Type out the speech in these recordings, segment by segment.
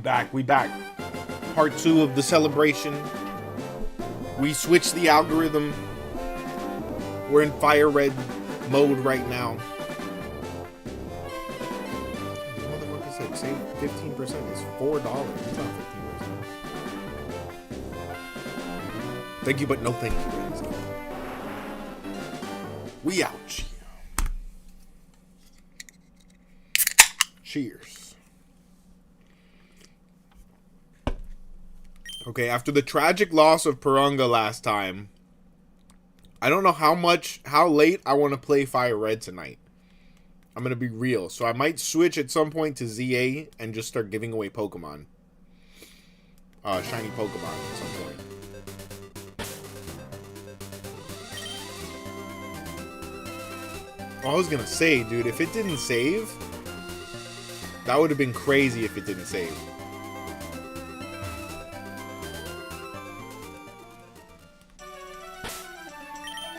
back. Part 2 of the celebration. We switched the algorithm. We're in fire red mode right now. The motherfucker said save 15%. It's $4. It's not 15%. Thank you, but no thank you. We out. Cheers. Okay, after the tragic loss of Purunga last time, I don't know how late I want to play Fire Red tonight. I'm going to be real. So I might switch at some point to ZA and just start giving away Pokemon. Shiny Pokemon at some point. I was going to say, dude, if it didn't save, that would have been crazy if it didn't save.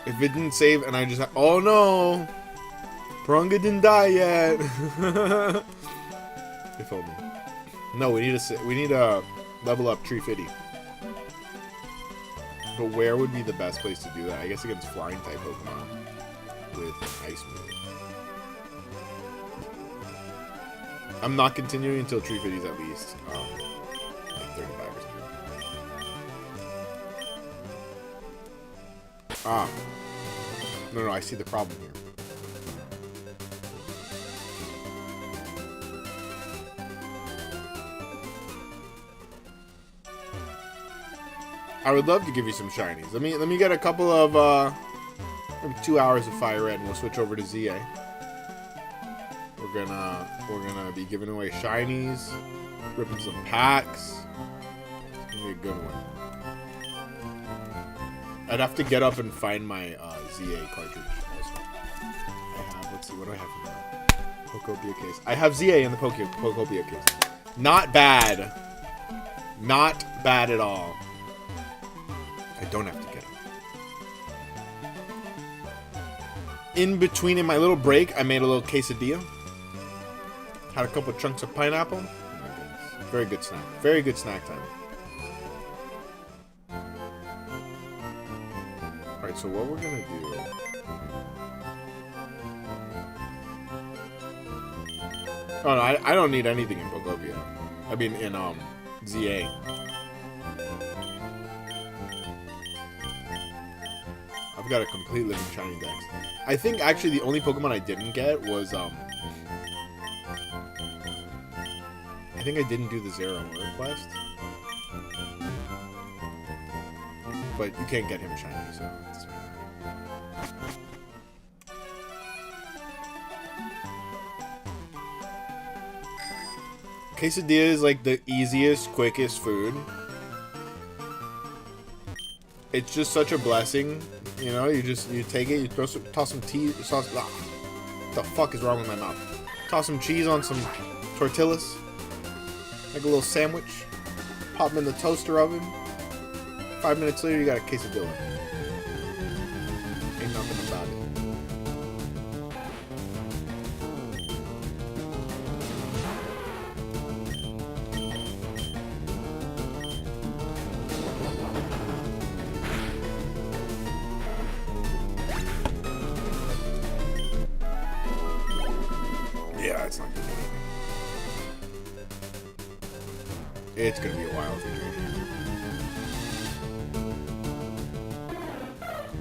If it didn't save and I just had, oh no, Purunga didn't die yet. If only. No, we need a level up Treefitty. But where would be the best place to do that? I guess against flying type Pokemon with Ice Move. I'm not continuing until Treefitty's at least like 35 or something. No, I see the problem here. I would love to give you some shinies. Let me get a couple of maybe 2 hours of Fire Red and we'll switch over to ZA. We're gonna be giving away shinies, ripping some packs. It's gonna be a good one. I'd have to get up and find my ZA cartridge also. I have, let's see, what do I have in the Pokopia case? I have ZA in the Pokopia case. Not bad. Not bad at all. I don't have to get it. In between, in my little break, I made a little quesadilla. Had a couple of chunks of pineapple. Oh my goodness. Very good snack. Very good snack time. Alright, so what we're gonna do... Oh no, I don't need anything in Pokopia. I mean, in ZA. I've got a complete living shiny dex. I think actually the only Pokemon I didn't get was I think I didn't do the Zero Word quest. But you can't get him shiny, so it's quesadilla is like the easiest, quickest food. It's just such a blessing, you know. You take it, you toss some tea, sauce. Ah, what the fuck is wrong with my mouth? Toss some cheese on some tortillas, make a little sandwich, pop them in the toaster oven. 5 minutes later, you got a quesadilla. Ain't nothing about it. Yeah, it's not gonna do anything. It's gonna be a while for you.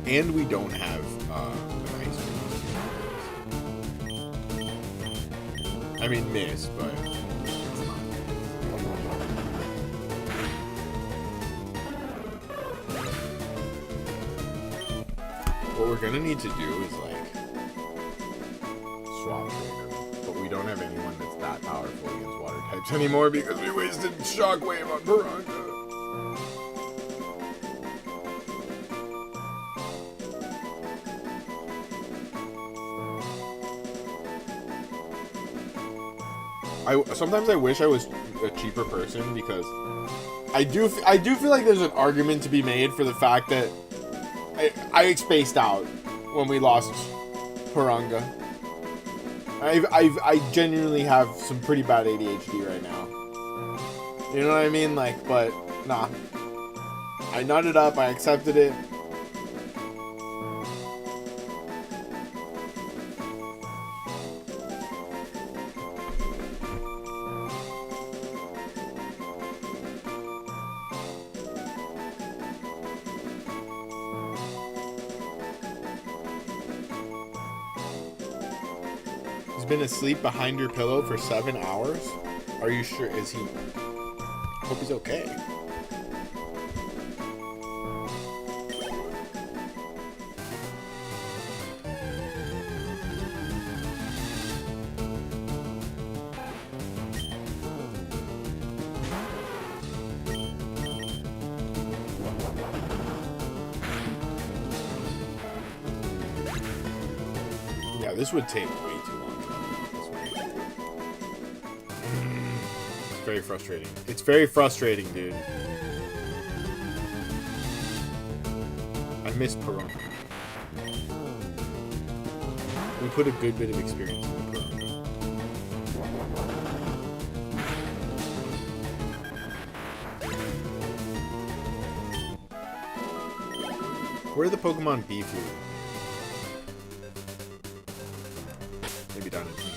And we don't have an ice cream. I mean, miss, but it's not. What we're gonna need to do is like swap trainer, but we don't have anyone that's that powerful against water types anymore because we wasted Shockwave on Purunga. Sometimes I wish I was a cheaper person because I do feel like there's an argument to be made for the fact that I spaced out when we lost Purunga. I genuinely have some pretty bad ADHD right now. You know what I mean? Like, but nah. I nutted up. I accepted it. He's been asleep behind your pillow for 7 hours? Are you sure? Is he? I hope he's okay. Yeah, this would take way too long. It's very frustrating. It's very frustrating, dude. I miss Perona. We put a good bit of experience in Perona. Where are the Pokemon beef food? Maybe down in the future.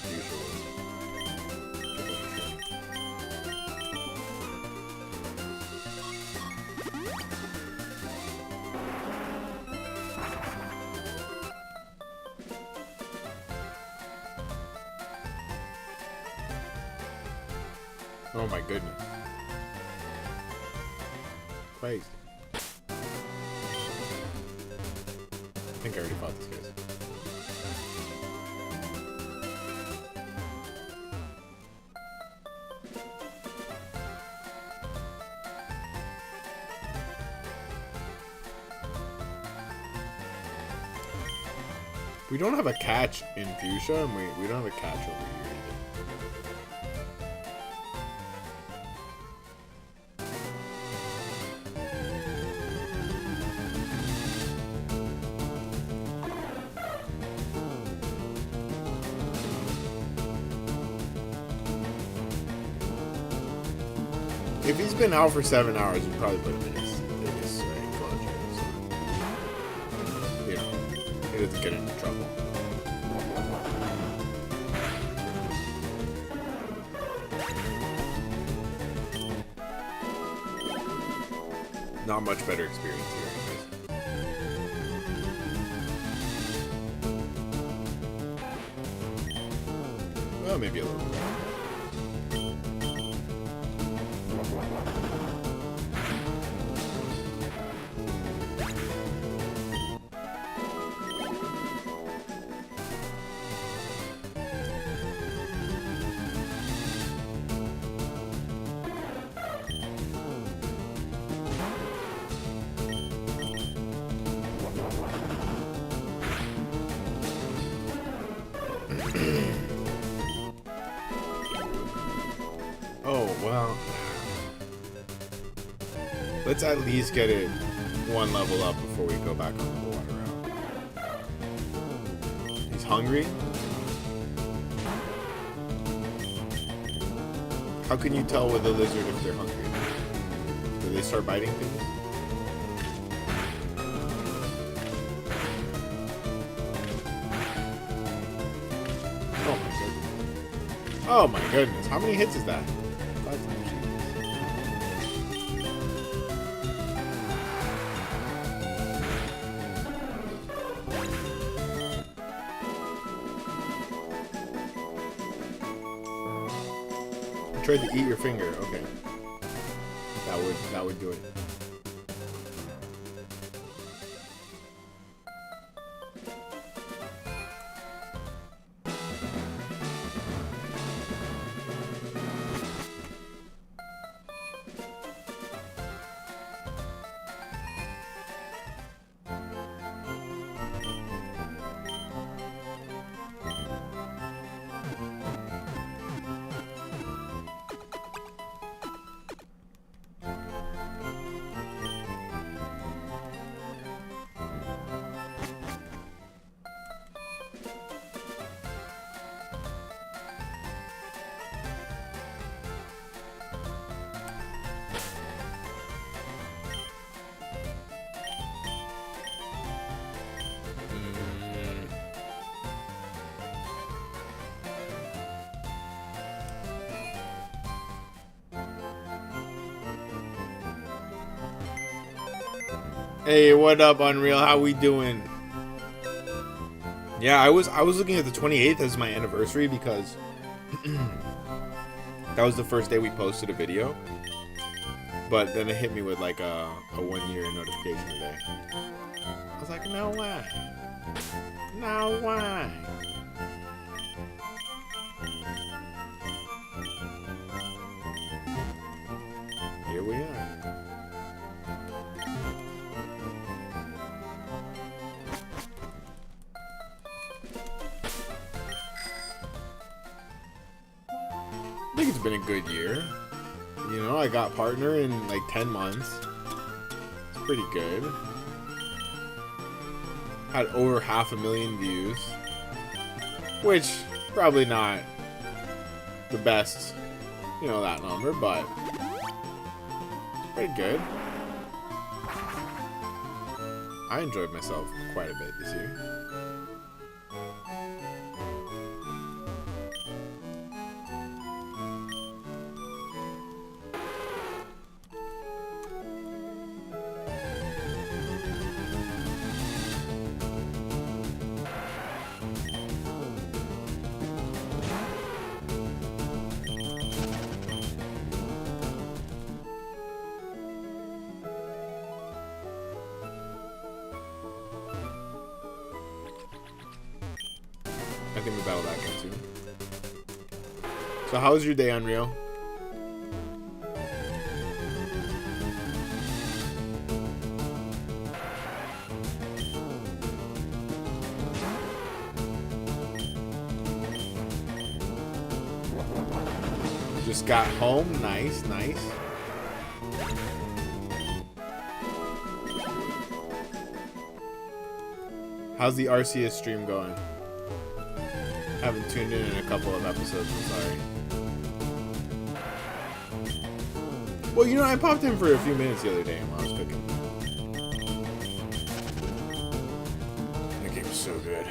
Oh my goodness. Crazy. I think I already fought this guy. We don't have a catch in Fuchsia, and we don't have a catch over here either. If he's been out for 7 hours, you probably put him in his enclosure. So, you know, he doesn't get into trouble. Not much better experience here, anyways. Well, maybe a little bit. Oh, well. Let's at least get it one level up before we go back on the water route. He's hungry? How can you tell with a lizard if they're hungry? Do they start biting things? Oh my goodness. How many hits is that? 5 times. Tried to eat your finger. Okay. That would do it. Hey, what up, Unreal? How we doing? Yeah, I was looking at the 28th as my anniversary because that was the first day we posted a video. But then it hit me with like a 1-year notification today. I was like, no way. No way. Here we are. I think it's been a good year. You know, I got partner in like 10 months. It's pretty good. Had over 500,000 views. Which, probably not the best, you know, that number, but it's pretty good. I enjoyed myself quite a bit this year. I think we battle that guy too. So how was your day, Unreal? Just got home. Nice, nice. How's the RCS stream going? Haven't tuned in a couple of episodes, I'm sorry. Well, you know, I popped in for a few minutes the other day while I was cooking. That game was so good.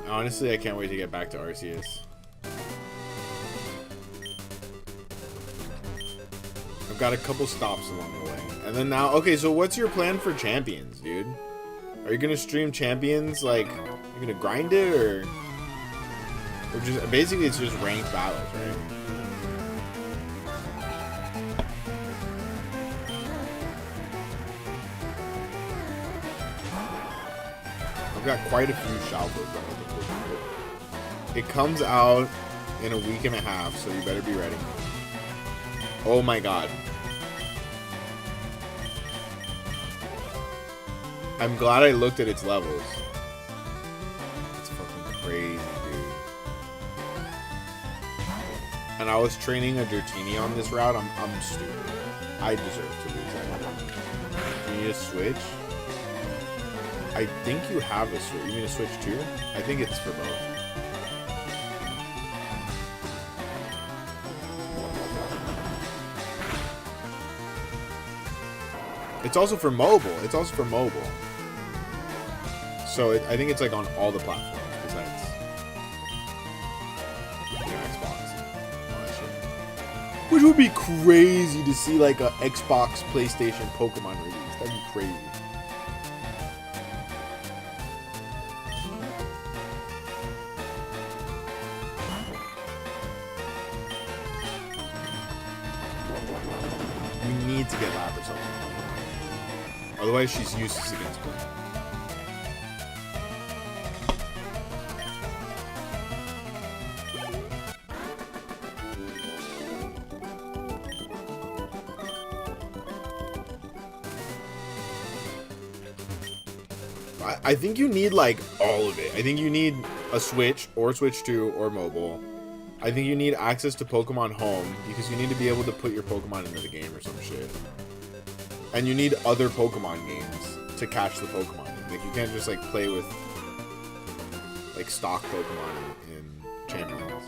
Honestly, I can't wait to get back to RCS. I've got a couple stops along the way. And then now, okay, so what's your plan for Champions, dude? Are you gonna stream Champions, like, you're gonna grind it, or just, basically it's just ranked battles, right? I've got quite a few Shalfos that I think will be good. It comes out in a week and a half, so you better be ready. Oh my god. I'm glad I looked at its levels. It's fucking crazy, dude. And I was training a Dratini on this route. I'm stupid. I deserve to lose that one. Do you need a switch? I think you have a switch. You mean a switch too? I think it's for both. It's also for mobile. It's also for mobile. So I think it's like on all the platforms besides, you know, Xbox and all that shit. Which would be crazy to see like a Xbox, PlayStation, Pokemon release. That'd be crazy. We need to get Lapras something. Otherwise, she's useless against Blink. I think you need like all of it. I think you need a Switch or Switch 2 or mobile. I think you need access to Pokemon Home because you need to be able to put your Pokemon into the game or some shit. And you need other Pokemon games to catch the Pokemon. Like you can't just like play with like stock Pokemon in Champions.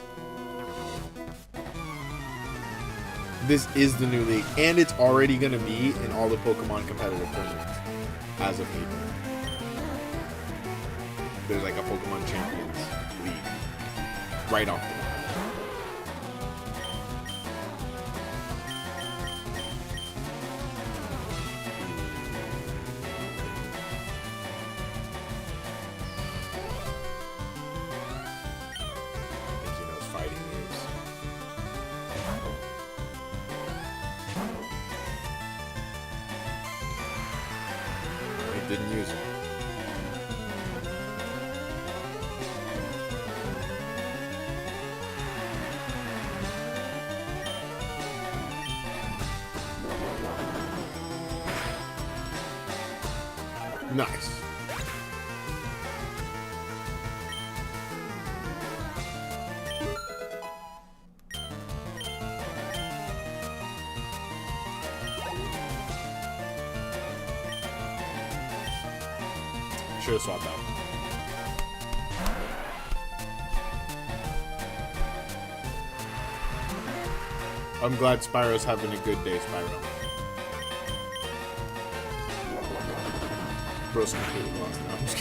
This is the new league, and it's already gonna be in all the Pokemon competitive tournaments as of April. There's like a Pokemon Champions League right off the bat. didn't use it. Nice. Should have swapped out. I'm glad Spyro's having a good day, Spyro. Bro's completely lost now. I'm just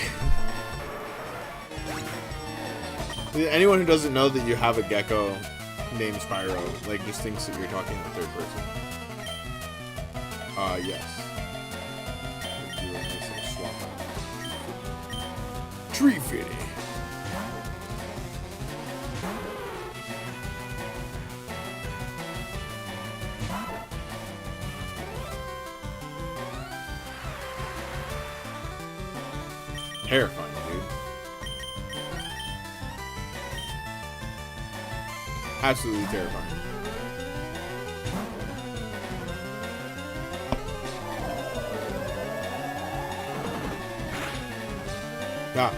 kidding. Anyone who doesn't know that you have a gecko named Spyro, like, just thinks that you're talking in the third person. Yes. Tree Fitty. Terrifying, dude. Absolutely terrifying. Ah.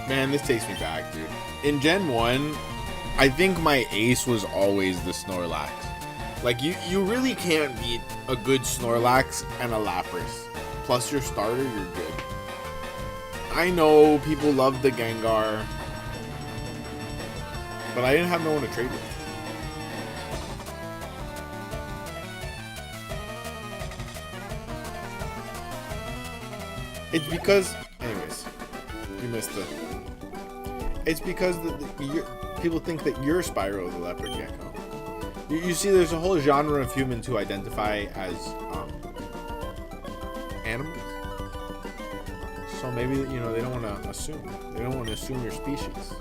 Man, this takes me back, dude. In Gen 1, I think my ace was always the Snorlax. Like, you really can't beat a good Snorlax and a Lapras. Plus your starter, you're good. I know people love the Gengar, but I didn't have no one to trade with. It's because... Anyways, you missed the... It's because people think that you're Spyro the Leopard Gecko. You see, there's a whole genre of humans who identify as animals. So maybe, you know, they don't want to assume. They don't want to assume your species.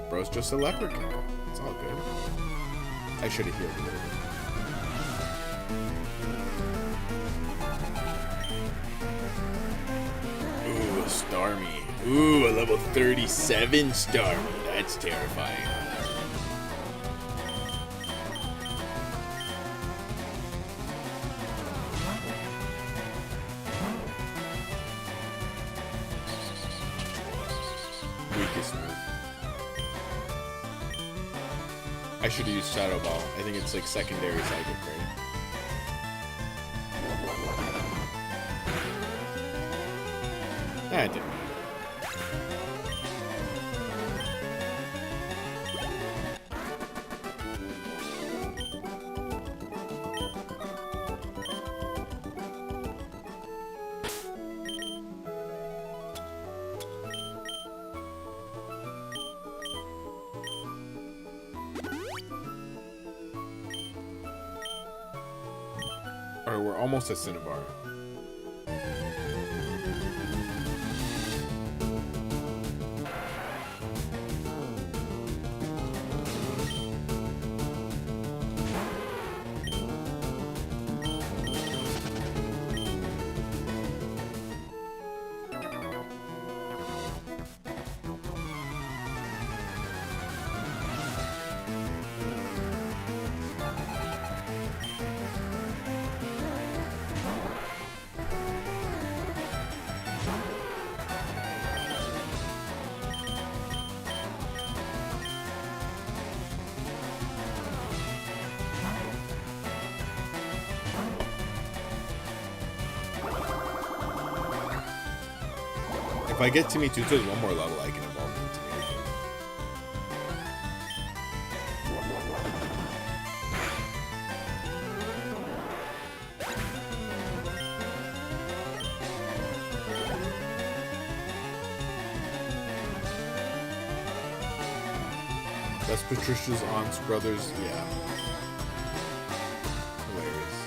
Bro's just a leopard gecko. It's all good. I should have healed a little bit. Starmie. Ooh, a level 37 Starmie. That's terrifying. Weakest move. I should have used Shadow Ball. I think it's like secondary psychic, right? I didn't. Alright, we're almost at Cinnabar. If I get Timmy Tuto's one more level, I can evolve into Timmy. That's Patricia's aunt's brother's. Yeah. Hilarious.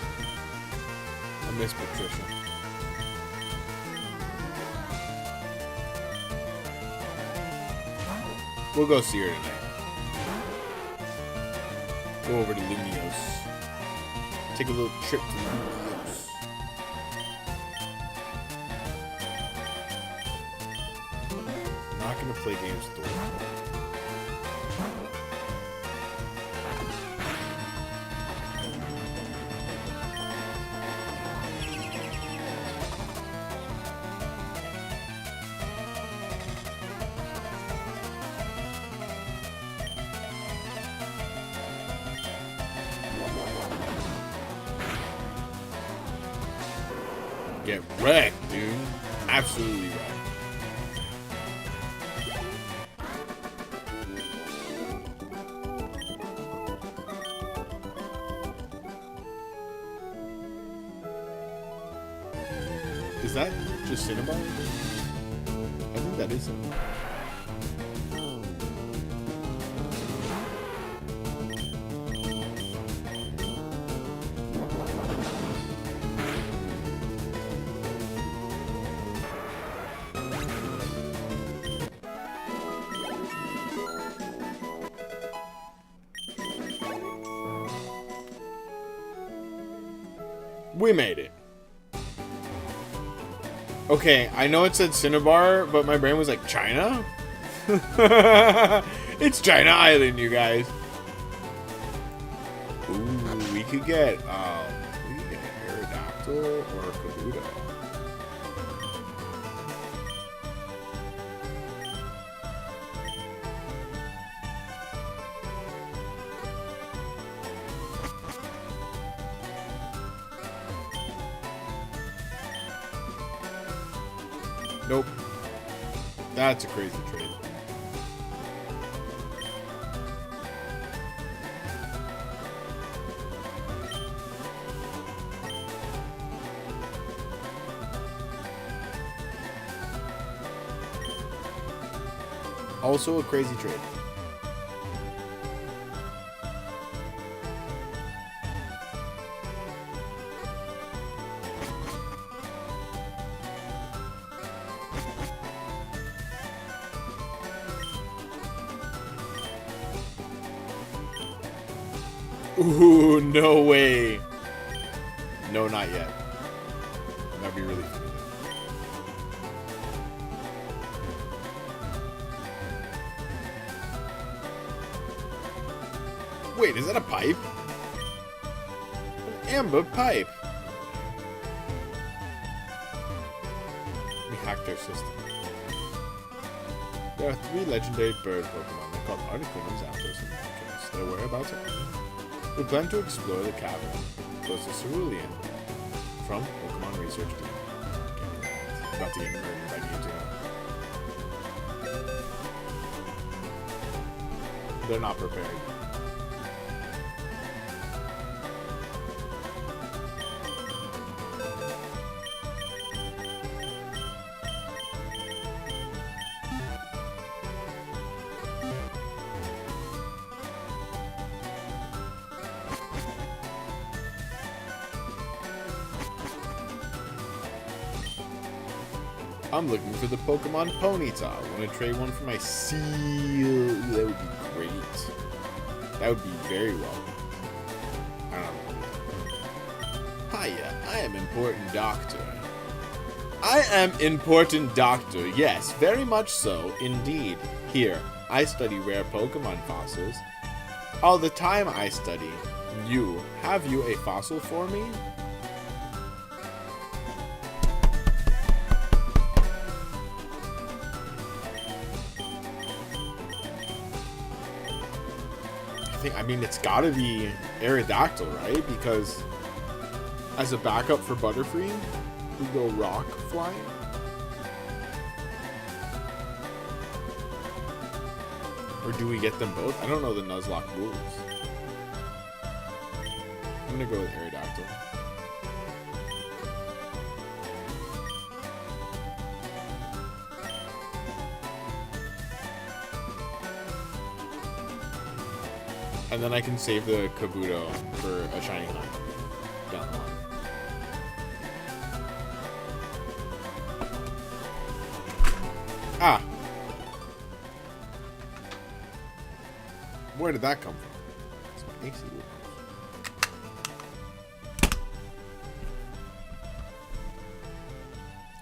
I miss Patricia. We'll go see her tonight. Go over to Lumios. Take a little trip to Lumios. I'm not gonna play games with the world. Get wrecked, dude. Absolutely wrecked. Is that just Cinnabon? I think that is Cinnabon. We made it. Okay, I know it said Cinnabar, but my brain was like, China? It's China Island, you guys. Ooh, we could get Aerodactyl or Kabuto. Nope. That's a crazy trade. Also a crazy trade. Ooh, no way. No, not yet. That'd be really funny. Wait, is that a pipe? An amber pipe. We hacked their system. There are 3 legendary bird Pokemon. They're called Articunos, Zapdos, and Manticores. Their whereabouts are unknown. We plan to explore the cavern close to Cerulean from Pokemon Research Team. About to get murdered by Mewtwo. They're not prepared. I'm looking for the Pokemon Ponyta. Want to trade one for my seal? That would be great. That would be very well. I don't know. Hiya, I am Important Doctor. I am Important Doctor. Yes, very much so, indeed. Here, I study rare Pokemon fossils. All the time I study. Have you a fossil for me? I mean, it's gotta be Aerodactyl, right? Because as a backup for Butterfree, we go Rock Flying. Or do we get them both? I don't know the Nuzlocke rules. I'm gonna go with Aerodactyl. And then I can save the Kabuto for a shiny hunt down the line. Ah! Where did that come from? It's my AC.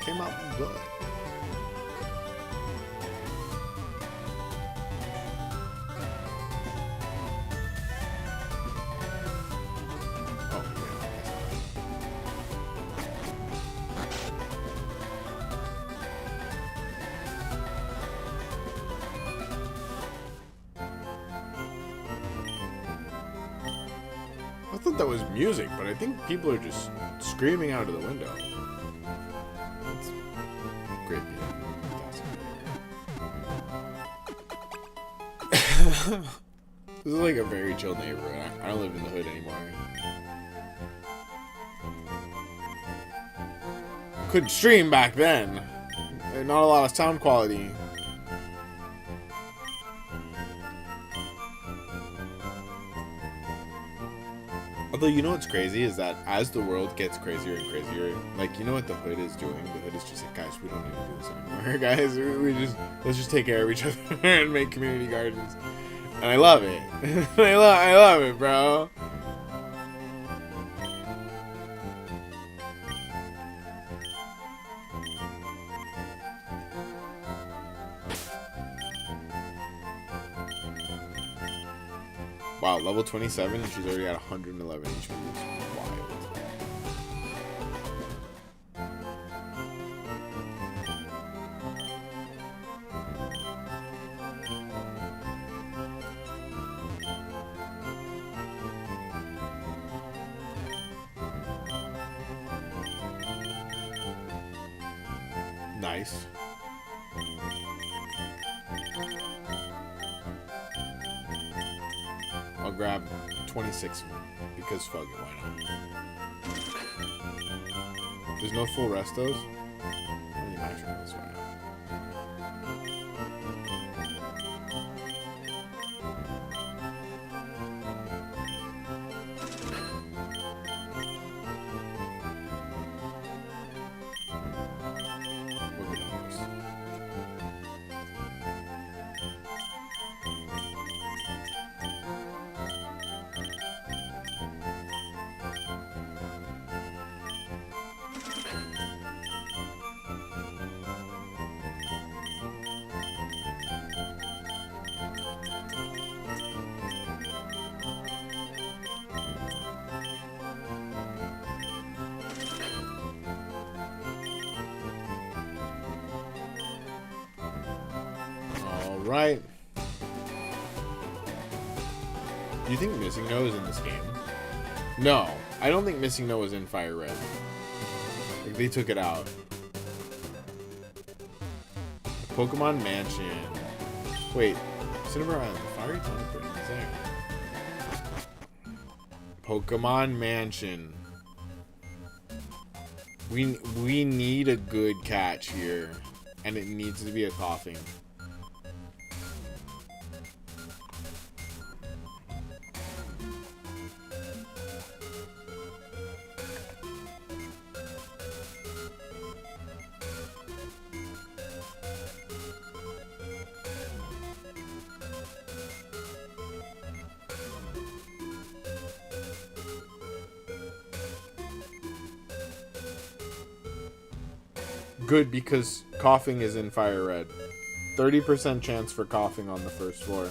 Came out good. Oh, I thought that was music, but I think people are just screaming out of the window. That's great. This is like a very chill neighborhood. I don't live in the hood anymore. Couldn't stream back then. Not a lot of sound quality. Although, you know what's crazy is that as the world gets crazier and crazier, like, you know what the hood is doing? The hood is just like, guys, we don't need to do this anymore. Guys, let's just take care of each other and make community gardens. And I love it. I love it, bro. Wow, level 27 and she's already at 111 HP. It's wild. Nice. I'll grab 26 of them, because fuck it, why not? There's no full restos? How many max restos right now? We'll get on those. Right. Do you think Missing No is in this game? No, I don't think Missing No was in Fire Red. Like, they took it out. Pokemon Mansion. Wait, Cinnabar Island. The Fiery Teleport is there. Pokemon Mansion. We need a good catch here, and it needs to be a coughing. Good, because coughing is in Fire Red. 30% chance for coughing on the first floor.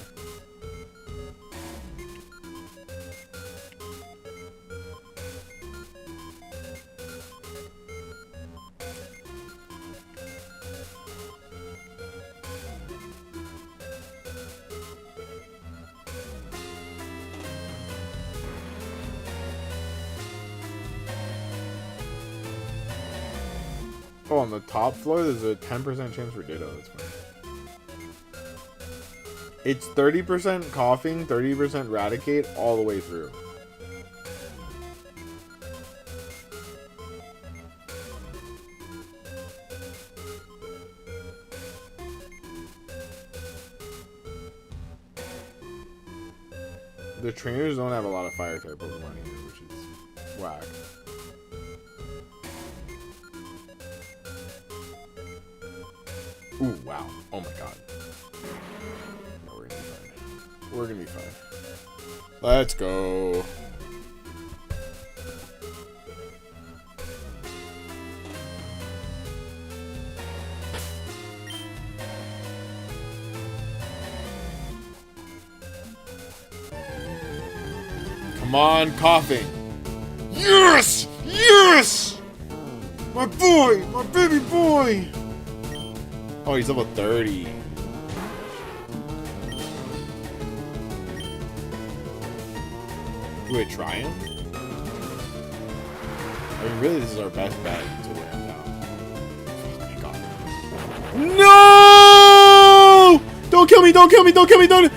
Oh, on the top floor, there's a 10% chance for Ditto. That's funny. It's 30% coughing, 30% Raticate, all the way through. The trainers don't have a lot of fire type Pokemon here, which is whack. Ooh, wow. Oh my god. No, we're gonna be fine. We're gonna be fine. Let's go. Come on, coughing. Yes! Yes! My boy! My baby boy! Oh, he's level 30. Do I try him? I mean, really, this is our best bet to wear him down. Oh my god. No! Don't kill me! Don't kill me! Don't kill me! Don't!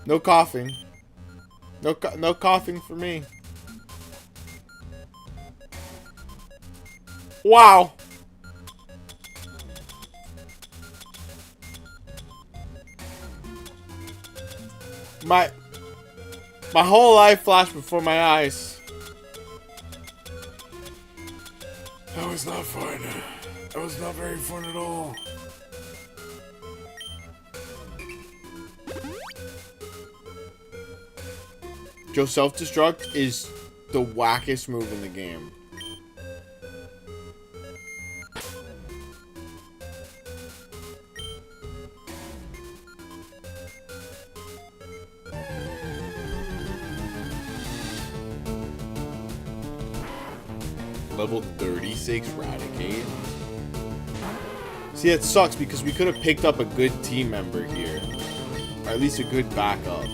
No coughing. No coughing for me. Wow. My whole life flashed before my eyes. That was not fun. That was not very fun at all. Joe self-destruct is the wackest move in the game. Level 36 Raticate. See, it sucks because we could have picked up a good team member here. Or at least a good backup.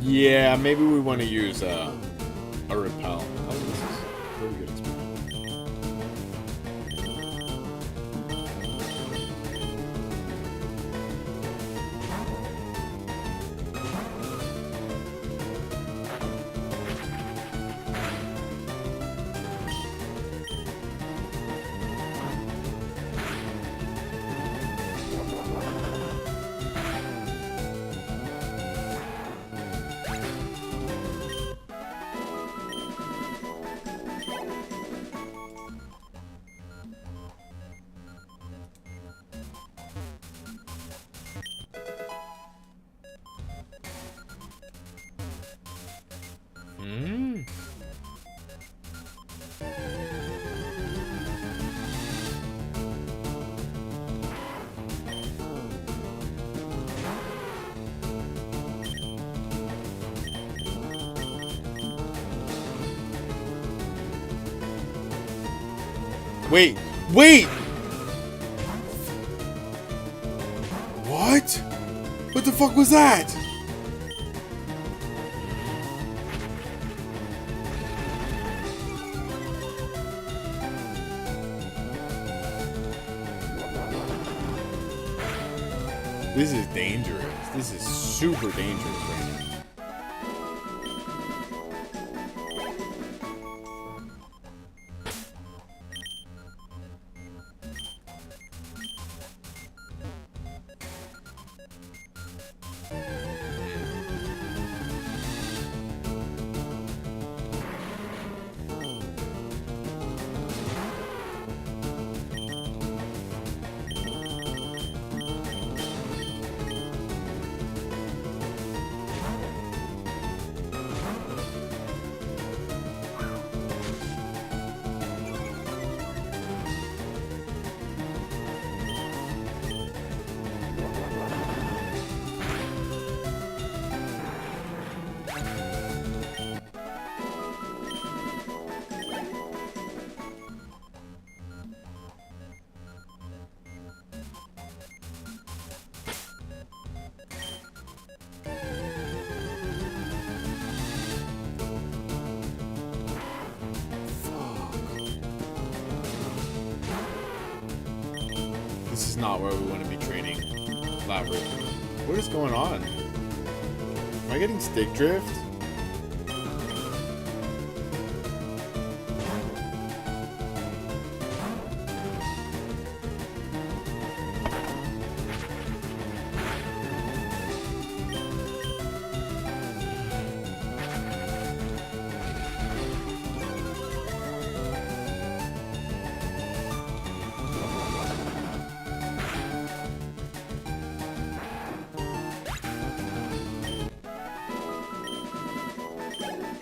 Yeah, maybe we want to use a repel. Oh, this is a pretty good experience. Wait! Wait! What? What the fuck was that? This is dangerous. This is super dangerous right now. is not where we want to be training. Labyrinth. What is going on? Am I getting stick drift?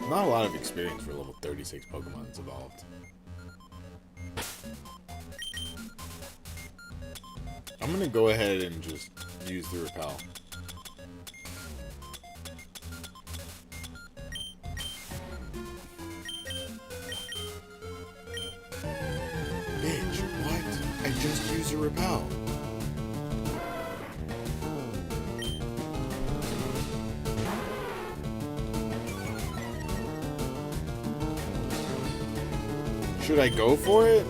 Not a lot of experience for level 36 Pokemon that's evolved. I'm gonna go ahead and just use the repel. Bitch, what? I just used a repel. Should I go for it?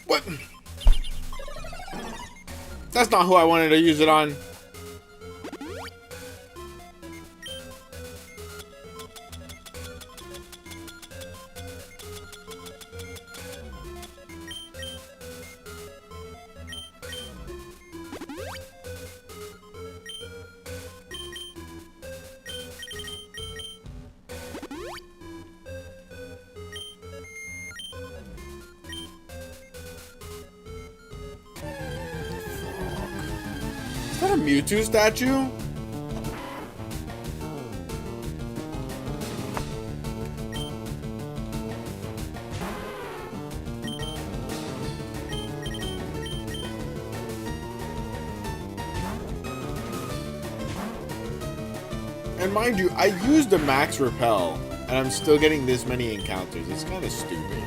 What? That's not who I wanted to use it on. Is that a Mewtwo statue? And mind you, I used a max repel, and I'm still getting this many encounters. It's kind of stupid.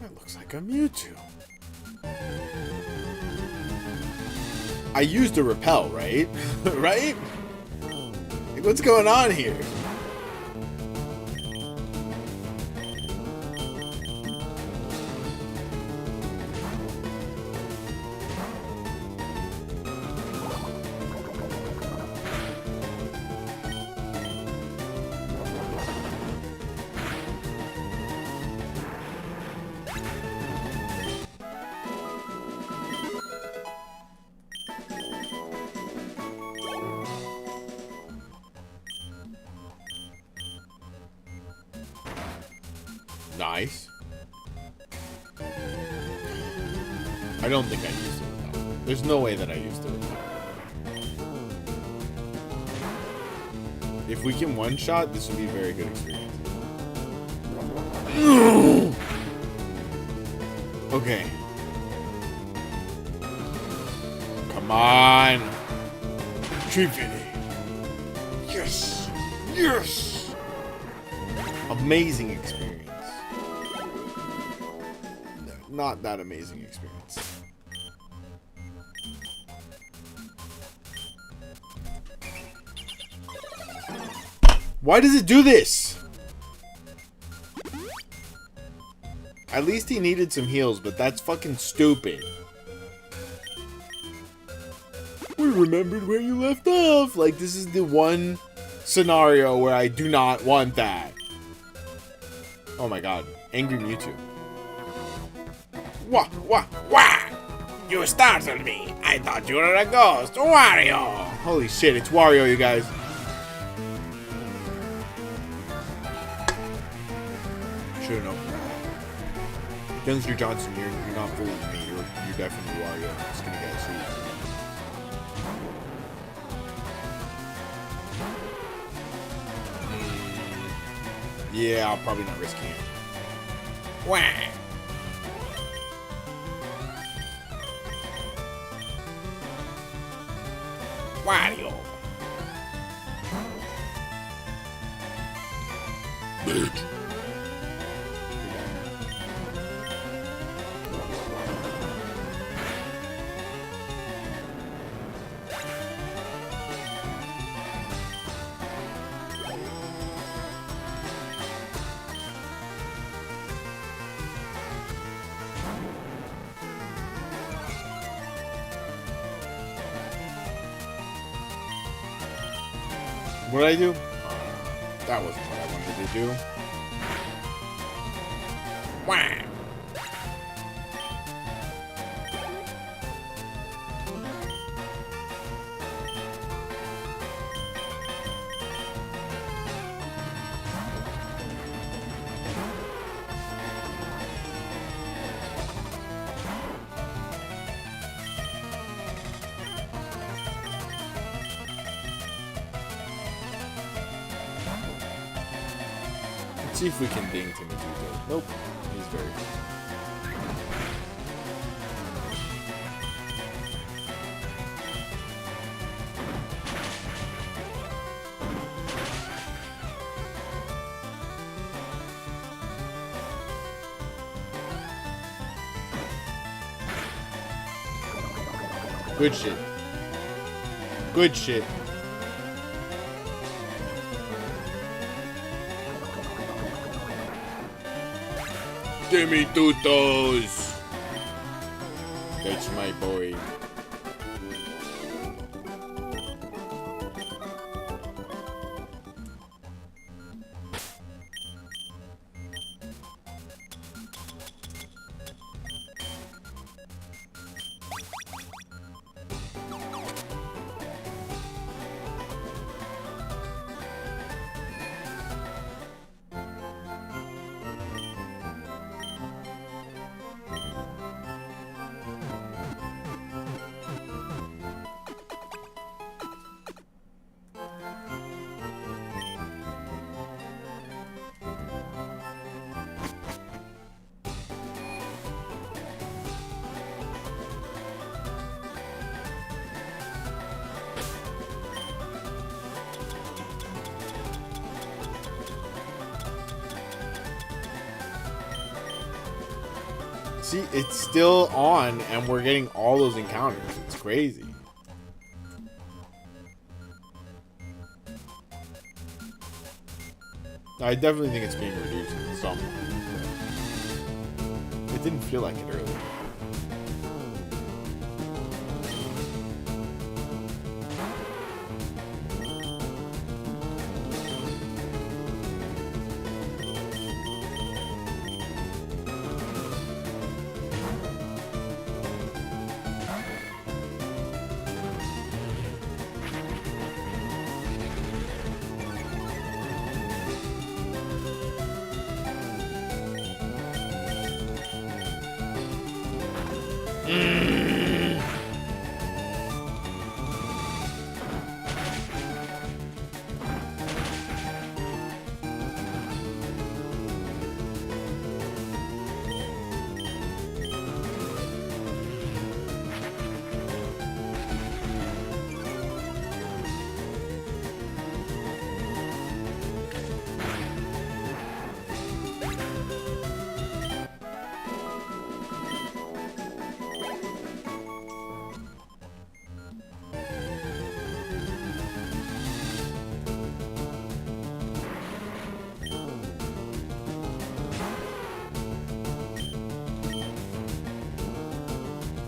That looks like a Mewtwo. I used a repel, right? Right? Like, what's going on here? Nice. I don't think I used the repel. There's no way that I used the repel. If we can one-shot, this would be a very good experience. Okay. Come on. Trifini. Yes. Yes. Amazing experience. Not that amazing experience. Why does it do this? At least he needed some heals, but that's fucking stupid. We remembered where you left off. Like, this is the one scenario where I do not want that. Oh my god. Angry Mewtwo. Wah, wah, wah! You startled me. I thought you were a ghost. Wario! Holy shit, it's Wario, you guys. Should've known. Youngster Johnson, you're not fooling me. You definitely are a skinny guy, sweet. Yeah, I'll probably not risk him. Wah! Wario! Bitch! What did I do? That wasn't what I wanted to do. Wah! Let's see if we can ding Timothy. Nope. He's very... Good shit. Good shit. Gimme Tutos! That's my boy. See, it's still on, and we're getting all those encounters. It's crazy. I definitely think it's being reduced in some. It didn't feel like it earlier.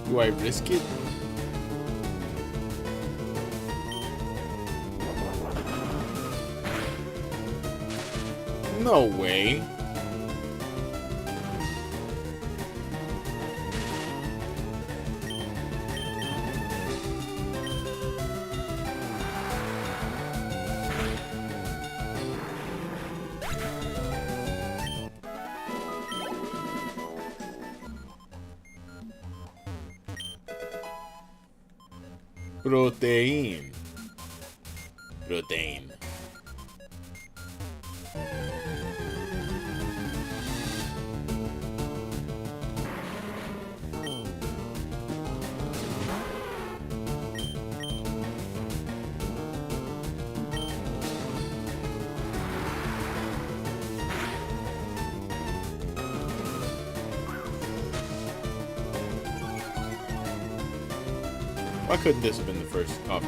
Do I risk it? No way. Protein. Protein. Why couldn't this have been the first coffee?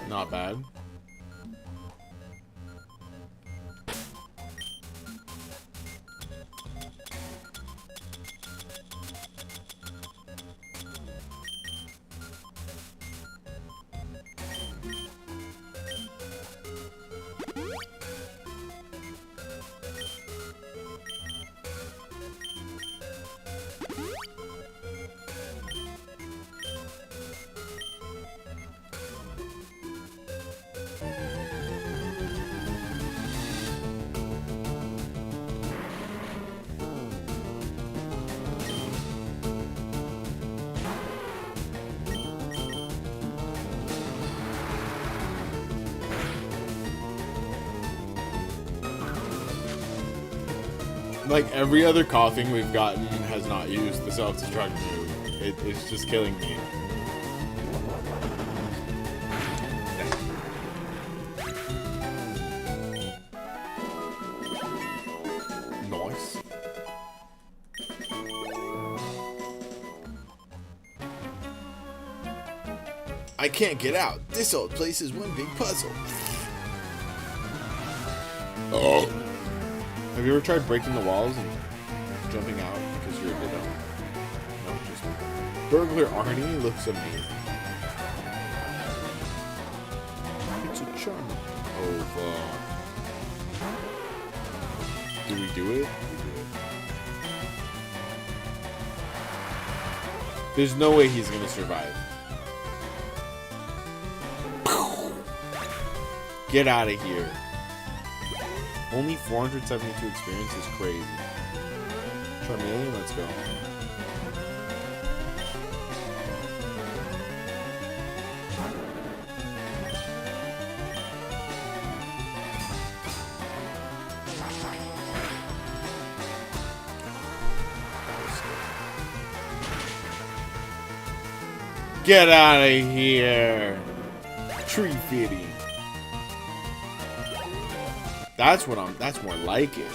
Not bad. Like every other coughing we've gotten has not used the self-destruct move. It's just killing me. Nice. I can't get out. This old place is one big puzzle. Oh. Have you ever tried breaking the walls and jumping out because you're a good dog? No, just burglar Arnie looks amazing. It's a charm. Oh fuck. Do we do it? We do it. There's no way he's gonna survive. Get out of here. Only 472 experience is crazy. Charmeleon, let's go. Get out of here. Tree fitting. That's more like it.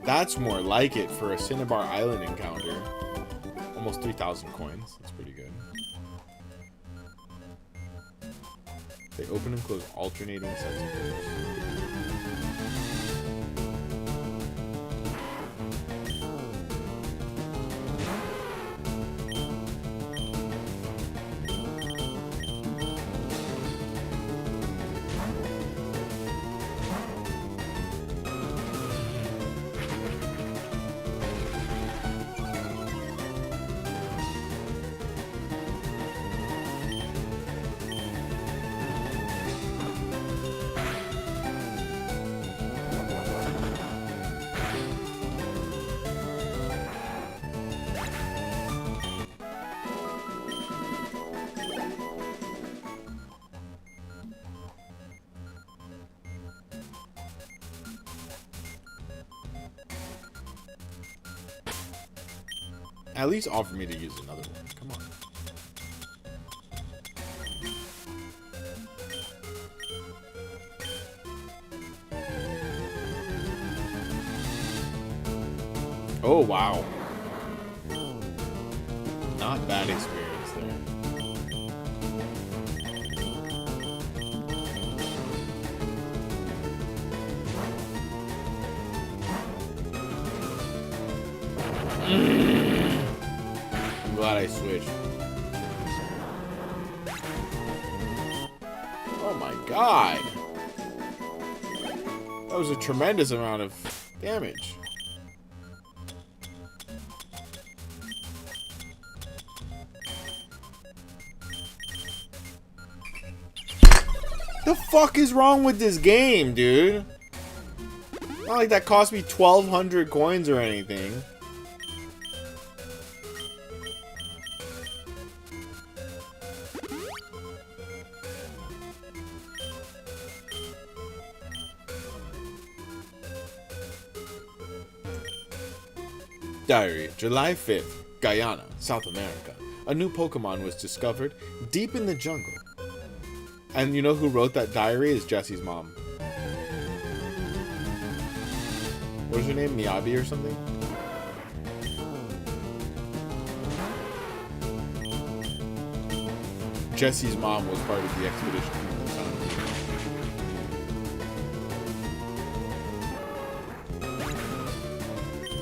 That's more like it for a Cinnabar Island encounter. Almost 3,000 coins. That's pretty good. They open and close alternating sets of doors. At least offer me to use another one. Come on. Oh, wow. Not bad experience there. I'm glad I switched. Oh my god. That was a tremendous amount of damage. The fuck is wrong with this game, dude? Not like that cost me 1,200 coins or anything. Diary, July 5th, Guyana, South America. A new Pokemon was discovered deep in the jungle. And you know who wrote that diary is Jesse's mom. What was her name? Miyabi or something? Jesse's mom was part of the expedition.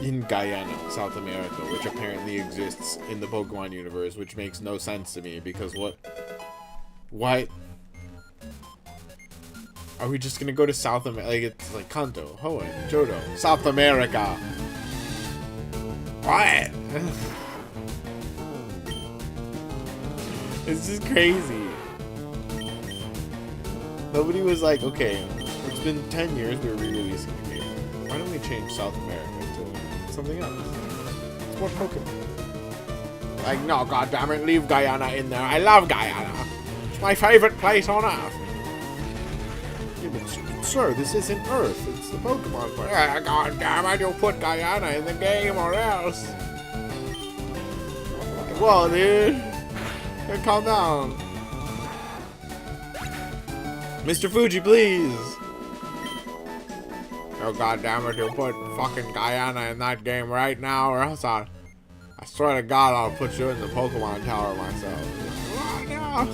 In Guyana, South America, which apparently exists in the Pokemon universe, which makes no sense to me because what? Are we just gonna go to South America? Like, it's like Kanto, Hoenn, Johto, South America. What? It's just crazy. Nobody was like, okay, it's been 10 years, we're re-releasing the game. Why don't we change South America to something else? It's more Pokemon. Like, no, goddammit, leave Guyana in there. I love Guyana. It's my favorite place on Earth. Sir, this isn't Earth. It's the Pokemon place. Yeah, god damn it, you'll put Guyana in the game or else. Whoa, dude. Hey, calm down. Mr. Fuji, please. Oh, god damn it, you'll put fucking Guyana in that game right now or else I swear to god I'll put you in the Pokemon Tower myself. Oh, no.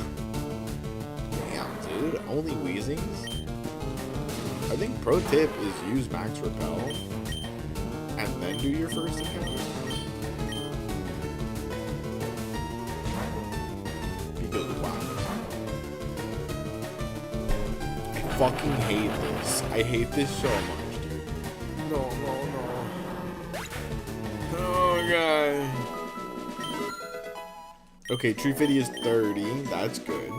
Damn, dude. Only Weezings? I think pro tip is use Max Repel and then do your first encounter. Because wow. I fucking hate this. I hate this so much, dude. No. Oh god. Okay, Treefitty is 30. That's good.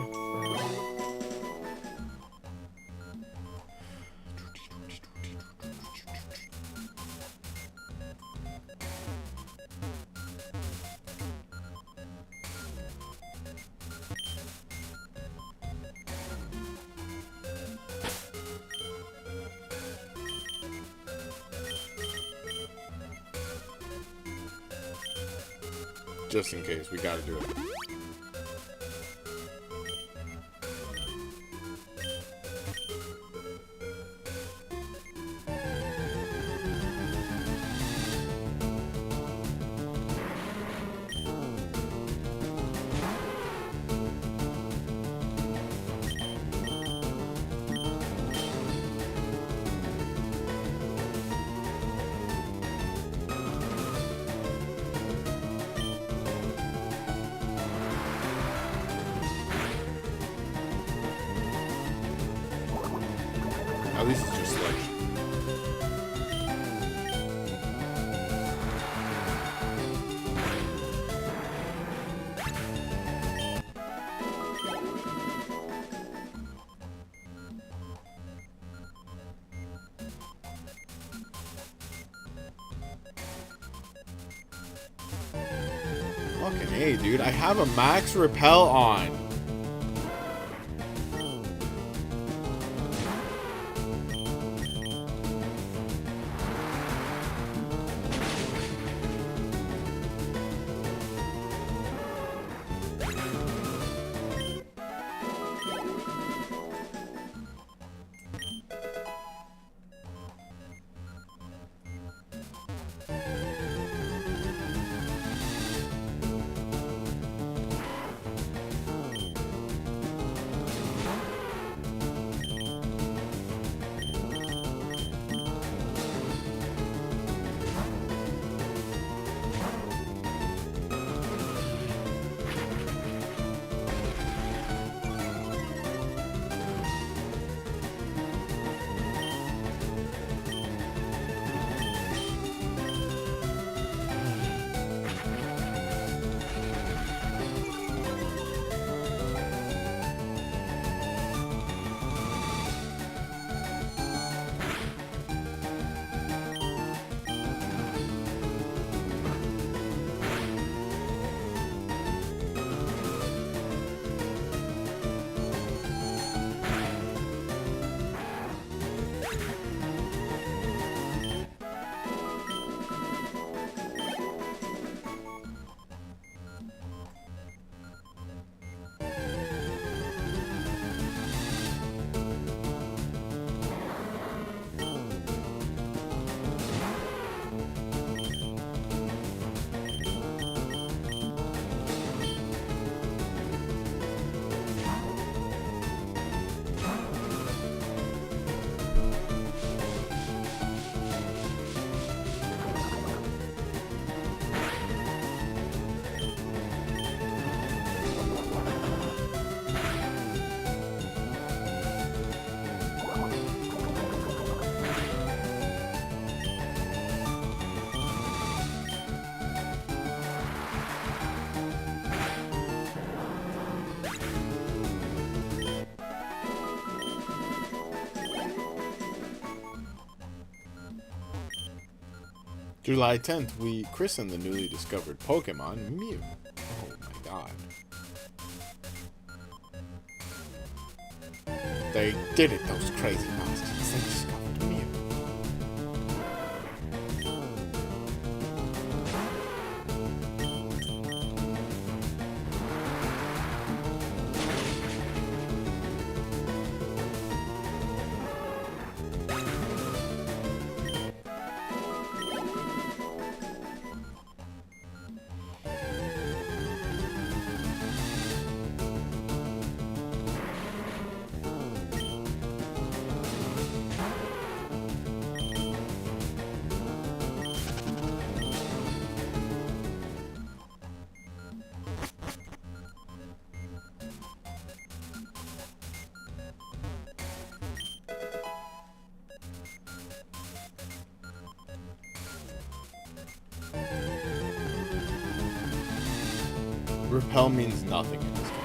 Just in case, we gotta do it. At least it's just Sludge. Fucking hey, dude. I have a Max Repel on. July 10th, we christened the newly discovered Pokemon Mew. Oh my god. They did it, those crazy bastards. They discovered Mew. Repel means nothing in this game.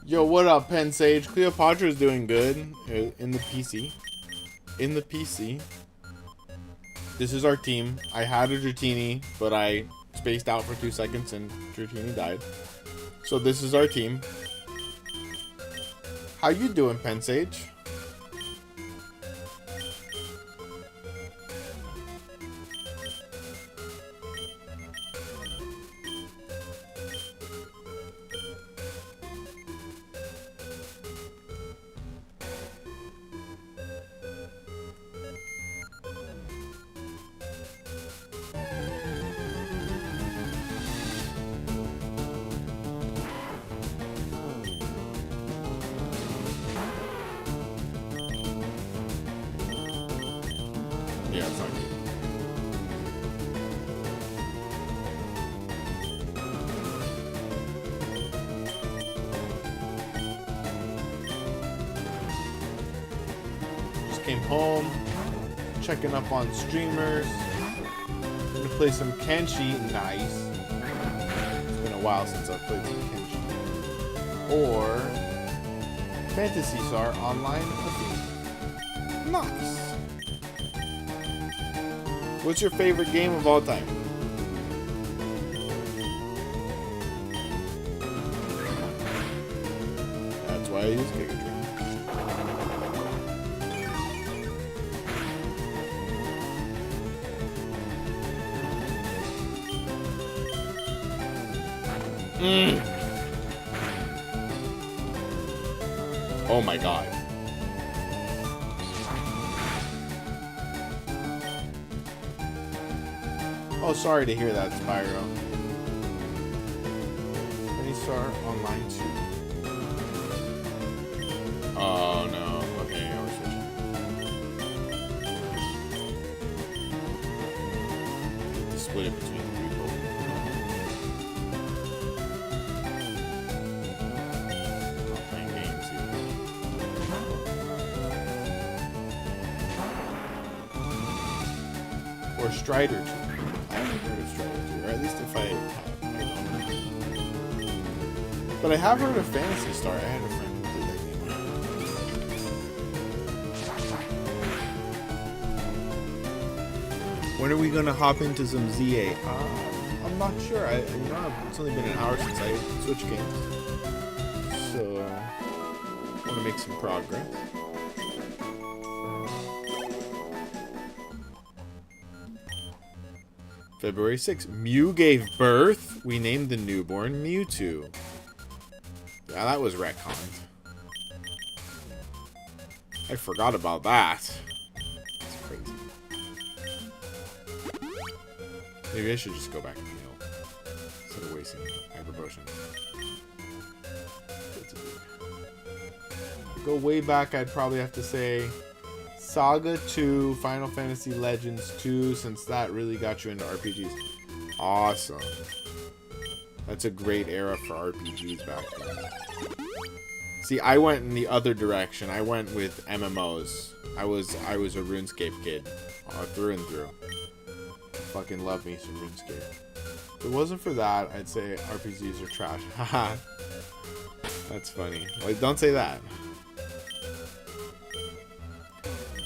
Yo, what up, Penn Sage? Cleopatra's doing good in the PC. In the PC. This is our team. I had a Dratini, but I spaced out for 2 seconds and Dratini died. So this is our team. How you doing, Penn Sage? Yeah, it's not good. Just came home, checking up on streamers. Gonna play some Kenshi. Nice. It's been a while since I've played some Kenshi. Or Fantasy Star Online. Nice. What's your favorite game of all time? That's why I use Giga Dream. Oh my god. Oh, sorry to hear that, Spyro. Penny Star Online 2. Oh no. Okay, I was switching. split it between 3 Pokemon. Not playing games either. Or Strider 2. I haven't heard of Strider 2, or at least if I have, I don't know. But I have heard of Phantasy Star. I had a friend who played that game. When are we gonna hop into some ZA? I'm not sure. It's only been an hour since I switched games, so I want to make some progress. February 6th, Mew gave birth. We named the newborn Mewtwo. Yeah, that was retconned. I forgot about that. That's crazy. Maybe I should just go back and heal instead of wasting hyper potion. Go way back, I'd probably have to say Saga 2, Final Fantasy Legends 2, since that really got you into RPGs. Awesome. That's a great era for RPGs back then. See, I went in the other direction. I went with MMOs. I was a RuneScape kid, through and through. Fucking love me some RuneScape. If it wasn't for that, I'd say RPGs are trash. Haha. That's funny. Wait, don't say that.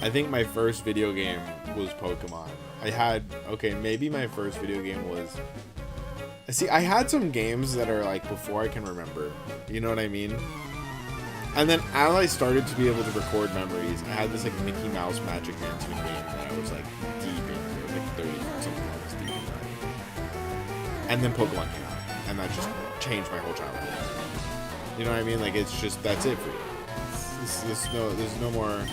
I think my first video game was Pokemon. Maybe my first video game was... See, I had some games that are like before I can remember. You know what I mean? And then as I started to be able to record memories, I had this like Mickey Mouse Magic Mansion game that I was like deep into. It was like 30 something I was deep into. And then Pokemon came out. And that just changed my whole childhood. You know what I mean? Like, it's just, that's it for you. There's no more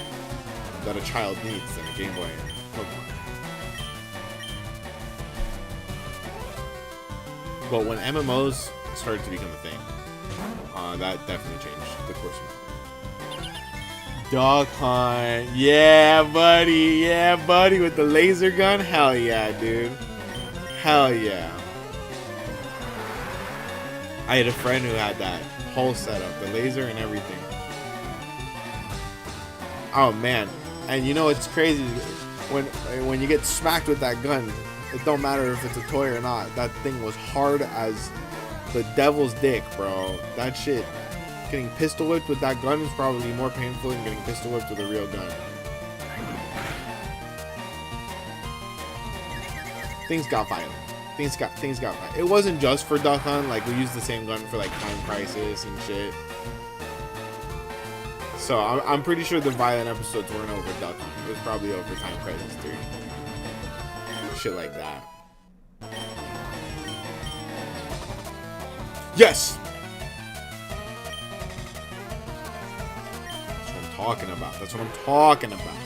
that a child needs than a Game Boy and Pokemon. But when MMOs started to become a thing, that definitely changed the course of my life. Dog Hunt. Yeah, buddy. Yeah, buddy. With the laser gun. Hell yeah, dude. Hell yeah. I had a friend who had that whole setup. The laser and everything. Oh, man. And you know it's crazy. When you get smacked with that gun, it don't matter if it's a toy or not. That thing was hard as the devil's dick, bro. That shit. Getting pistol whipped with that gun is probably more painful than getting pistol whipped with a real gun. Things got violent. Things got violent. It wasn't just for Duck Hunt. Like, we used the same gun for like Time Crisis and shit. So I'm pretty sure the violent episodes weren't over Duck Hunt. It was probably over Time Crisis 3. Shit like that. Yes! That's what I'm talking about. That's what I'm talking about.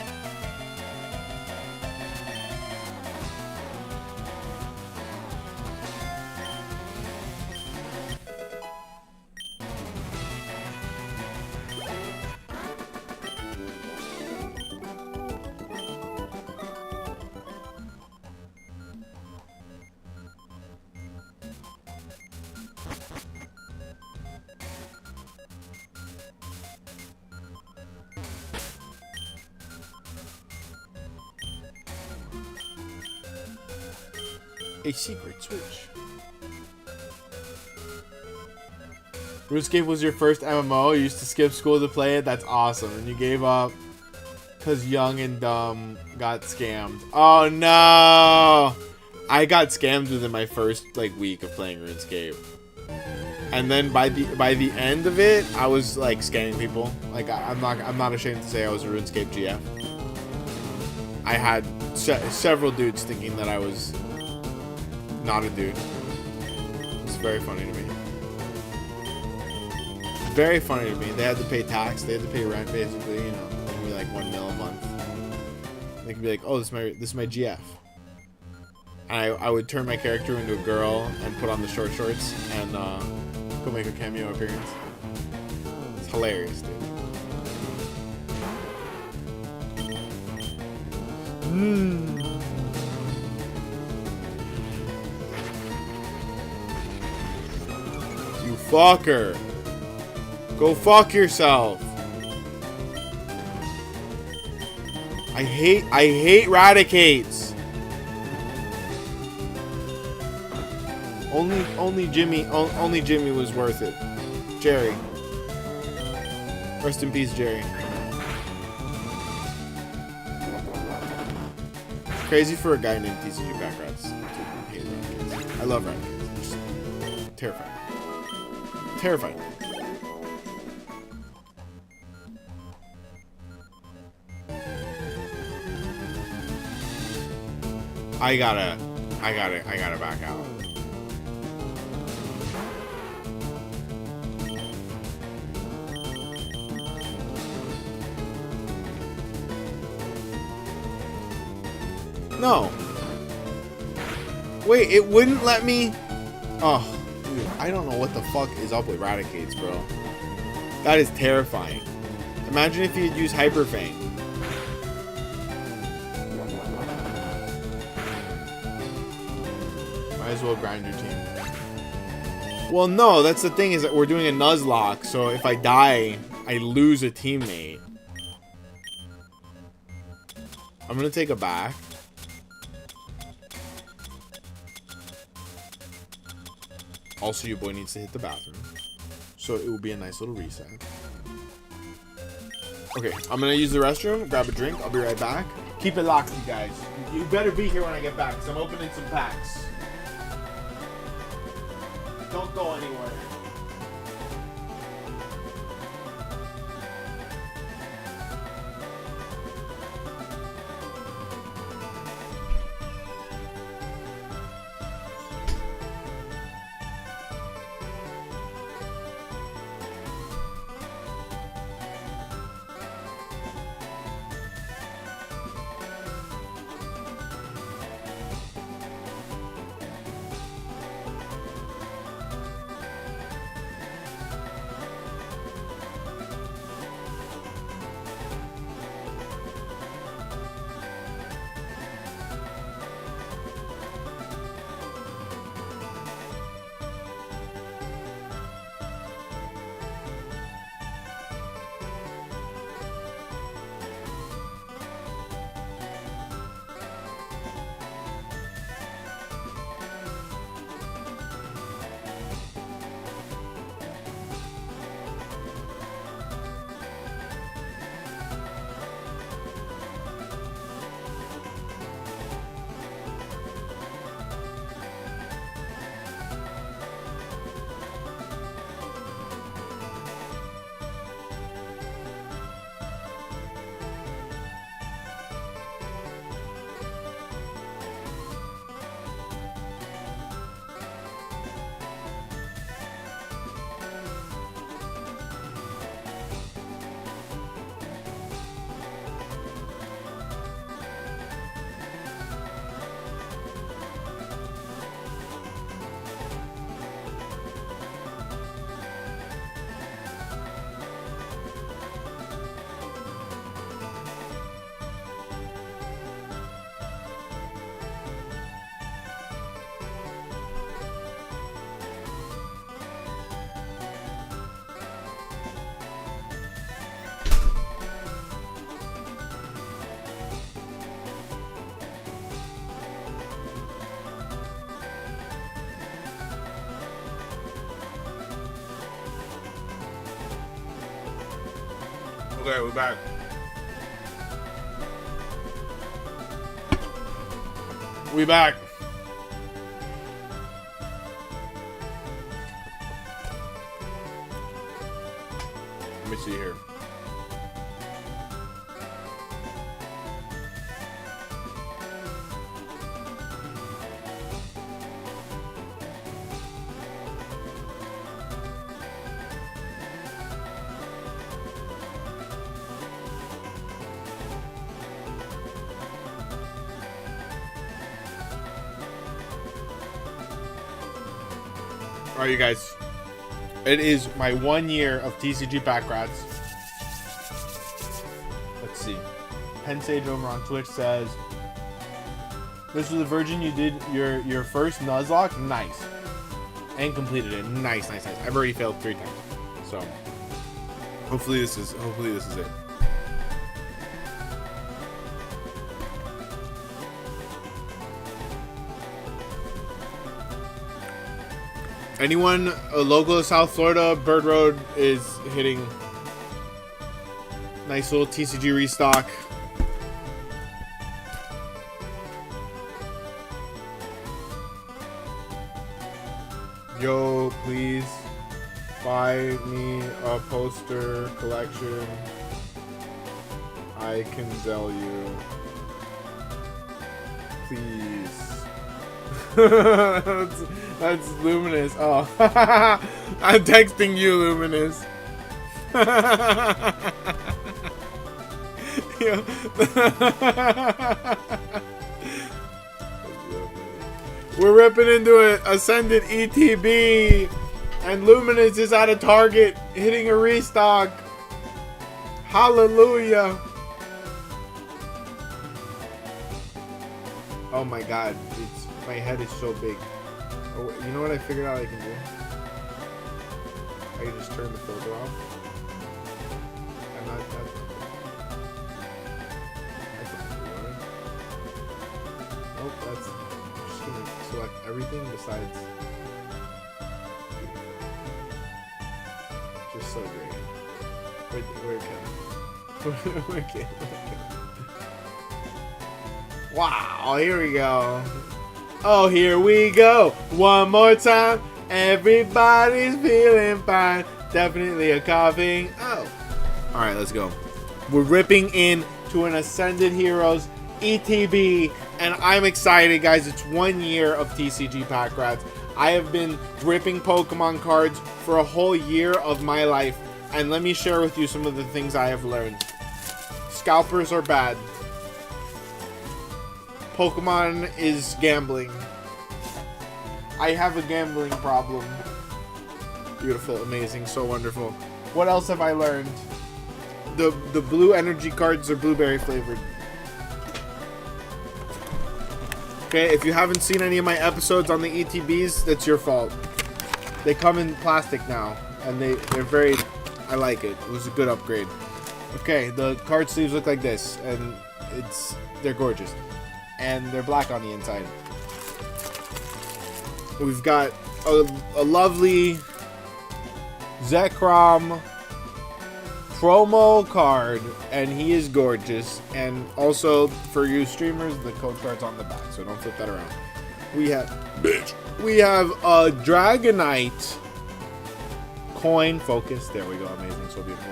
A secret switch. RuneScape was your first MMO. You used to skip school to play it. That's awesome. And you gave up because young and dumb got scammed. Oh no! I got scammed within my first like week of playing RuneScape. And then by the end of it, I was like scamming people. Like I'm not ashamed to say I was a RuneScape GF. I had several dudes thinking that I was not a dude. It's very funny to me. Very funny to me. They had to pay tax. They had to pay rent, basically. You know, maybe like $1 million a month. They could be like, "Oh, this is my GF." And I would turn my character into a girl and put on the short shorts and go make a cameo appearance. It's hilarious, dude. Motherfucker. Go fuck yourself. I hate Raticates. Only Jimmy was worth it. Jerry. Rest in peace, Jerry. Crazy for a guy named TCG Packrats to hate Raticates. I love Raticates. Just terrifying. Terrifying. I gotta back out. No. Wait, it wouldn't let me. Oh, dude, I don't know what the fuck is up with Raticates, bro. That is terrifying. Imagine if you'd use Hyper Fang. Might as well grind your team. Well, no, that's the thing, is that we're doing a Nuzlocke, so if I die, I lose a teammate. I'm gonna take a back. Also, your boy needs to hit the bathroom, so it will be a nice little reset. Okay, I'm gonna use the restroom, grab a drink. I'll be right back. Keep it locked, you guys. You better be here when I get back, because I'm opening some packs. Don't go anywhere. Okay, we're back. We back. Let me see here. Alright, you guys. It is my 1 year of TCG Packrats. Let's see. Pensage over on Twitch says, "This was the Virgin you did your first Nuzlocke? Nice. And completed it. Nice, nice, nice. I've already failed 3 times. So hopefully this is it. Anyone local to South Florida, Bird Road is hitting. Nice little TCG restock. Yo, please buy me a poster collection. I can sell you. Please. That's Luminous. Oh. I'm texting you, Luminous. We're ripping into it. Ascended ETB. And Luminous is at a target, hitting a restock. Hallelujah. Oh my god. My head is so big. Oh, you know what I figured out I can do? I can just turn the filter off. And that's not good. Nope, that's... I'm just gonna select everything besides... Just so great. Where can I? Wow, here we go. Oh, here we go. One more time. Everybody's feeling fine. Definitely a coughing. Oh. Alright, let's go. We're ripping in to an Ascended Heroes ETB. And I'm excited, guys. It's 1 year of TCG Pack Rats. I have been ripping Pokemon cards for a whole year of my life. And let me share with you some of the things I have learned. Scalpers are bad. Pokemon is gambling. I have a gambling problem. Beautiful, amazing, so wonderful. What else have I learned? The blue energy cards are blueberry flavored. Okay, if you haven't seen any of my episodes on the ETBs, that's your fault. They come in plastic now, and they're very... I like it. It was a good upgrade. Okay, the card sleeves look like this, and they're gorgeous. And they're black on the inside. We've got a lovely Zekrom promo card, and he is gorgeous. And also, for you streamers, the code card's on the back, so don't flip that around. We have a Dragonite coin focus. There we go, amazing, so beautiful.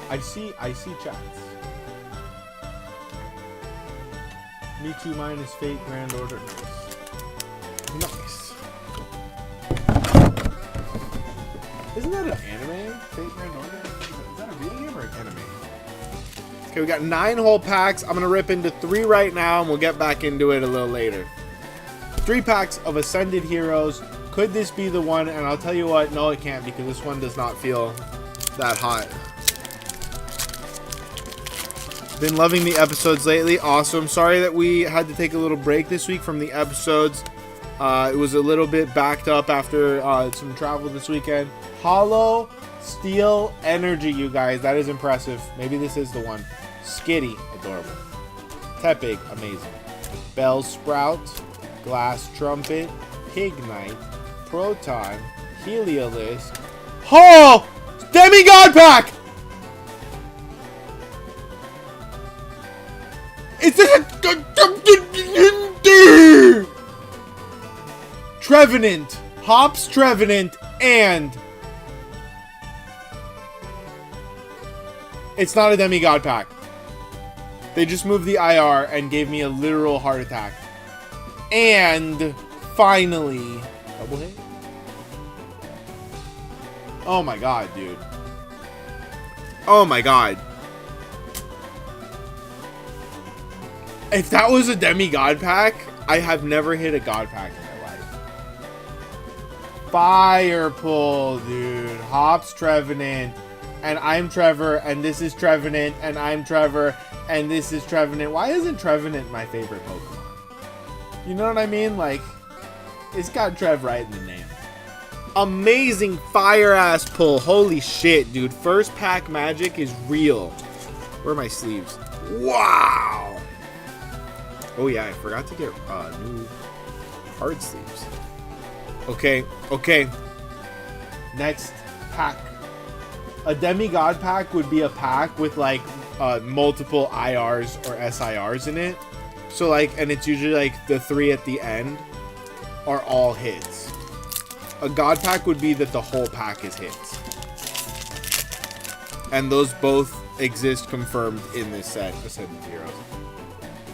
I see chats. Me Too Minus Fate Grand Order. Nice. Isn't that an anime? Fate Grand Order? Is that a video game or an anime? Okay, we got 9 whole packs. I'm gonna rip into 3 right now, and we'll get back into it a little later. 3 packs of Ascended Heroes. Could this be the one? And I'll tell you what, no it can't, because this one does not feel that hot. Been loving the episodes lately. Awesome. Sorry that we had to take a little break this week from the episodes. It was a little bit backed up after some travel this weekend. Hollow Steel Energy, you guys. That is impressive. Maybe this is the one. Skitty, adorable. Tepig, amazing. Bellsprout, Glass Trumpet, Pignite, Proton, Heliolisk. Oh! Demigod Pack! It's a Trevenant, Hops Trevenant, and it's not a demigod pack. They just moved the IR and gave me a literal heart attack. And finally, double hit. Oh my god, dude. Oh my god. If that was a demigod pack, I have never hit a god pack in my life. Fire pull, dude. Hops Trevenant, and I'm Trevor, and this is Trevenant, and I'm Trevor, and this is Trevenant. Why isn't Trevenant my favorite Pokemon? You know what I mean? Like, it's got Trev right in the name. Amazing fire ass pull. Holy shit, dude. First pack magic is real. Where are my sleeves? Wow. Oh yeah, I forgot to get new hard sleeves. Okay, okay. Next pack. A demigod pack would be a pack with like multiple IRs or SIRs in it. So like, and it's usually like the 3 at the end are all hits. A god pack would be that the whole pack is hits. And those both exist confirmed in this set, Ascended Heroes.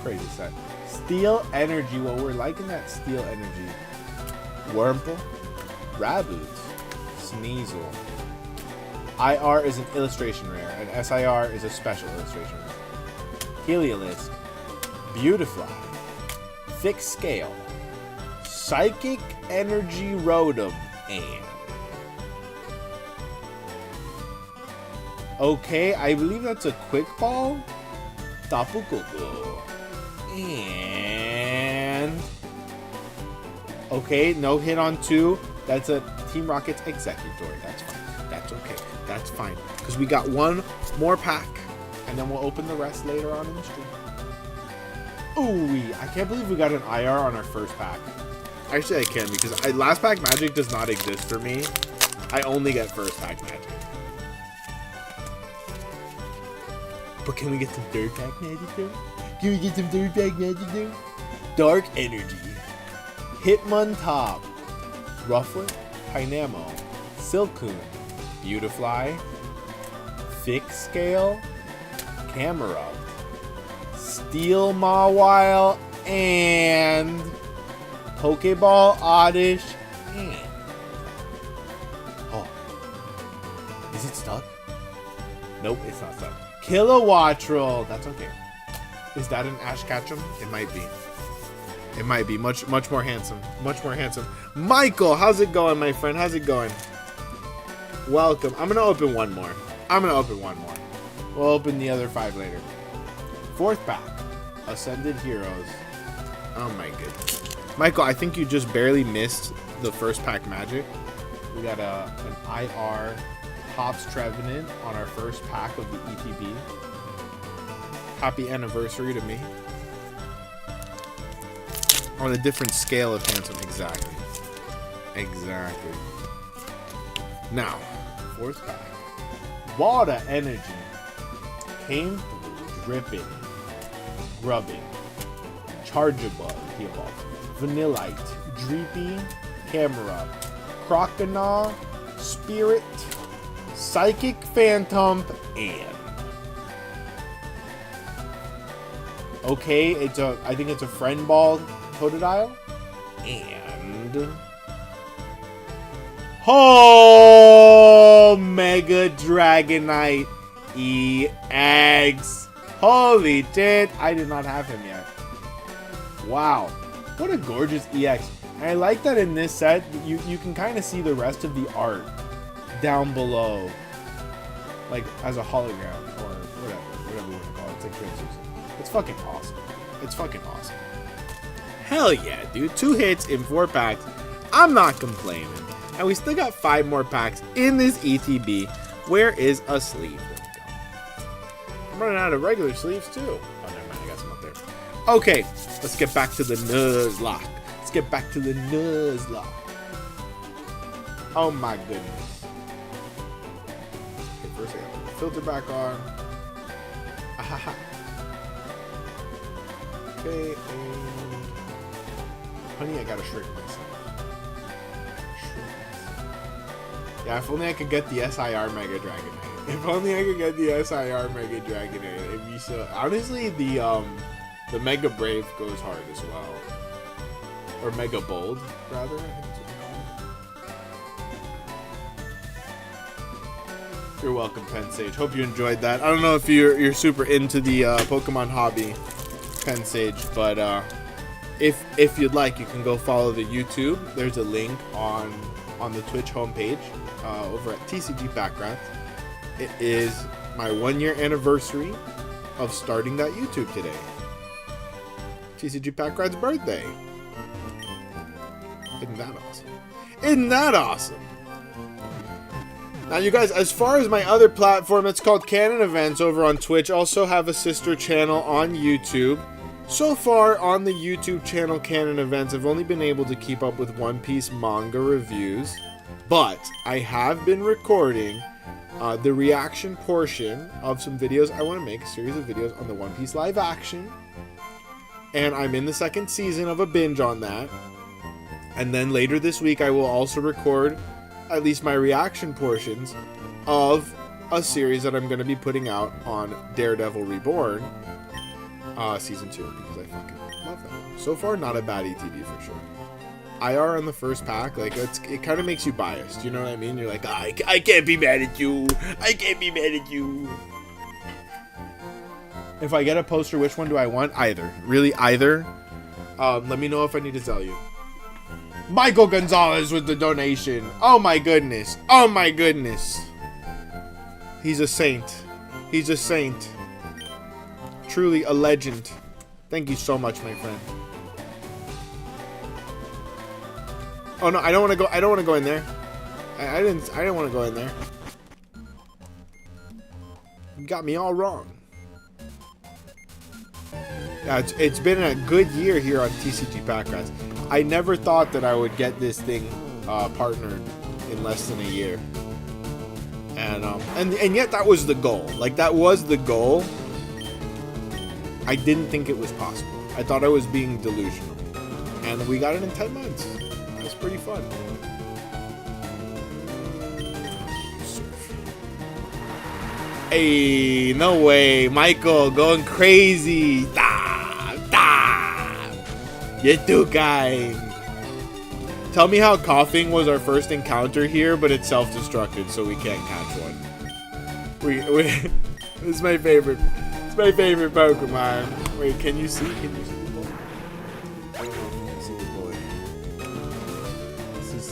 Crazy set. Steel Energy. Well, we're liking that Steel Energy. Wurmple. Raboot. Sneasel. IR is an illustration rare, and SIR is a special illustration rare. Heliolisk. Beautifly. Thick Scale. Psychic Energy Rotom. And okay, I believe that's a quick ball. Tapu Koko. And okay, no hit on 2. That's a Team Rocket's Executor. That's fine. That's okay. That's fine. Because we got one more pack. And then we'll open the rest later on in the stream. Ooh, I can't believe we got an IR on our first pack. Actually, I can, because last pack magic does not exist for me. I only get first pack magic. But can we get some third pack magic though? Can we get some third pack magic though? Dark Energy. Hitmontop. Rufflet. Dynamo. Silcoon. Beautifly. Thick Scale. Camerupt. Steel Mawile. And Pokeball Oddish. And oh. Is it stuck? Nope, it's not stuck. Kilowattrel. That's okay. Is that an Ash Ketchum? It might be. It might be. Much more handsome. Much more handsome. Michael, how's it going, my friend? How's it going? Welcome. I'm going to open one more. We'll open the other 5 later. Fourth pack. Ascended Heroes. Oh my goodness. Michael, I think you just barely missed the first pack magic. We got an IR Hops Trevenant on our first pack of the ETB. Happy anniversary to me. On a different scale of handsome. Exactly. Exactly. Now, fourth pack. Water Energy. Came through. Dripping. Grubbing. Charjabug. He evolved. Vanillite. Dreepy. Camerupt. Croconaw. Spirit. Psychic Phantom. And okay, I think it's a Friend Ball Totodile. And oh, Mega Dragonite EX. Holy shit, I did not have him yet. Wow, what a gorgeous EX. And I like that in this set, you can kind of see the rest of the art down below, like as a hologram or whatever you want to call it. It's like translucent. It's fucking awesome. It's fucking awesome. Hell yeah, dude. 2 hits in 4 packs. I'm not complaining. And we still got 5 more packs in this ETB. Where is a sleeve? There we go. I'm running out of regular sleeves too. Oh, never mind. I got some up there. Okay, let's get back to the Nuzlocke. Oh my goodness. Okay, first I got the filter back on. Ahaha. Okay, and honey, I gotta shrink myself. Yeah, if only I could get the SIR Mega Dragonite. If only I could get the SIR Mega Dragonite, it'd be so. Honestly, the Mega Brave goes hard as well, or Mega Bold rather. I think that's what they call it. You're welcome, Pen Sage. Hope you enjoyed that. I don't know if you're super into the Pokemon hobby, Pen Sage, but if you'd like, you can go follow the YouTube. There's a link on the Twitch homepage over at tcgpackrats. It is my 1-year anniversary of starting that YouTube today. TCG Packrats' birthday. Isn't that awesome? Isn't that awesome? Now, you guys, as far as my other platform that's called Canon Events over on Twitch, also have a sister channel on YouTube. So far on the YouTube channel Canon Events, I've only been able to keep up with One Piece manga reviews, but I have been recording the reaction portion of some videos. I want to make a series of videos on the One Piece live action, and I'm in the second season of a binge on that. And then later this week, I will also record at least my reaction portions of a series that I'm going to be putting out on Daredevil Reborn season 2, because I fucking love that. So far, not a bad ETB for sure. IR on the first pack, like, it kind of makes you biased, you know what I mean? You're like, I can't be mad at you. I can't be mad at you. If I get a poster, which one do I want? Either. Really, either. Let me know if I need to tell you. Michael Gonzalez with the donation. Oh my goodness. Oh my goodness. He's a saint. He's a saint. Truly a legend. Thank you so much, my friend. Oh no, I don't want to go. I don't want to go in there. I didn't want to go in there. You got me all wrong. Yeah, it's been a good year here on TCG Packrats. I never thought that I would get this thing partnered in less than a year, and yet that was the goal. Like, that was the goal. I didn't think it was possible. I thought I was being delusional, and we got it in 10 months. That's pretty fun. Hey, no way, Michael, going crazy. You're too kind. Tell me how coughing was our first encounter here, but it's self-destructed, so we can't catch one. It's my favorite. It's my favorite Pokemon. Wait, can you see? Can you see the boy? I don't know if you can see the boy.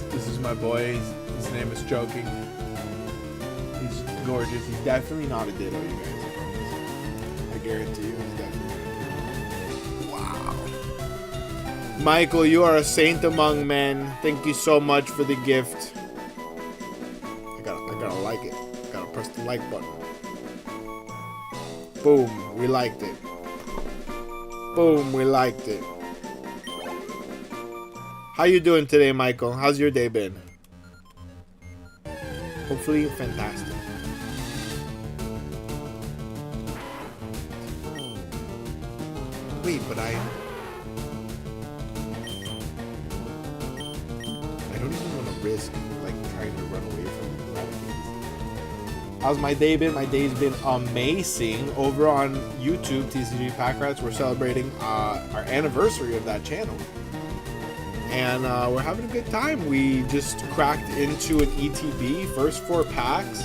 This is my boy. His name is Joking. He's gorgeous. He's definitely not a Ditto, you guys. I guarantee you, he's definitely. Michael, you are a saint among men. Thank you so much for the gift. I gotta like it. Gotta press the like button. Boom, we liked it. Boom, we liked it. How you doing today, Michael? How's your day been? Hopefully fantastic. Wait, but I don't even want to risk, like, trying to run away from it. How's my day been? My day's been amazing. Over on YouTube, TCG Packrats, we're celebrating our anniversary of that channel. And we're having a good time. We just cracked into an ETB, first 4 packs.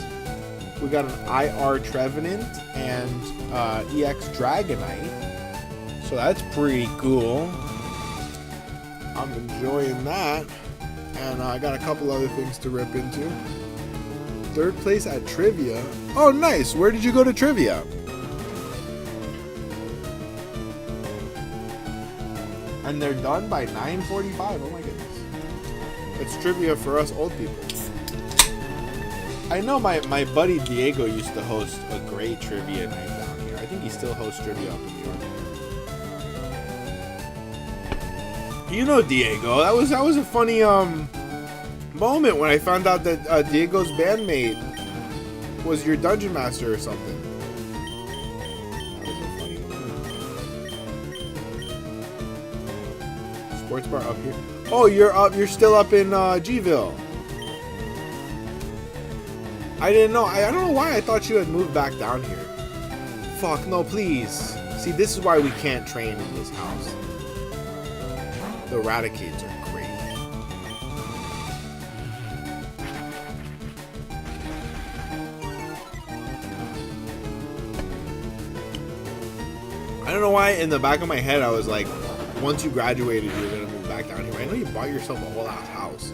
We got an IR Trevenant and EX Dragonite. So that's pretty cool. I'm enjoying that. And I got a couple other things to rip into. 3rd place at Trivia. Oh, nice. Where did you go to Trivia? And they're done by 9:45. Oh my goodness. It's trivia for us old people. I know my buddy Diego used to host a great trivia night down here. I think he still hosts trivia up in New York. You know Diego. That was a funny moment when I found out that Diego's bandmate was your dungeon master or something. That was a funny moment. Sports bar up here. Oh, you're still up in Gville. I didn't know. I don't know why I thought you had moved back down here. Fuck no, please. See, this is why we can't train in this house. The Raticades are great. I don't know why in the back of my head I was like, once you graduated, you're gonna move back down here. I know you bought yourself a whole ass house.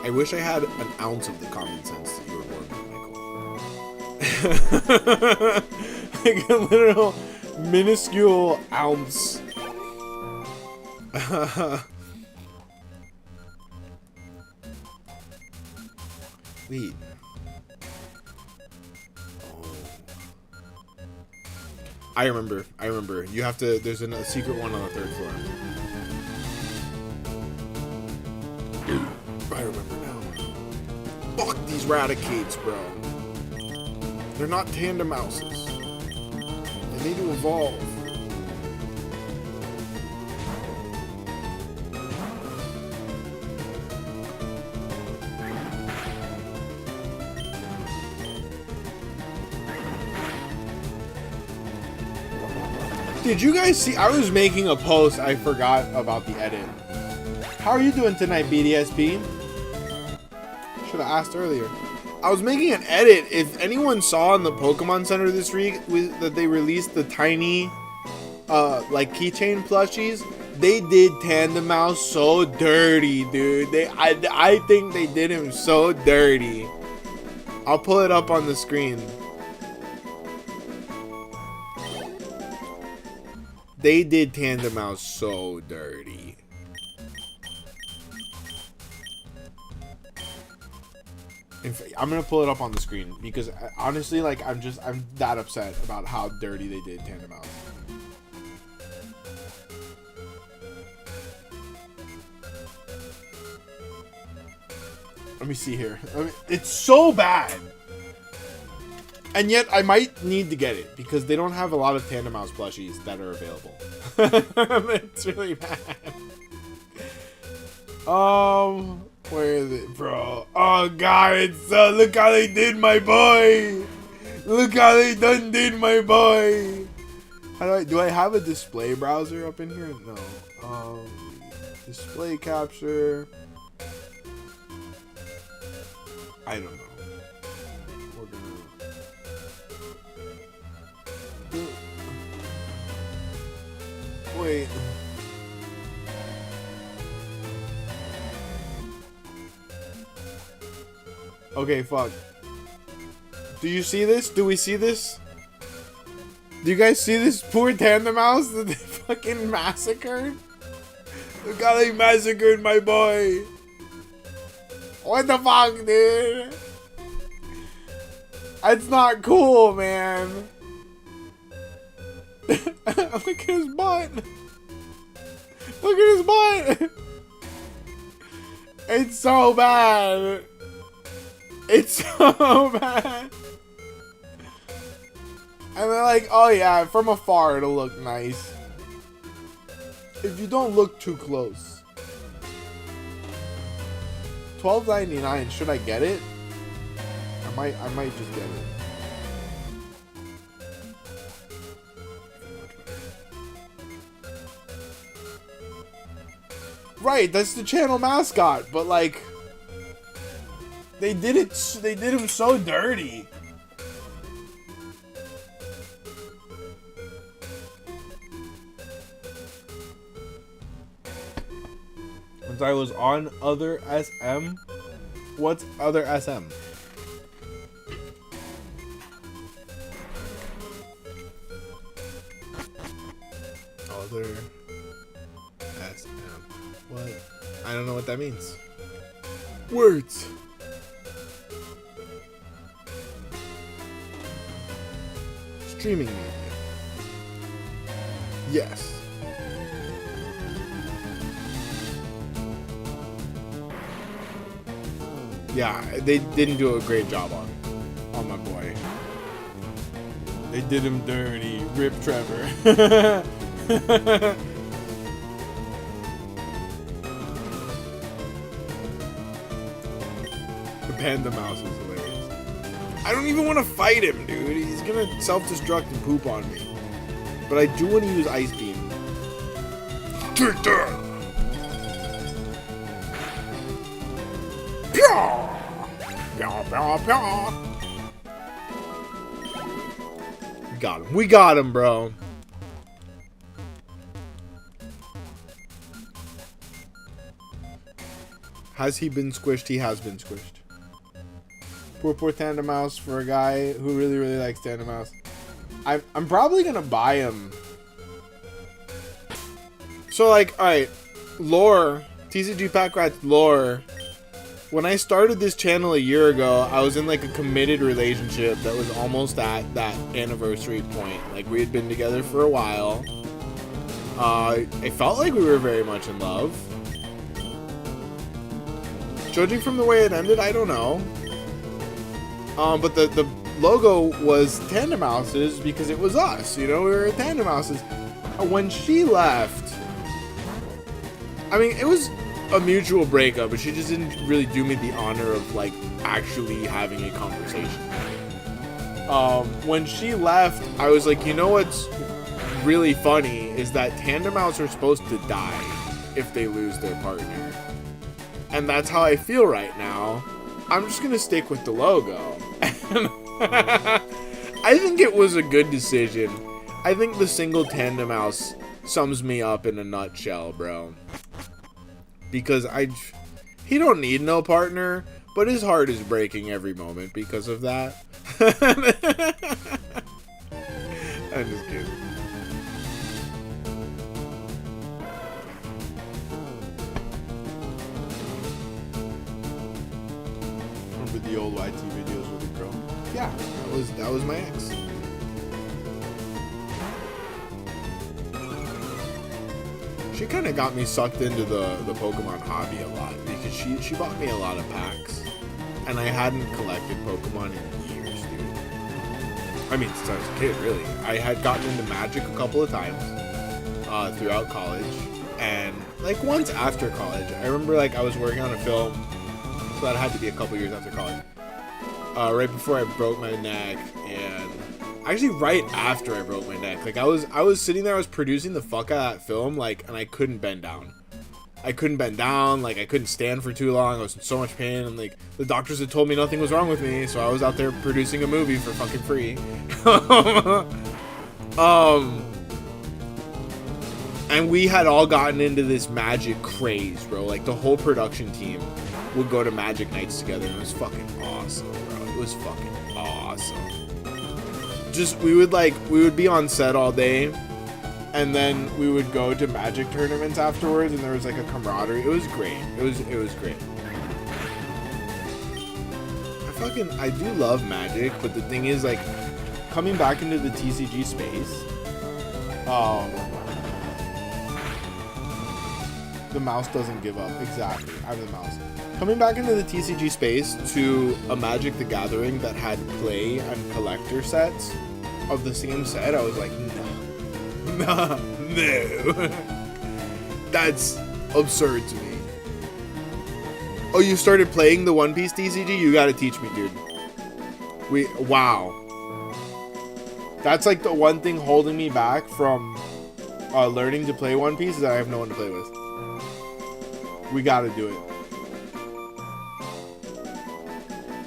I wish I had an ounce of the common sense that you were born with, Michael. Like a literal minuscule ounce Wait. Oh. I remember. You have to, there's a secret one on the 3rd floor. I remember now. Fuck these Raticates, bro. They're not tandem mouses. They need to evolve. Did you guys see? I was making a post. I forgot about the edit. How are you doing tonight, BDSP? Should have asked earlier. I was making an edit. If anyone saw in the Pokemon Center this week that they released the tiny, like keychain plushies, they did Tandem Mouse so dirty, dude. I think they did him so dirty. I'll pull it up on the screen. They did Tandem Mouse so dirty. I'm gonna pull it up on the screen because honestly, like, I'm that upset about how dirty they did Tandem Mouse. Let me see here. It's so bad. And yet, I might need to get it because they don't have a lot of Tandem Mouse plushies that are available. It's really bad. Where is it, bro? Oh God, it's look how they did my boy. Look how they did my boy. How do I have a display browser up in here? No. Display capture. I don't know. We're gonna. Wait. Okay, fuck. Do you see this? Do we see this? Do you guys see this poor Tandem Mouse that they fucking massacred? Look how they massacred my boy. What the fuck, dude? That's not cool, man. Look at his butt. Look at his butt. It's so bad. It's so bad. And they're like, oh yeah, from afar it'll look nice. If you don't look too close. $12.99, should I get it? I might just get it. Right, that's the channel mascot, but like they did him so dirty. Since I was on other SM. What's other SM? Other SM. What? I don't know what that means. Words. Streaming media. Yes. Yeah, they didn't do a great job on my boy. They did him dirty. Rip Trevor. The Panda Mouse is hilarious. I don't even want to fight him, dude. He's gonna self-destruct and poop on me. But I do want to use Ice Beam. Take that! Pyaw! Pyaw, pyaw, pyaw! Got him. We got him, bro. Has he been squished? He has been squished. Poor Tandem Mouse for a guy who really likes Tandem Mouse. I'm probably gonna buy him. So like, alright, lore, tcgpackrats lore. When I started this channel a year ago, I was in like a committed relationship that was almost at that anniversary point. Like we had been together for a while. It felt like we were very much in love. Judging from the way it ended, I don't know. But the logo was Tandem Houses because it was us, you know, we were Tandem Houses. When she left, I mean, it was a mutual breakup, but she just didn't really do me the honor of like actually having a conversation. When she left, I was like, you know what's really funny is that Tandem Houses are supposed to die if they lose their partner. And that's how I feel right now. I'm just gonna stick with the logo. I think it was a good decision. I think the single Tandem House sums me up in a nutshell, bro. Because he don't need no partner, but his heart is breaking every moment because of that. I'm just kidding. Remember the old YT videos with the girl? Yeah, that was my ex. She kind of got me sucked into the Pokemon hobby a lot because she bought me a lot of packs, and I hadn't collected Pokemon in years, dude. I mean, since I was a kid, really. I had gotten into Magic a couple of times throughout college, and like once after college. I remember like I was working on a film, so that had to be a couple years after college. Right before I broke my neck, and actually right after I broke my neck. Like I was sitting there, I was producing the fuck out of that film, like, and I couldn't bend down. Like I couldn't stand for too long. I was in so much pain, and like the doctors had told me nothing was wrong with me, so I was out there producing a movie for fucking free. And we had all gotten into this Magic craze, bro. Like the whole production team would go to Magic nights together, and it was fucking awesome, bro. It was fucking awesome. Just we would be on set all day, and then we would go to Magic tournaments afterwards, and there was like a camaraderie. It was great. It was great. I do love Magic, but the thing is, like, coming back into the TCG space, the mouse doesn't give up. Exactly, I'm the mouse. Coming back into the TCG space to a Magic the Gathering that had play and collector sets of the same set, I was like, no. That's absurd to me. Oh, you started playing the One Piece TCG? You gotta teach me, dude. Wow. That's like the one thing holding me back from learning to play One Piece is that I have no one to play with. We gotta do it.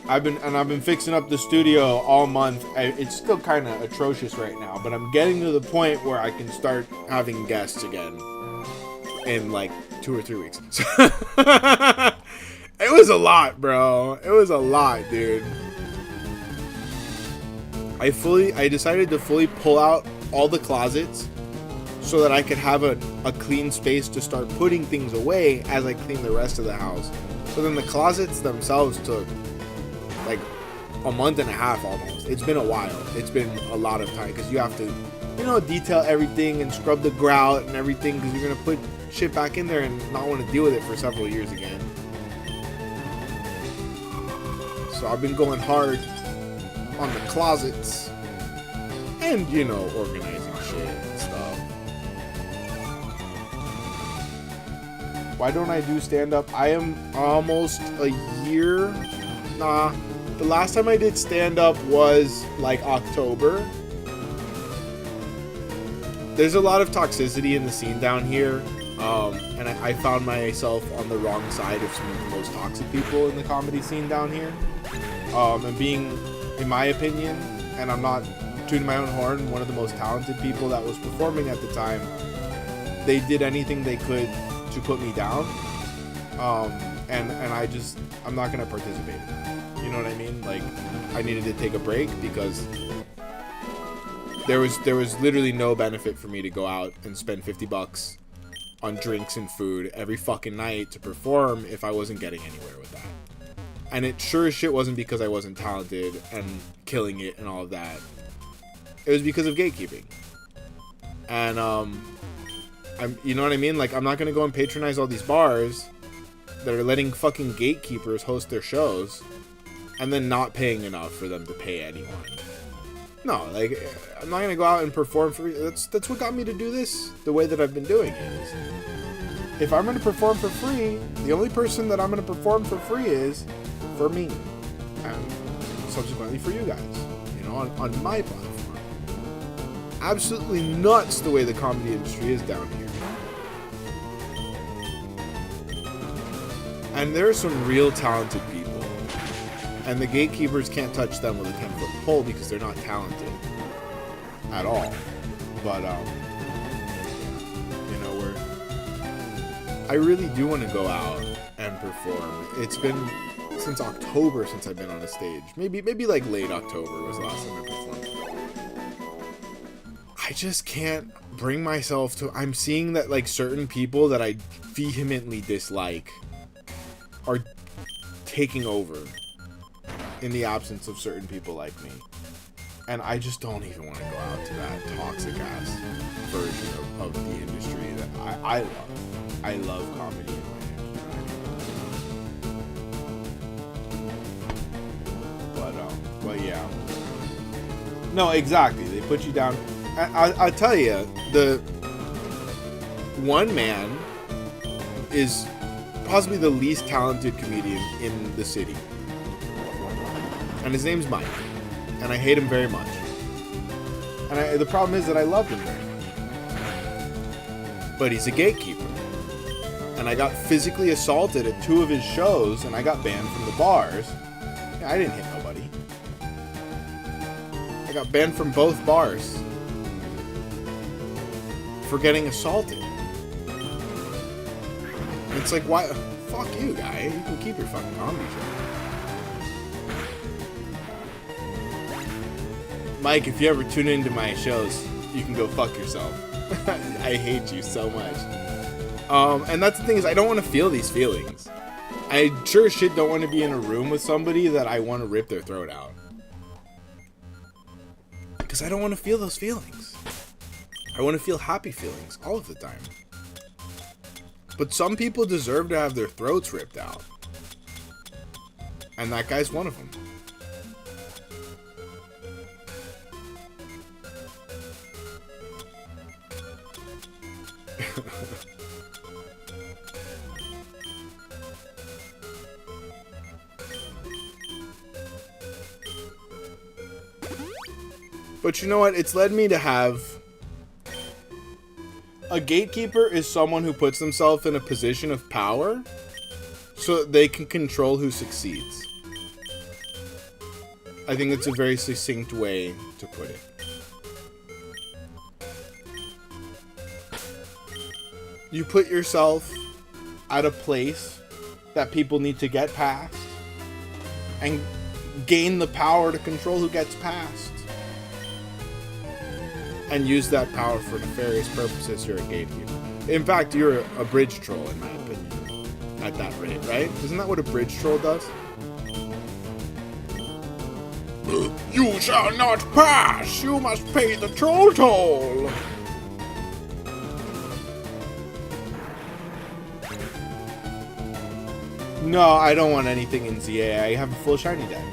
I've been fixing up the studio all month. It's still kind of atrocious right now, but I'm getting to the point where I can start having guests again in like 2 or 3 weeks. It was a lot, bro. It was a lot, dude. I decided to fully pull out all the closets so that I could have a clean space to start putting things away as I clean the rest of the house. So then the closets themselves took like a month and a half almost. It's been a while. It's been a lot of time because you have to, you know, detail everything and scrub the grout and everything because you're gonna put shit back in there and not want to deal with it for several years again. So I've been going hard on the closets and, you know, organizing shit and stuff. Why don't I do stand-up? I am almost a year. Nah. The last time I did stand-up was like October. There's a lot of toxicity in the scene down here. And I found myself on the wrong side of some of the most toxic people in the comedy scene down here. And being, in my opinion, and I'm not tooting my own horn, one of the most talented people that was performing at the time, they did anything they could to put me down. And I'm not gonna participate in that. You know what I mean? Like, I needed to take a break because there was literally no benefit for me to go out and spend $50 on drinks and food every fucking night to perform if I wasn't getting anywhere with that. And it sure as shit wasn't because I wasn't talented and killing it and all of that. It was because of gatekeeping. And, you know what I mean? Like, I'm not gonna go and patronize all these bars that are letting fucking gatekeepers host their shows and then not paying enough for them to pay anyone. No, like, I'm not gonna go out and perform for... That's what got me to do this the way that I've been doing it. If I'm gonna perform for free, the only person that I'm gonna perform for free is for me. And subsequently for you guys. You know, on my platform. Absolutely nuts the way the comedy industry is down here. And there are some real talented people. And the gatekeepers can't touch them with a 10-foot pole because they're not talented at all. But, you know, I really do want to go out and perform. It's been since October since I've been on a stage. Maybe like late October was the last time I performed. I just can't bring myself to... I'm seeing that, like, certain people that I vehemently dislike are taking over in the absence of certain people like me. And I just don't even want to go out to that toxic ass version of the industry that I love. I love comedy in my head. But yeah. No, exactly. They put you down. I'll tell you, the one man is possibly the least talented comedian in the city. And his name's Mike. And I hate him very much. And the problem is that I love him very much. But he's a gatekeeper. And I got physically assaulted at 2 of his shows, and I got banned from the bars. Yeah, I didn't hit nobody. I got banned from both bars for getting assaulted. And it's like, why? Fuck you, guy. You can keep your fucking comedy show. Mike, if you ever tune into my shows, you can go fuck yourself. I hate you so much. And that's the thing, is I don't want to feel these feelings. I sure as shit don't want to be in a room with somebody that I want to rip their throat out. Because I don't want to feel those feelings. I want to feel happy feelings all of the time. But some people deserve to have their throats ripped out. And that guy's one of them. But you know what? It's led me to have... A gatekeeper is someone who puts themselves in a position of power so that they can control who succeeds. I think it's a very succinct way to put it. You put yourself at a place that people need to get past and gain the power to control who gets past. And use that power for nefarious purposes. You're a gatekeeper. In fact, you're a bridge troll, in my opinion. At that rate, right? Isn't that what a bridge troll does? You shall not pass! You must pay the troll toll! No, I don't want anything in ZA. I have a full shiny deck.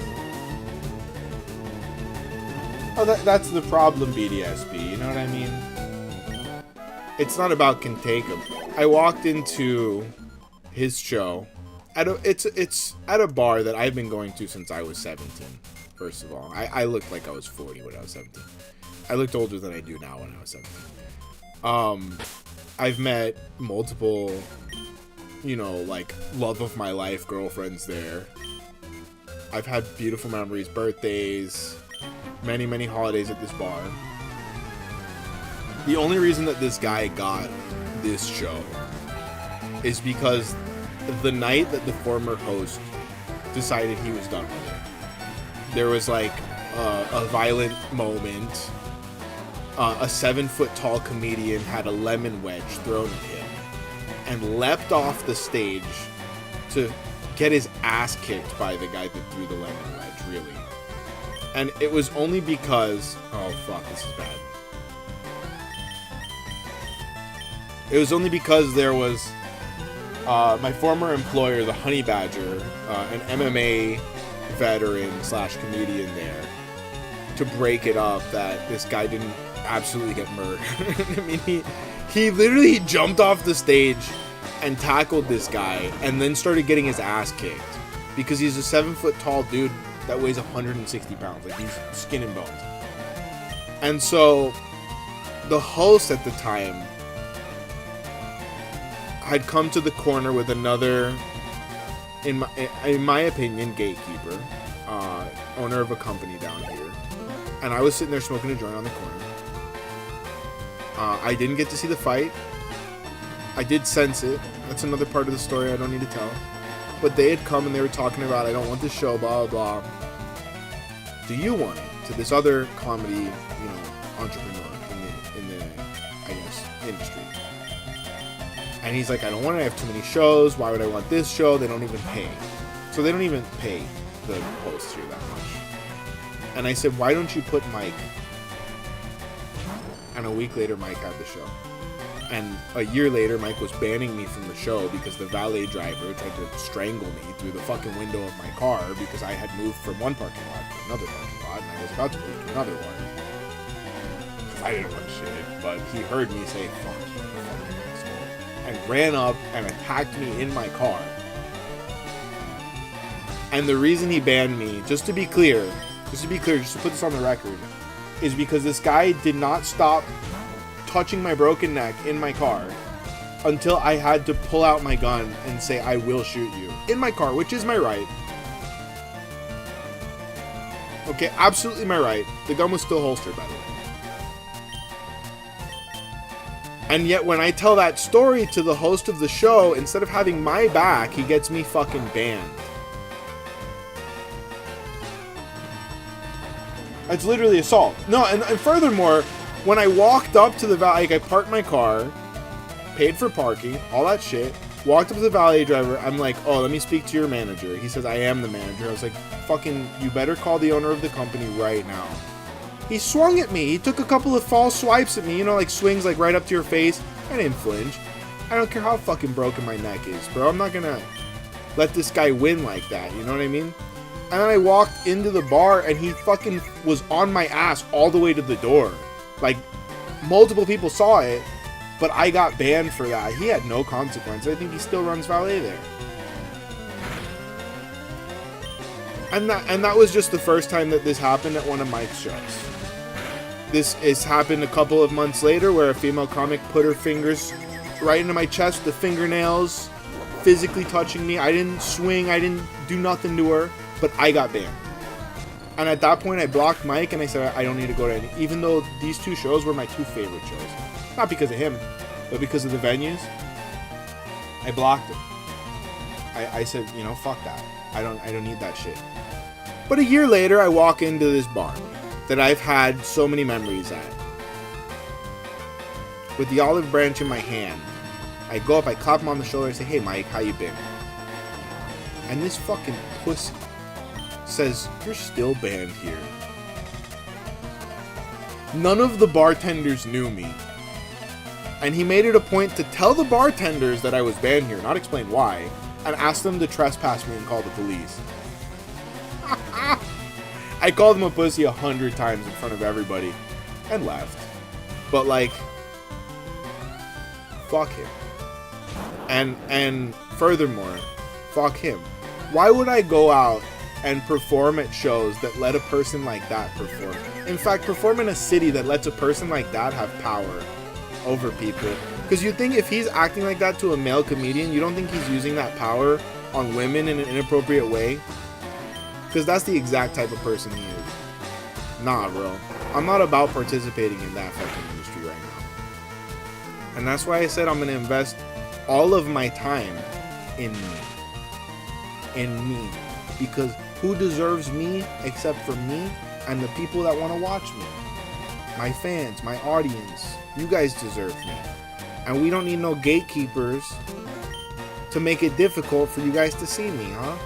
Oh, that's the problem, BDSP. You know what I mean? It's not about can take him. I walked into his show it's at a bar that I've been going to since I was 17. First of all, I looked like I was 40 when I was 17. I looked older than I do now when I was 17. I've met multiple, you know, like love of my life girlfriends there. I've had beautiful memories, birthdays. Many, many holidays at this bar. The only reason that this guy got this show is because the night that the former host decided he was done with it, there was like a violent moment. A 7-foot tall comedian had a lemon wedge thrown at him and leapt off the stage to get his ass kicked by the guy that threw the lemon wedge, really. And it was only because... Oh, fuck, this is bad. It was only because there was my former employer, the Honey Badger, an MMA veteran / comedian there, to break it up that this guy didn't absolutely get murdered. I mean, he literally jumped off the stage and tackled this guy and then started getting his ass kicked because he's a 7-foot tall dude that weighs 160 pounds. Like, he's skin and bones. And so the host at the time had come to the corner with another, in my opinion, gatekeeper, owner of a company down here. And I was sitting there smoking a joint on the corner. I didn't get to see the fight. I did sense it. That's another part of the story I don't need to tell. But they had come and they were talking about, I don't want this show, blah, blah, blah. Do you want it? To this other comedy, entrepreneur in the I guess, industry. And he's like, I don't want to have too many shows. Why would I want this show? They don't even pay. So they don't even pay the hosts here that much. And I said, why don't you put Mike? And a week later, Mike had the show. And a year later, Mike was banning me from the show because the valet driver tried to strangle me through the fucking window of my car because I had moved from one parking lot to another parking lot, and I was about to move to another one. Because I didn't want shit, but he heard me say, fuck you, fucking asshole, and ran up and attacked me in my car. And the reason he banned me, just to be clear, just to put this on the record, is because this guy did not stop touching my broken neck in my car until I had to pull out my gun and say, I will shoot you. In my car, which is my right. Okay, absolutely my right. The gun was still holstered, by the way. And yet when I tell that story to the host of the show, instead of having my back, he gets me fucking banned. It's literally assault. No, and furthermore, when I walked up to the valet, I parked my car, paid for parking, all that shit, walked up to the valet driver, I'm like, oh, let me speak to your manager. He says, I am the manager. I was like, fucking, you better call the owner of the company right now. He swung at me. He took a couple of false swipes at me, like swings like right up to your face. I didn't flinch. I don't care how fucking broken my neck is, bro. I'm not gonna let this guy win like that, you know what I mean? And then I walked into the bar and he fucking was on my ass all the way to the door. Like, multiple people saw it, but I got banned for that. He had no consequence. I think he still runs valet there. And that was just the first time that this happened at one of Mike's shows. This has happened a couple of months later where a female comic put her fingers right into my chest, the fingernails, physically touching me. I didn't swing, I didn't do nothing to her, but I got banned. And at that point, I blocked Mike and I said, I don't need to go to any, even though these two shows were my two favorite shows. Not because of him, but because of the venues. I blocked him. I said, fuck that. I don't need that shit. But a year later, I walk into this bar that I've had so many memories at. With the olive branch in my hand, I go up, I clap him on the shoulder, I say, hey Mike, how you been? And this fucking pussy says, you're still banned here. None of the bartenders knew me. And he made it a point to tell the bartenders that I was banned here, not explain why, and ask them to trespass me and call the police. I called him a pussy 100 times in front of everybody and left. But fuck him. And furthermore, fuck him. Why would I go out and perform at shows that let a person like that perform? In fact, perform in a city that lets a person like that have power over people. Because you think if he's acting like that to a male comedian, you don't think he's using that power on women in an inappropriate way? Because that's the exact type of person he is. Nah, bro. I'm not about participating in that fucking industry right now. And that's why I said I'm going to invest all of my time in me. In me. Because who deserves me except for me and the people that want to watch me? My fans, my audience. You guys deserve me. And we don't need no gatekeepers to make it difficult for you guys to see me, huh?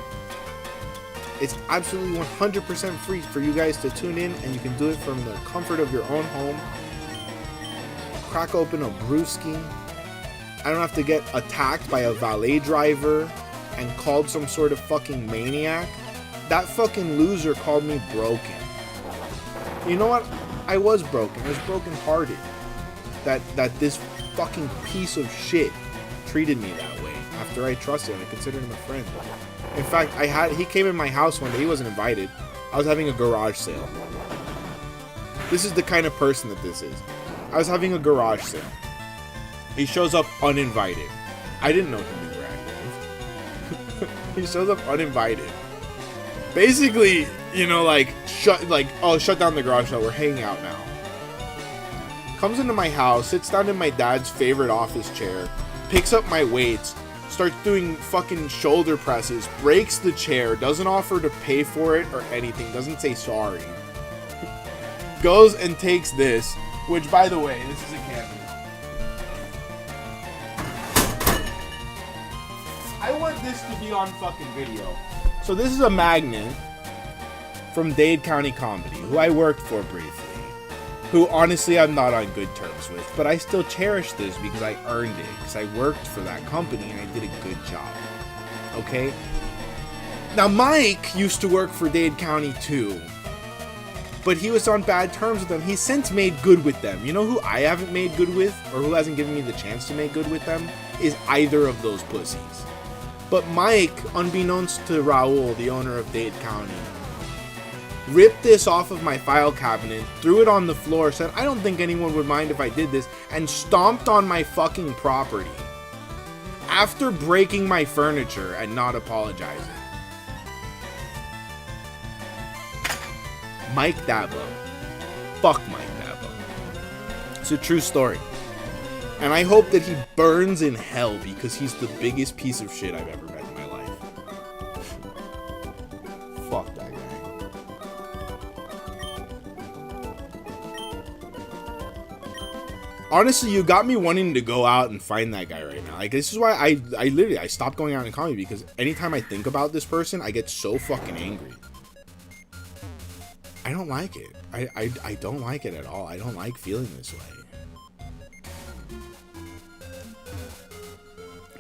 It's absolutely 100% free for you guys to tune in, and you can do it from the comfort of your own home. Crack open a brewski. I don't have to get attacked by a valet driver and called some sort of fucking maniac. That fucking loser called me broken. You know what? I was broken. I was brokenhearted. That this fucking piece of shit treated me that way after I trusted him and considered him a friend. In fact, he came in my house one day. He wasn't invited. I was having a garage sale. This is the kind of person that this is. I was having a garage sale. He shows up uninvited. I didn't know he'd be where I live. He shows up uninvited. Basically, you know, like shut down the garage sale. We're hanging out now. Comes into my house, sits down in my dad's favorite office chair, picks up my weights, starts doing fucking shoulder presses, breaks the chair, doesn't offer to pay for it or anything, doesn't say sorry. Goes and takes this, which, by the way, this is a candle. I want this to be on fucking video. So this is a magnet from Dade County Comedy, who I worked for briefly. Who honestly I'm not on good terms with, but I still cherish this because I earned it, because I worked for that company and I did a good job. Okay? Now Mike used to work for Dade County too, but he was on bad terms with them. He's since made good with them. You know who I haven't made good with, or who hasn't given me the chance to make good with them, is either of those pussies. But Mike, unbeknownst to Raul, the owner of Dade County, ripped this off of my file cabinet, threw it on the floor, said, I don't think anyone would mind if I did this, and stomped on my fucking property. After breaking my furniture and not apologizing. Mike Dabo. Fuck Mike Dabo. It's a true story. And I hope that he burns in hell because he's the biggest piece of shit I've ever met in my life. Fuck that guy. Honestly, you got me wanting to go out and find that guy right now. Like, this is why I stopped going out in comedy, because anytime I think about this person, I get so fucking angry. I don't like it. I don't like it at all. I don't like feeling this way.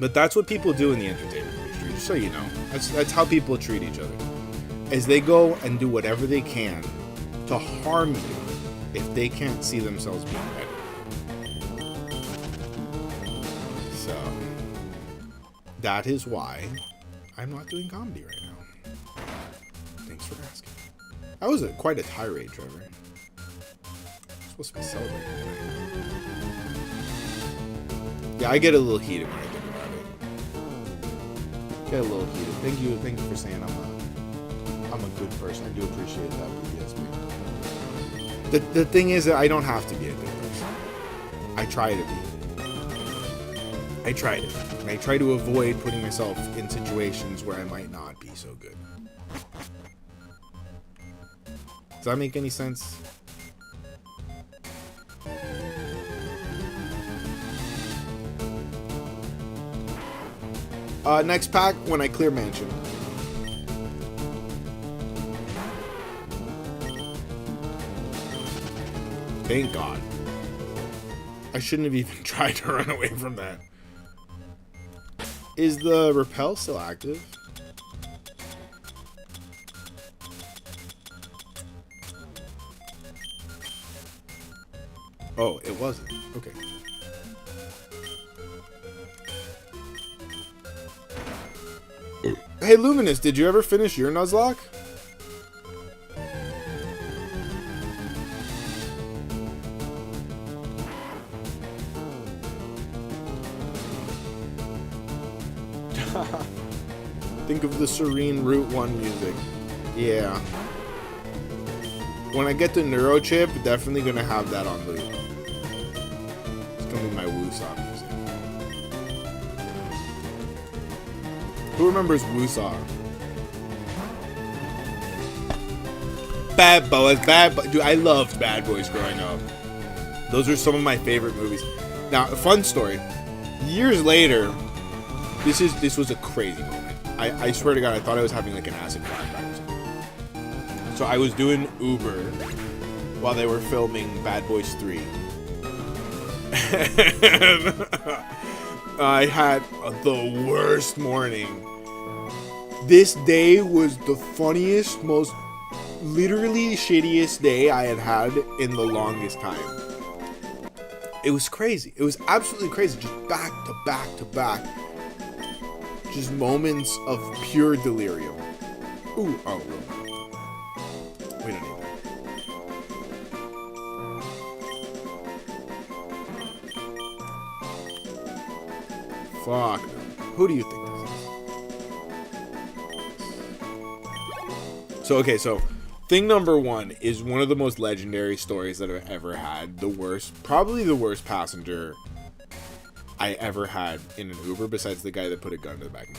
But that's what people do in the entertainment industry, just so you know. That's how people treat each other. Is they go and do whatever they can to harm you if they can't see themselves being better. So, that is why I'm not doing comedy right now. Thanks for asking. That was quite a tirade, Trevor. I'm supposed to be celebrating tonight. Yeah, I get a little heated when I think about it. Get a little heated. Thank you for saying I'm a good person. I do appreciate that, but yes, man. The thing is that I don't have to be a good person. I try to be. I try to. And I try to avoid putting myself in situations where I might not be so good. Does that make any sense? Next pack when I clear mansion. Thank God. I shouldn't have even tried to run away from that. Is the repel still active? Oh, it wasn't. Okay. Hey, Luminous, did you ever finish your Nuzlocke? Think of the serene Route 1 music. Yeah. When I get the Neurochip, definitely gonna have that on loop. It's gonna be my Woosaw music. Who remembers Woosaw? Bad Boys. Dude, I loved Bad Boys growing up. Those are some of my favorite movies. Now, a fun story. Years later, this was a crazy moment. I swear to God, I thought I was having like an acid flashback or something. So I was doing Uber while they were filming Bad Boys 3. And I had the worst morning. This day was the funniest, most literally shittiest day I had had in the longest time. It was crazy. It was absolutely crazy. Just back to back to back. Just moments of pure delirium. Ooh, oh. We don't need that. Fuck. Who do you think this is? So, okay, so thing number one is one of the most legendary stories that I've ever had. Probably the worst passenger I ever had in an Uber, besides the guy that put a gun to the back of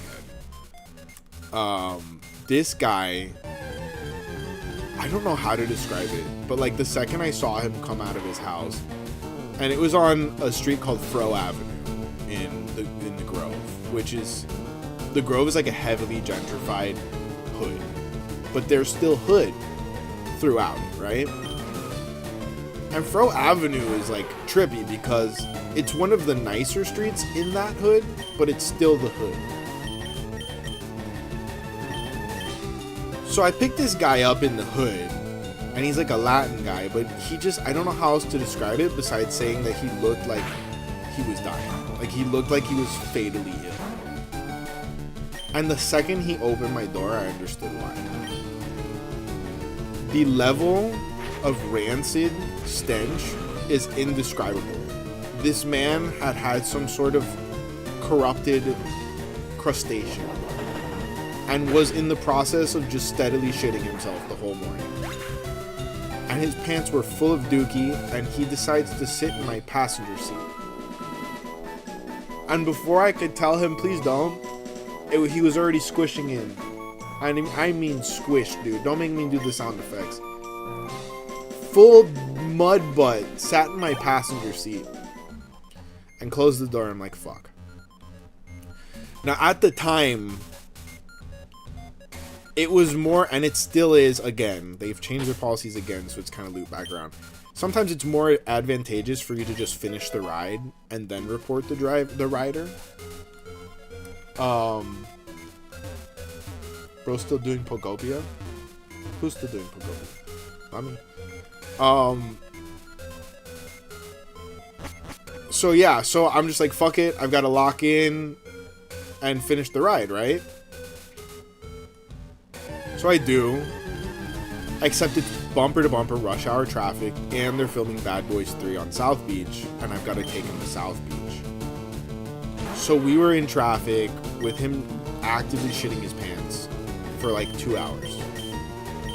my head. This guy, I don't know how to describe it, but like the second I saw him come out of his house, and it was on a street called Fro Avenue in the Grove, which is, the Grove is like a heavily gentrified hood, but there's still hood throughout it, right? And Fro Avenue is like trippy because it's one of the nicer streets in that hood, but it's still the hood. So I picked this guy up in the hood, and he's like a Latin guy, but he just, I don't know how else to describe it besides saying that he looked like he was dying. Like he looked like he was fatally ill. And the second he opened my door, I understood why. The level of rancid stench is indescribable. This man had some sort of corrupted crustacean and was in the process of just steadily shitting himself the whole morning. And his pants were full of dookie, and he decides to sit in my passenger seat. And before I could tell him, please don't, he was already squishing in. I mean squish, dude. Don't make me do the sound effects. Full mud butt sat in my passenger seat and closed the door. I'm like, fuck. Now, at the time, it was more, and it still is, again, they've changed their policies again, so it's kind of loop back around. Sometimes it's more advantageous for you to just finish the ride and then report the rider. Bro's still doing Pokopia? Who's still doing Pokopia? Not me. So yeah, so I'm just like, fuck it, I've got to lock in and finish the ride, right? So I do, except it's bumper to bumper rush hour traffic, and they're filming Bad Boys 3 on South Beach, and I've got to take him to South Beach. So we were in traffic with him actively shitting his pants for like 2 hours.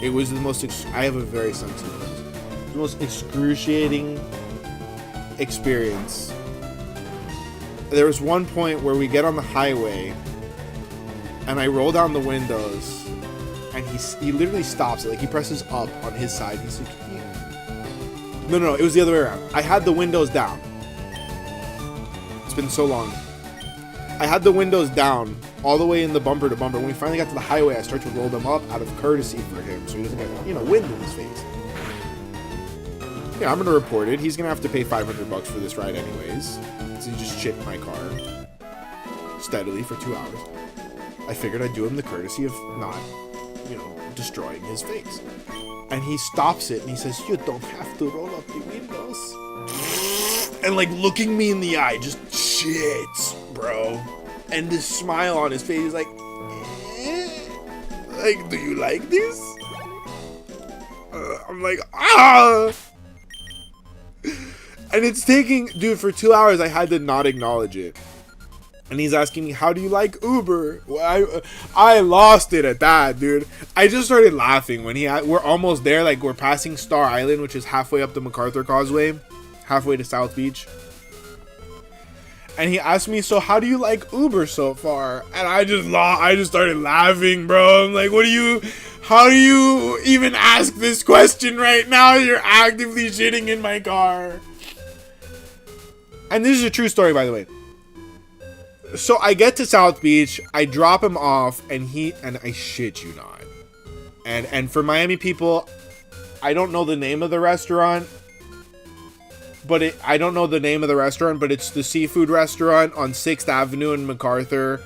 It was the most, I have a very sensitive nose. The most excruciating experience. There was one point where we get on the highway, and I roll down the windows, and he literally stops it. Like, he presses up on his side. He's like, no, it was the other way around. I had the windows down. It's been so long. I had the windows down all the way in the bumper to bumper. When we finally got to the highway, I start to roll them up out of courtesy for him, so he doesn't get, wind in his face. Yeah, I'm gonna report it. He's gonna have to pay $500 for this ride anyways. So he just shit in my car steadily for 2 hours. I figured I'd do him the courtesy of not, destroying his face. And he stops it and he says, "You don't have to roll up the windows." And like looking me in the eye, just shits, bro. And this smile on his face, he's like, like, do you like this? I'm like, ah! And it's taking, dude, for 2 hours I had to not acknowledge it. And he's asking me, how do you like Uber? Well, I lost it at that, dude. I just started laughing when we're almost there. Like, we're passing Star Island, which is halfway up the MacArthur Causeway, halfway to South Beach. And he asked me, so how do you like Uber so far? And I just started laughing, bro. I'm like, how do you even ask this question right now? You're actively shitting in my car. And this is a true story, by the way. So I get to South Beach, I drop him off, and I shit you not. And for Miami people, I don't know the name of the restaurant, but it's the seafood restaurant on 6th Avenue in MacArthur,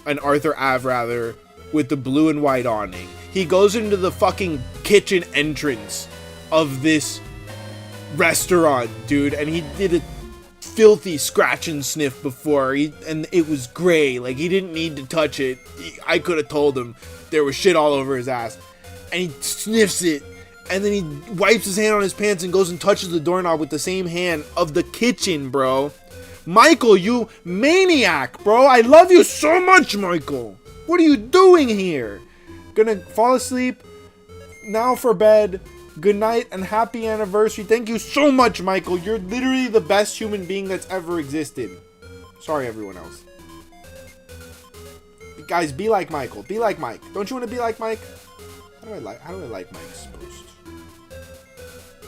and Arthur Ave rather, with the blue and white awning. He goes into the fucking kitchen entrance of this restaurant, dude, and he did a filthy scratch and sniff before, and it was gray. Like, he didn't need to touch it. I could have told him there was shit all over his ass. And he sniffs it, and then he wipes his hand on his pants and goes and touches the doorknob with the same hand of the kitchen, bro. Michael, you maniac, bro. I love you so much, Michael. What are you doing here? Gonna fall asleep now for bed. Good night and happy anniversary. Thank you so much, Michael. You're literally the best human being that's ever existed. Sorry, everyone else. Guys, be like Michael. Be like Mike. Don't you want to be like Mike? How do I like Mike's post?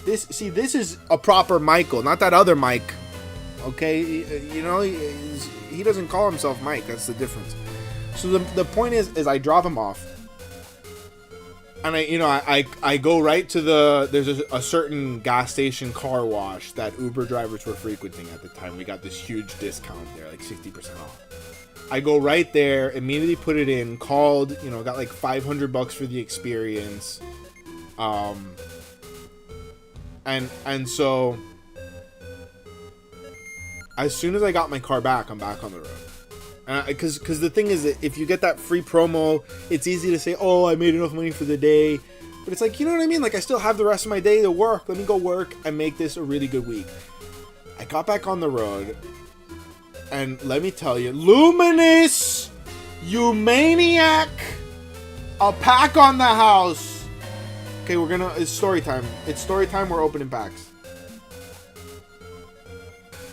This is a proper Michael, not that other Mike. Okay, you know, he doesn't call himself Mike. That's the difference. So the point is I drop him off. And I go right to there's a certain gas station car wash that Uber drivers were frequenting at the time. We got this huge discount there, like 60% off. I go right there, immediately put it in, called, got like $500 for the experience. And so as soon as I got my car back, I'm back on the road. Because the thing is that if you get that free promo, it's easy to say, oh, I made enough money for the day. But it's like, you know what I mean? Like, I still have the rest of my day to work. Let me go work and make this a really good week. I got back on the road. And let me tell you, Luminous, you maniac, a pack on the house. Okay, it's story time. It's story time. We're opening packs.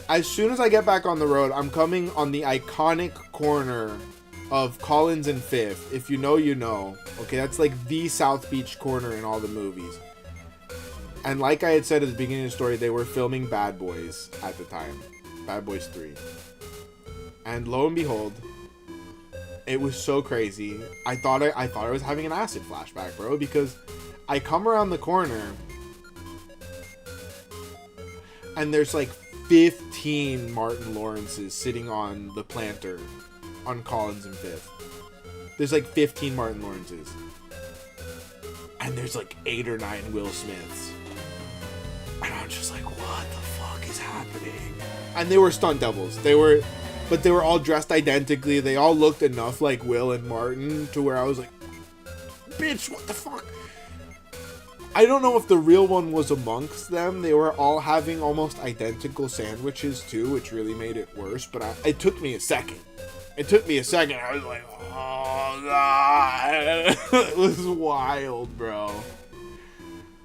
As soon as I get back on the road, I'm coming on the iconic corner of Collins and 5th. If you know, you know. Okay, that's like the South Beach corner in all the movies. And like I had said at the beginning of the story, they were filming Bad Boys at the time. Bad Boys 3. And lo and behold, it was so crazy. I thought I was having an acid flashback, bro, because I come around the corner and there's like 15 Martin Lawrences sitting on the planter on Collins and 5th. There's like 15 Martin Lawrences. And there's like 8 or 9 Will Smiths. And I'm just like, what the fuck is happening? And they were stunt doubles. But they were all dressed identically. They all looked enough like Will and Martin to where I was like, bitch, what the fuck? I don't know if the real one was amongst them. They were all having almost identical sandwiches too, which really made it worse. But it took me a second. I was like, oh god. It was wild, bro.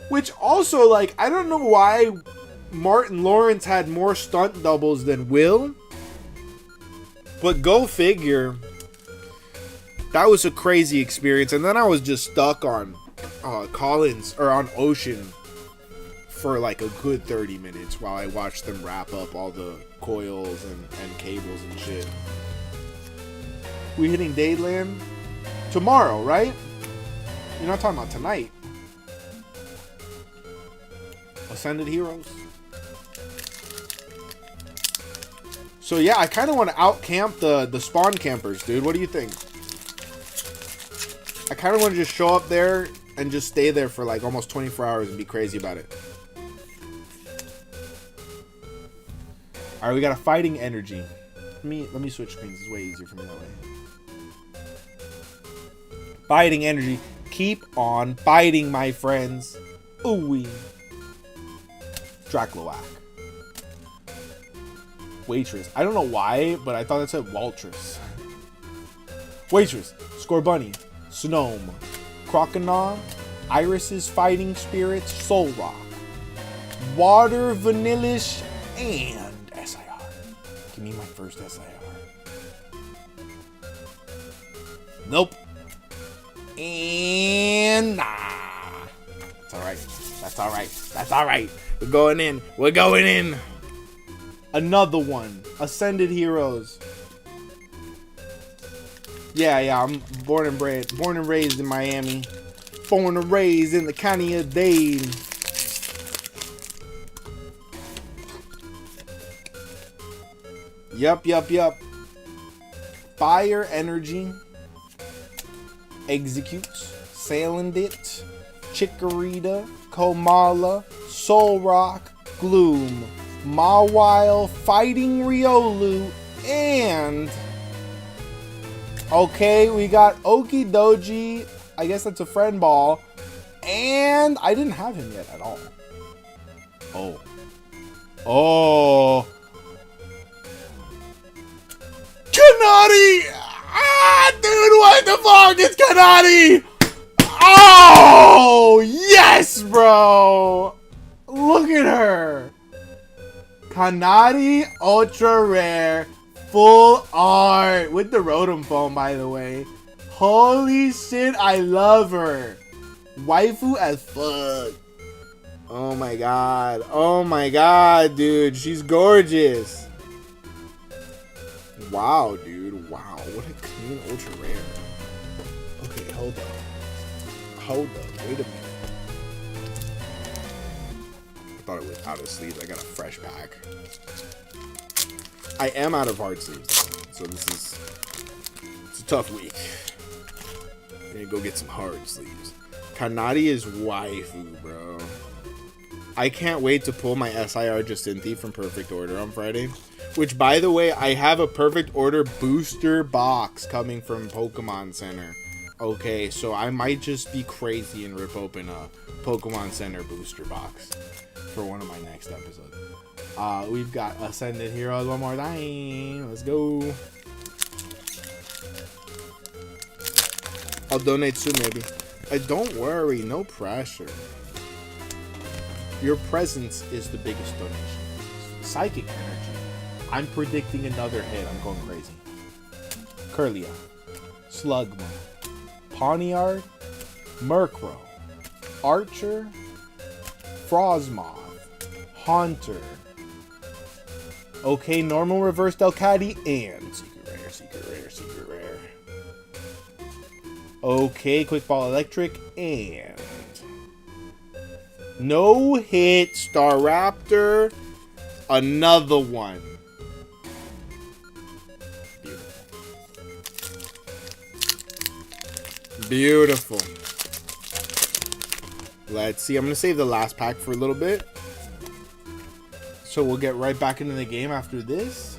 Which also, like, I don't know why Martin Lawrence had more stunt doubles than Will. But go figure. That was a crazy experience. And then I was just stuck on Collins, or on Ocean, for like a good 30 minutes while I watched them wrap up all the coils and cables and shit. We hitting Dadeland tomorrow, right? You're not talking about tonight. Ascended Heroes. So yeah, I kind of want to out-camp the spawn campers, dude. What do you think? I kind of want to just show up there and just stay there for like almost 24 hours and be crazy about it. Alright, we got a fighting energy. Let me switch screens. It's way easier for me that way. Fighting energy. Keep on fighting, my friends. Ooh-wee. Dracloak. Waitress. I don't know why, but I thought that said Waltress. Waitress. Scorbunny. Snome. Croconaw. Iris's Fighting Spirits. Soul Rock. Water Vanillish. And SIR. Give me my first SIR. Nope. And nah. That's alright. That's alright. That's alright. We're going in. We're going in. Another one. Ascended Heroes. Yeah, I'm born and raised in Miami. Born and raised in the county of Dade. Yup. Fire Energy. Executes. Salandit. Chikorita. Komala. Solrock. Gloom. Mawile. Fighting Riolu. And... okay, we got Okidoji. I guess that's a friend ball. And I didn't have him yet at all. Oh. Kanati! Ah, dude, what the fuck is Kanati? Oh, yes, bro. Look at her. Kanati Ultra Rare. Full art with the Rotom foam, by the way. Holy shit, I love her. Waifu as fuck. Oh my god, dude. She's gorgeous. Wow, dude. Wow, what a clean ultra rare. Okay, hold up. Wait a minute. I thought it was out of sleeves. I got a fresh pack. I am out of hard sleeves, so it's a tough week. I'm gonna go get some hard sleeves. Kanati is waifu, bro. I can't wait to pull my SIR Jacinthe from Perfect Order on Friday. Which, by the way, I have a Perfect Order booster box coming from Pokemon Center. Okay, so I might just be crazy and rip open a Pokemon Center booster box for one of my next episodes. We've got Ascended Heroes one more time. Let's go. I'll donate soon, maybe. Don't worry, no pressure. Your presence is the biggest donation. Psychic Energy. I'm predicting another hit. I'm going crazy. Kirlia. Slugma. Pawniard. Murkrow. Archer. Frosmoth. Haunter. Okay, normal reverse Delcatty and secret rare. Okay, quick ball electric and no hit Staraptor. Another one. Beautiful. Let's see. I'm going to save the last pack for a little bit. So we'll get right back into the game after this.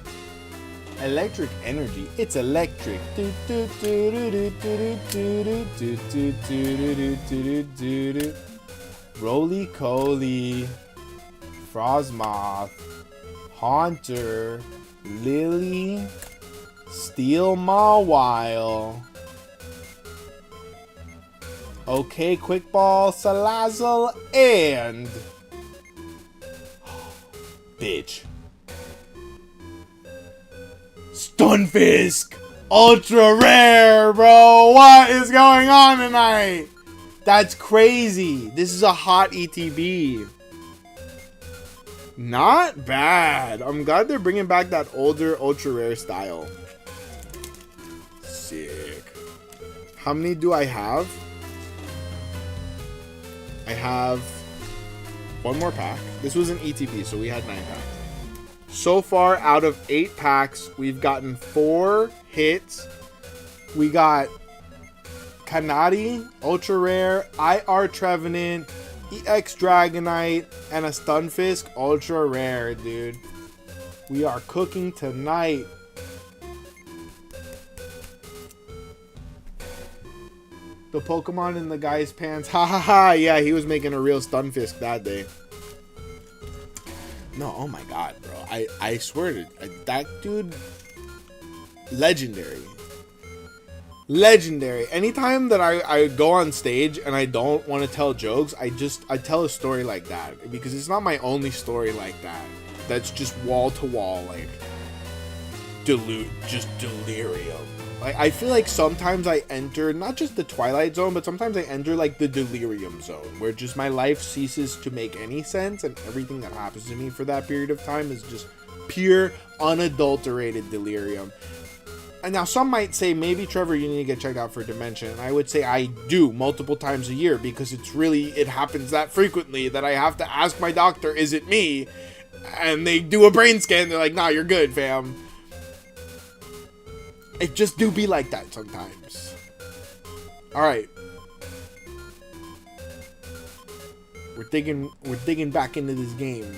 Electric Energy. It's electric. Roly-Coly. Frosmoth. Haunter. Lily. Steel Mawile. Okay, quick ball, Salazzle, and bitch. Stunfisk! Ultra rare, bro! What is going on tonight? That's crazy. This is a hot ETB. Not bad. I'm glad they're bringing back that older ultra rare style. Sick. How many do I have? I have one more pack. This was an ETP, so we had 9 packs. So far, out of 8 packs, we've gotten 4 hits. We got Kanati, Ultra Rare, IR Trevenant, EX Dragonite, and a Stunfisk, Ultra Rare, dude. We are cooking tonight. The Pokemon in the guy's pants. Ha ha ha. Yeah, he was making a real Stunfisk that day. No, oh my god, bro. I swear to that dude. Legendary. Legendary. Anytime that I go on stage and I don't want to tell jokes, I tell a story like that. Because it's not my only story like that. That's just wall to wall, like just delirium. Like, I feel like sometimes I enter not just the Twilight Zone, but sometimes I enter like the delirium zone, where just my life ceases to make any sense, and everything that happens to me for that period of time is just pure, unadulterated delirium. And now some might say, maybe Trevor, you need to get checked out for dementia. And I would say I do multiple times a year, because it happens that frequently that I have to ask my doctor, is it me? And they do a brain scan. They're like, nah, you're good, fam. It just do be like that sometimes. All right. We're digging back into this game.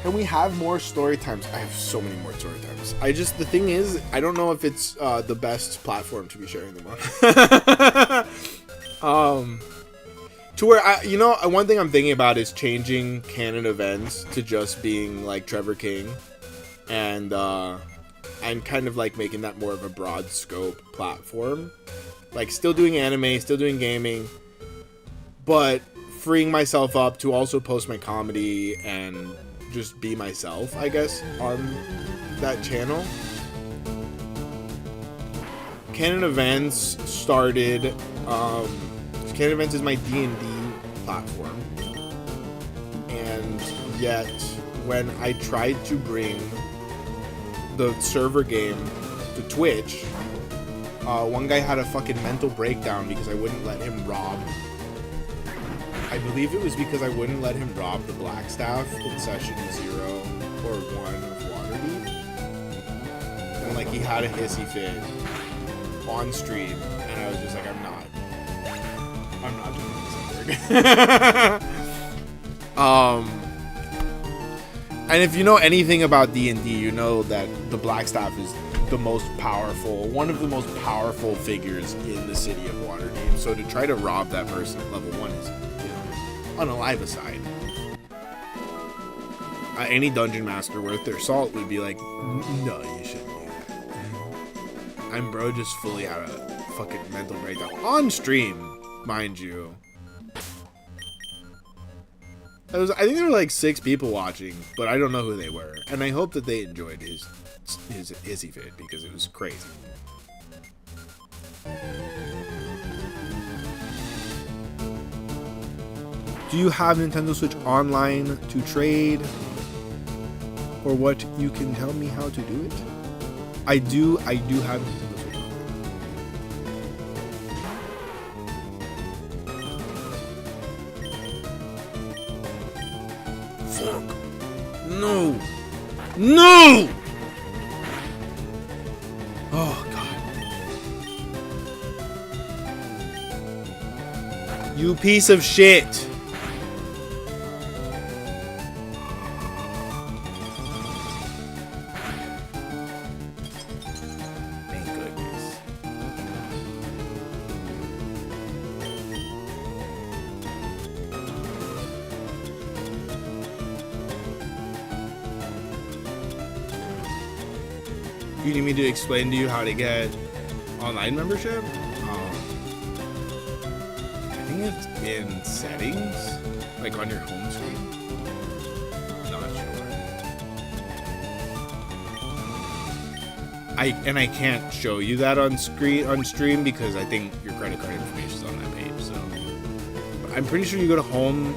Can we have more story times? I have so many more story times. The thing is, I don't know if it's the best platform to be sharing them on. To where one thing I'm thinking about is changing canon events to just being like Trevor King, and kind of like making that more of a broad scope platform, like still doing anime, still doing gaming, but freeing myself up to also post my comedy and just be myself, I guess, on that channel. Canon Events started, Canon Events is my D&D platform, and yet when I tried to bring the server game to Twitch, one guy had a fucking mental breakdown because I wouldn't let him rob. I believe it was because I wouldn't let him rob the Blackstaff in session 0 or 1 of Waterdeep. And like, he had a hissy fit on stream, and I was just like, I'm not doing this ever again. And if you know anything about D&D, you know that the Blackstaff is one of the most powerful figures in the city of Waterdeep. So to try to rob that person at level 1 is, unalive aside. Any dungeon master worth their salt would be like, no, you shouldn't do that. And bro just fully had a fucking mental breakdown on stream, mind you. I think there were like 6 people watching, but I don't know who they were, and I hope that they enjoyed his hissy fit, because it was crazy. Do you have Nintendo Switch Online to trade? Or what, you can tell me how to do it? I do have Nintendo Switch Online. Fuck. No! No! Oh, God. You piece of shit. You need me to explain to you how to get online membership? I think it's in settings, like on your home screen. Not sure. I can't show you that on stream because I think your credit card information is on that page. So, but I'm pretty sure you go to home,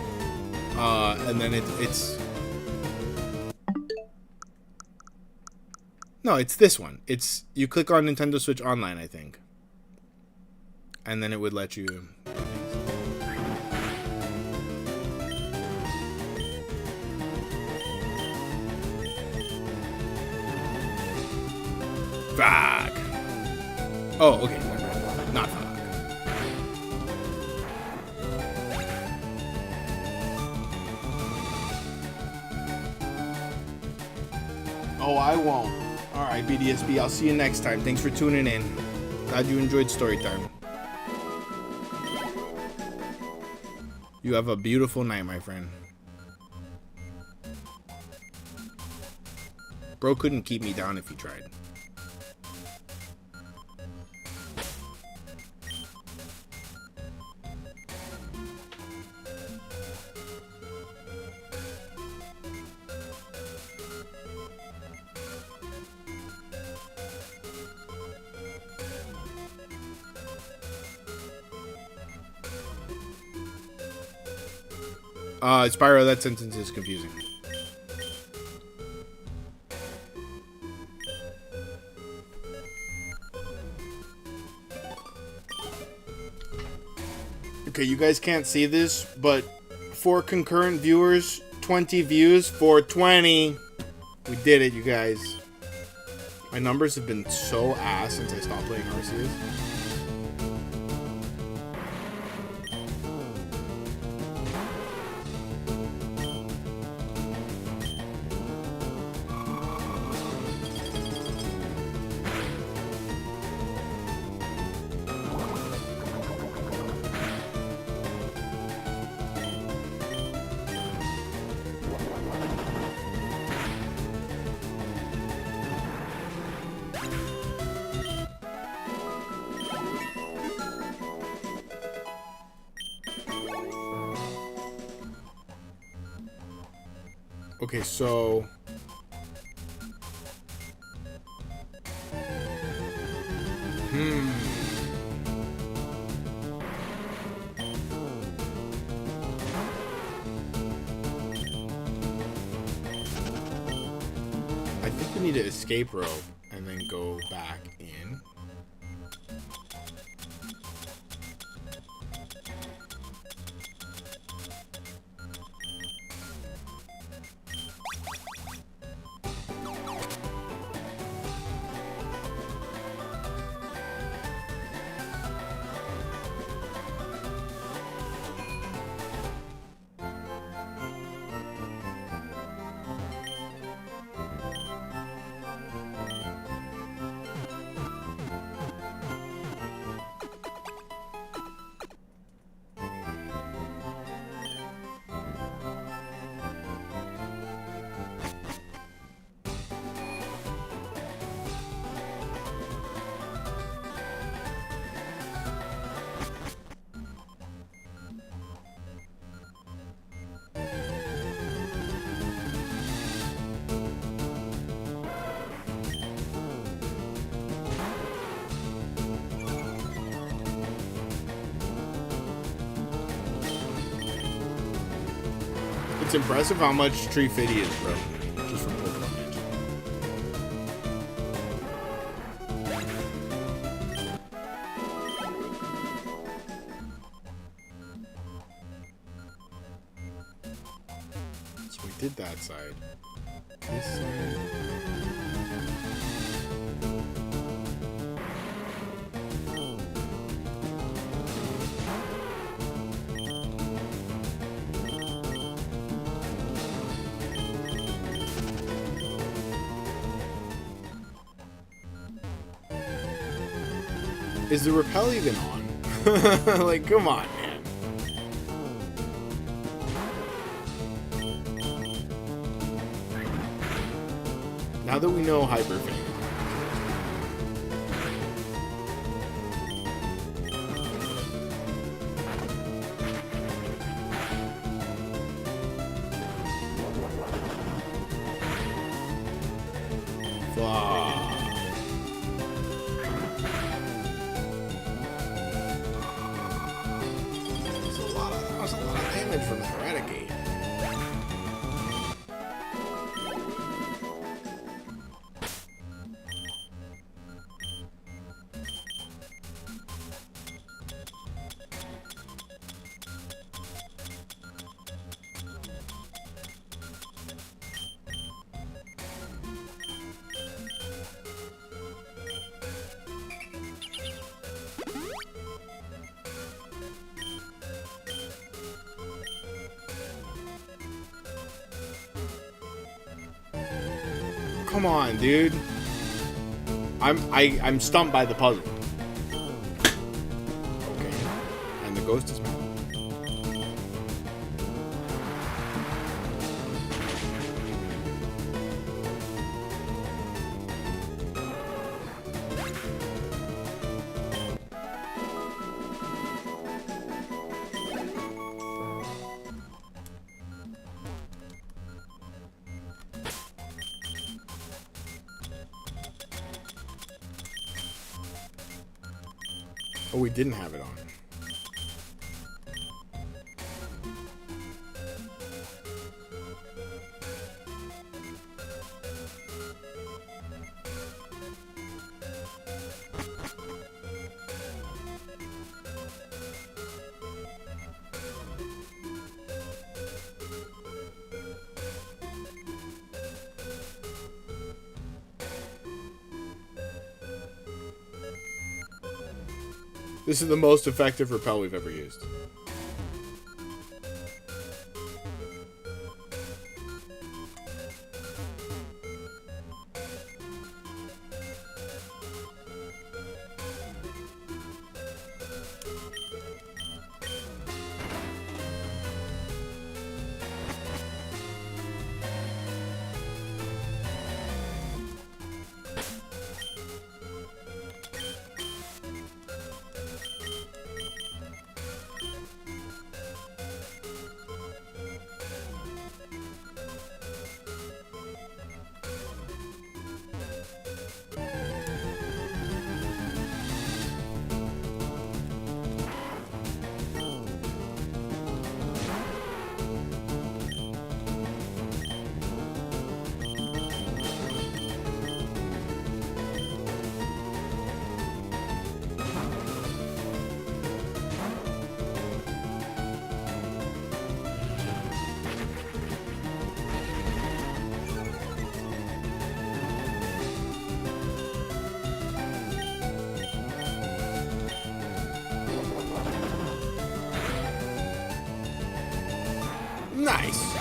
and then it's. No, it's this one. You click on Nintendo Switch Online, I think. And then it would let you... Fuck! Oh, okay. Not fuck. Oh, I won't. Alright, BDSB, I'll see you next time. Thanks for tuning in. Glad you enjoyed Storytime. You have a beautiful night, my friend. Bro couldn't keep me down if he tried. Spyro, that sentence is confusing. Okay, you guys can't see this, but 4 concurrent viewers, 20 views, 420. We did it, you guys. My numbers have been so ass since I stopped playing Arceus. Okay, so... I think we need to escape rope and then go back in. It's impressive how much Tree Fitty is, bro. Just from Pokemon Edge. So we did that side. This side. Is the rappel even on? Like, come on, man. Now that we know Hyper Fang. From the Eradicate. Come on, dude. I'm stumped by the puzzle. Okay. And the ghost is mad. Oh, we didn't have it on. This is the most effective repel we've ever used. Nice.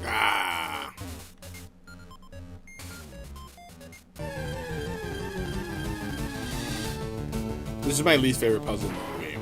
Ah. This is my least favorite puzzle in the whole game.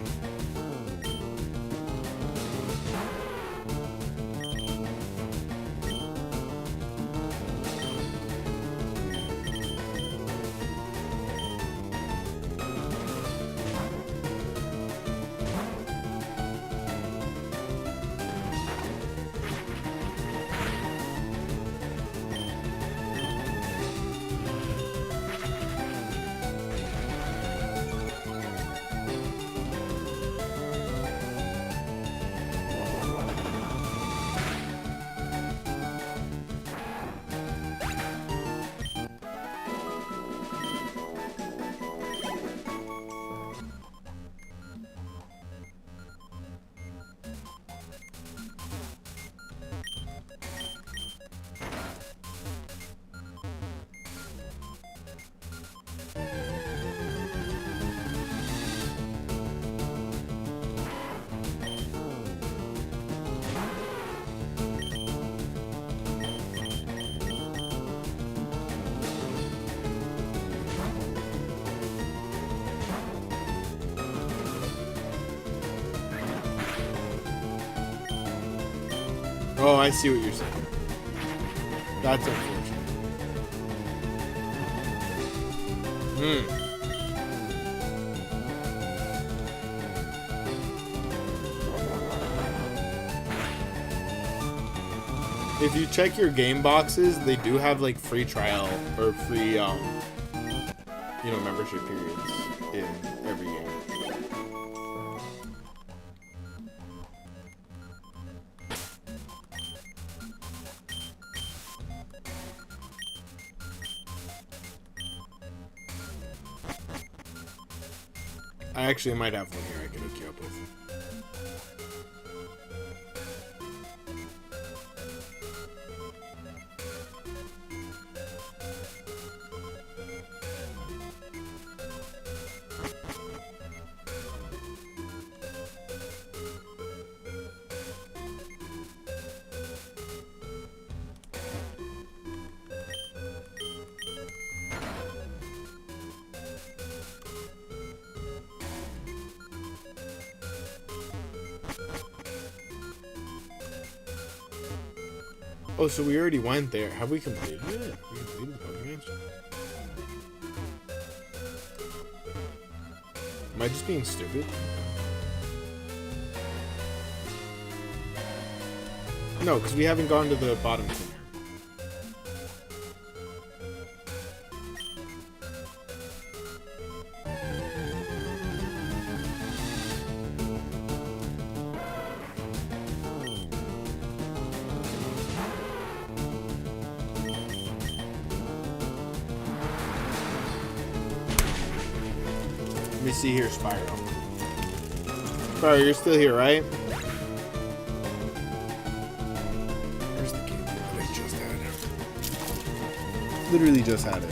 Oh, I see what you're saying. That's unfortunate. If you check your game boxes, they do have like free trial or free, membership periods in every game. I actually might have one here I can hook you up with. Oh, so we already went there. Have we completed it? We completed the Pokemon? Am I just being stupid? No, because we haven't gone to the bottom center. Let me see here, Spyro. Spyro, you're still here, right? Where's the game that I just had? Literally just had it.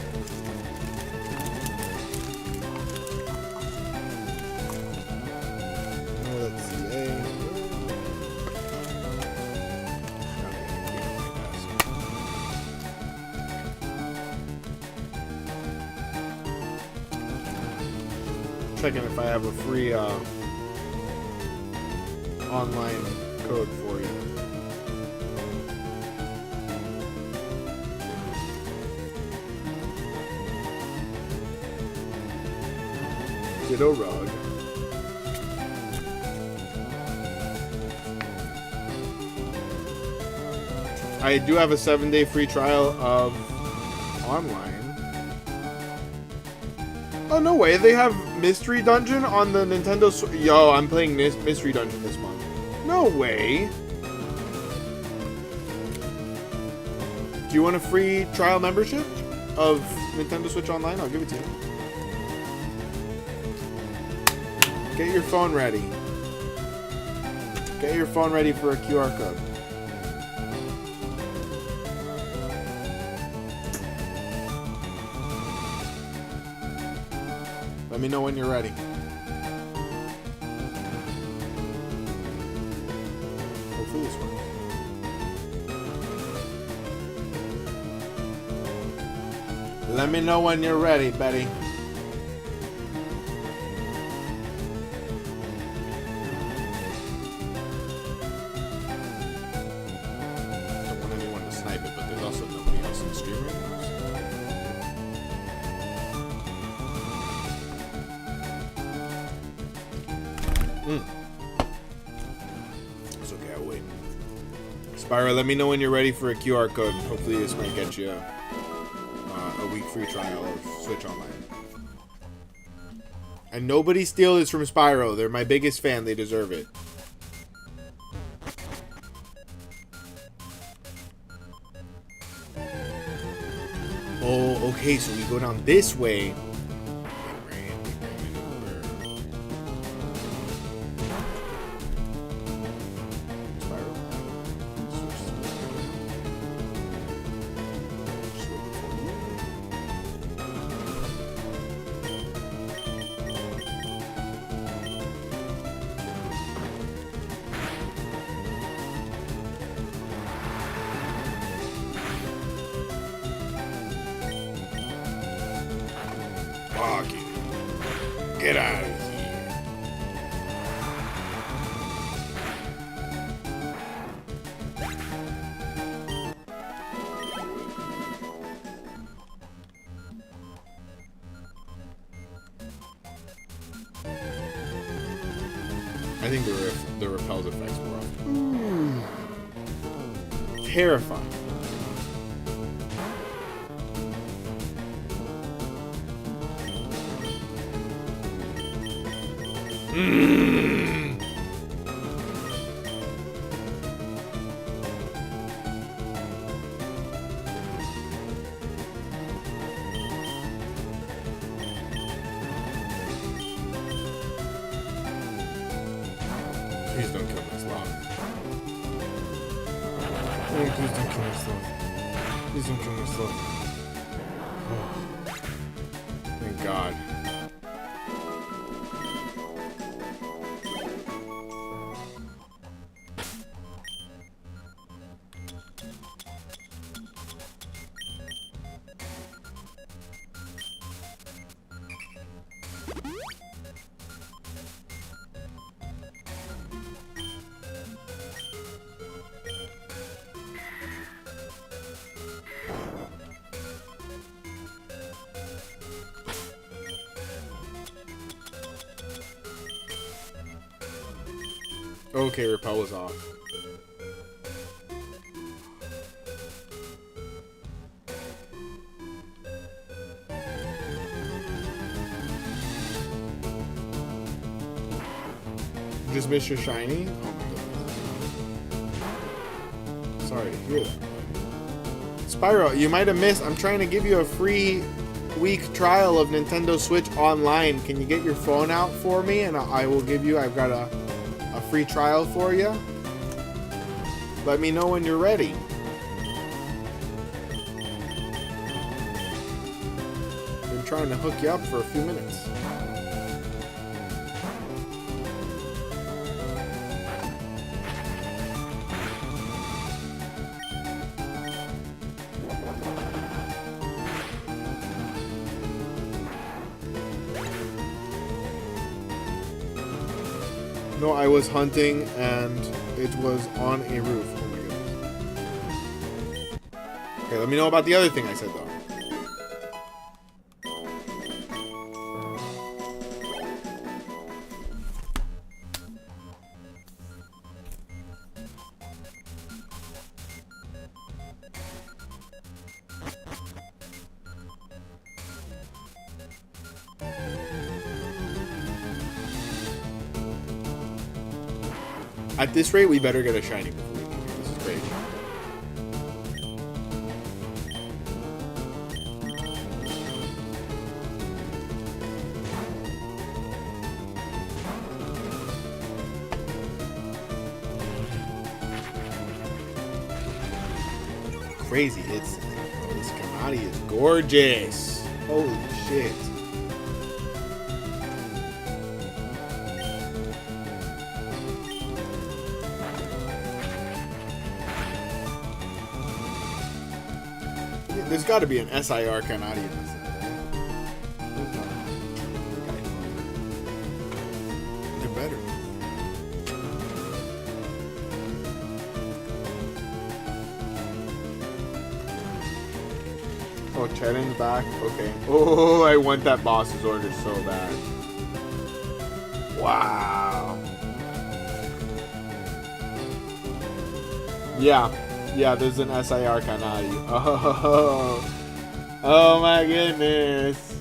Let's see. Checking if I have a free online code for you. Ditto Rug. I do have a 7-day free trial of online. Oh, no way. They have Mystery Dungeon on the Nintendo Switch. Yo, I'm playing Mystery Dungeon this month. No way. Do you want a free trial membership of Nintendo Switch Online? I'll give it to you. Get your phone ready. Get your phone ready for a QR code. Let me know when you're ready. Hopefully this works. Let me know when you're ready, Betty. Don't want anyone to snipe it, but there's also nobody else in the stream right now. It's okay, I'll wait. Spyro, let me know when you're ready for a QR code. Hopefully this might get you a week free trial of Switch Online. And nobody steal this from Spyro. They're my biggest fan. They deserve it. Oh, okay, so we go down this way. Fuck you. Get out of here. I think the repels effects were off. Terrifying. Please don't kill my sloth. Oh, please don't kill my sloth. Please don't kill my sloth. Oh. Thank God. Okay, repel was off. Just missed your shiny? Oh my goodness. Sorry to hear that. Spyro, you might have missed. I'm trying to give you a free week trial of Nintendo Switch Online. Can you get your phone out for me? And I will give you, I've got a free trial for you. Let me know when you're ready. Been trying to hook you up for a few minutes. No, I was hunting and it was on a roof. Oh my goodness. Okay, let me know about the other thing I said though. At this rate, we better get a shiny before we leave here. This is great. Crazy. This Kanadi is gorgeous. Holy shit. There's got to be an SIR Kanadi in this thing, right? They're better. Oh, Cheddin's back? Okay. Oh, I want that boss's order so bad. Wow. Yeah, there's an SIR Kanadi. Oh my goodness.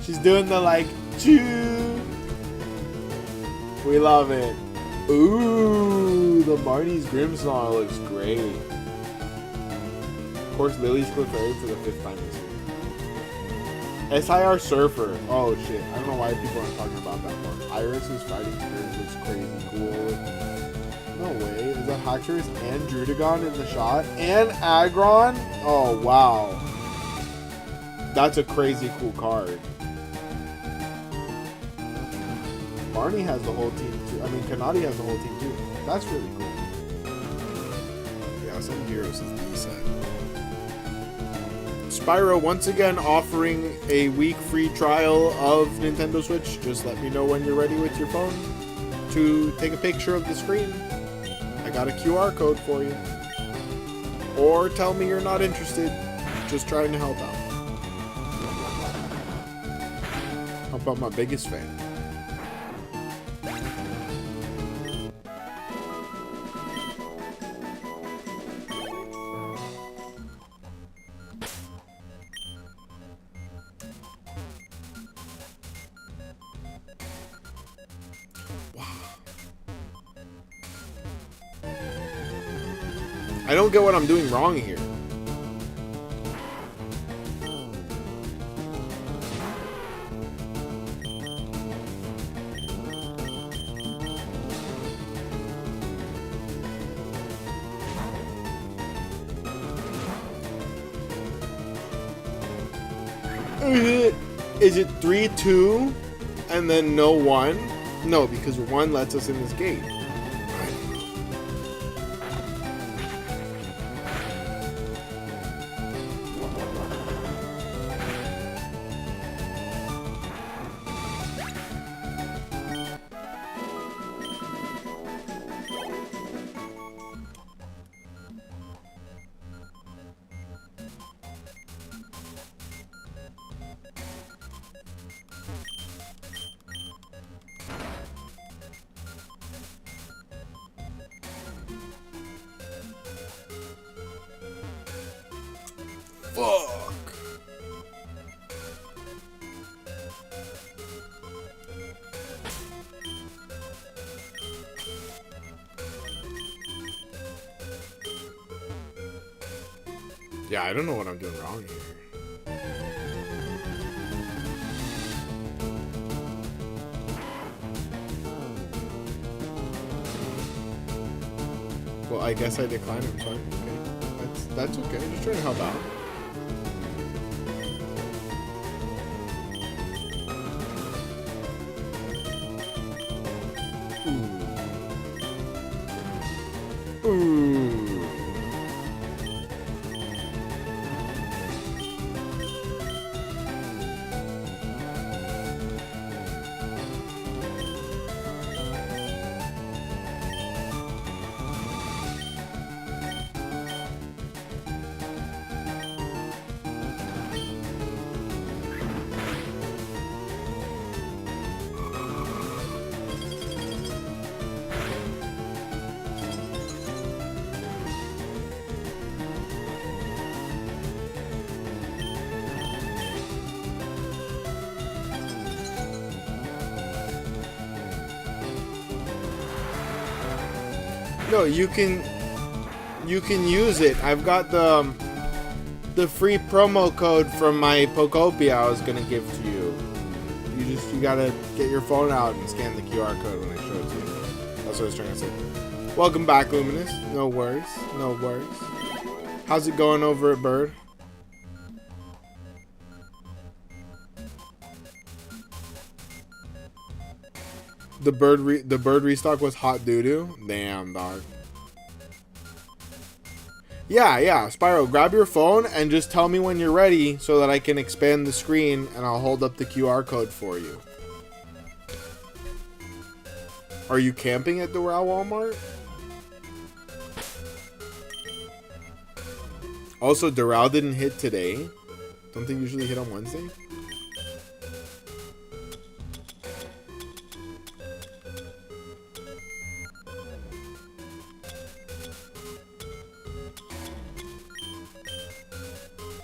She's doing the like, choo. We love it. Ooh, the Marnie's Grimmsnarl looks great. Of course, Lily's Clefairy for the 5th time this year. SIR Surfer. Oh shit, I don't know why people aren't talking about that one. Iris's Fighting Spirit looks crazy cool. No way. Is that Haxorus and Drudagon in the shot? And Aggron? Oh, wow. That's a crazy cool card. Barney has the whole team too. I mean, Kanadi has the whole team too. That's really cool. Yeah, Ascended Heroes is the side. Spyro once again offering a week free trial of Nintendo Switch. Just let me know when you're ready with your phone to take a picture of the screen. I got a QR code for you. Or tell me you're not interested. Just trying to help out. Help out my biggest fan. I don't get what I'm doing wrong here. Is it 3-2 and then no 1? No, because 1 lets us in this gate. Fuck. Yeah, I don't know what I'm doing wrong here. Well, I guess I declined him, so okay. That's okay. Just trying to help out. Ooh. Ooh. No, you can use it. I've got the free promo code from my Pokopia I was gonna give to you. You gotta get your phone out and scan the QR code when I show it to you. That's what I was trying to say. Welcome back, Luminous. No worries. No worries. How's it going over at Bird? The bird restock was hot doo-doo? Damn, dog. Yeah, Spyro, grab your phone and just tell me when you're ready so that I can expand the screen and I'll hold up the QR code for you. Are you camping at the Walmart? Also, Doral didn't hit today. Don't they usually hit on Wednesday?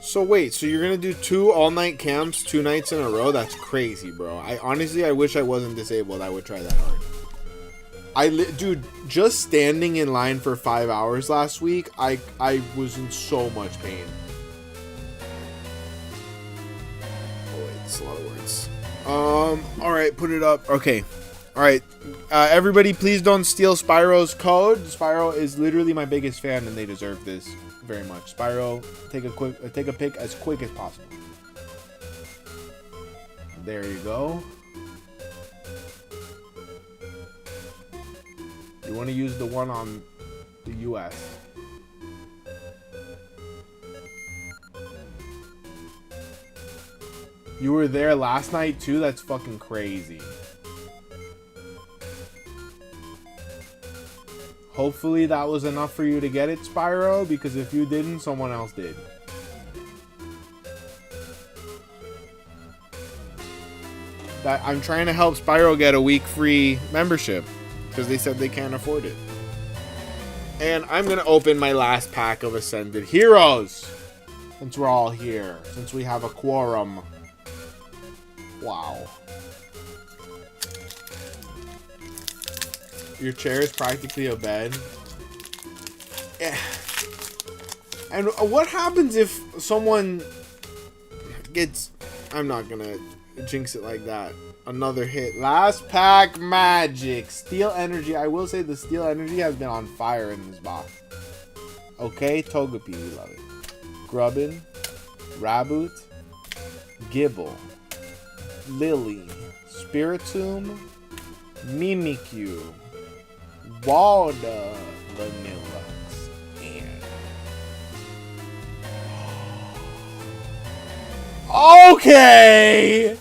So wait, so you're gonna do 2 all-night camps 2 nights in a row? That's crazy, bro. I wish I wasn't disabled. I would try that hard. Dude, just standing in line for 5 hours last week, I was in so much pain. Oh wait, it's a lot of words. All right, put it up. Okay, all right. Everybody, please don't steal Spyro's code. Spyro is literally my biggest fan, and they deserve this very much. Spyro, take a pic as quick as possible. There you go. You want to use the one on the US. You were there last night too? That's fucking crazy. Hopefully that was enough for you to get it, Spyro, because if you didn't, someone else did. I'm trying to help Spyro get a week free membership because they said they can't afford it. And I'm going to open my last pack of Ascended Heroes since we're all here, since we have a quorum. Wow. Your chair is practically a bed. Yeah. And what happens if someone gets... I'm not gonna jinx it like that. Another hit. Last pack magic. Steel energy. I will say the steel energy has been on fire in this box. Okay, Togepi, we love it. Grubbin, Raboot, Gibble, Lily, Spiritomb, Mimikyu, Walda, Vanillux, and... Okay!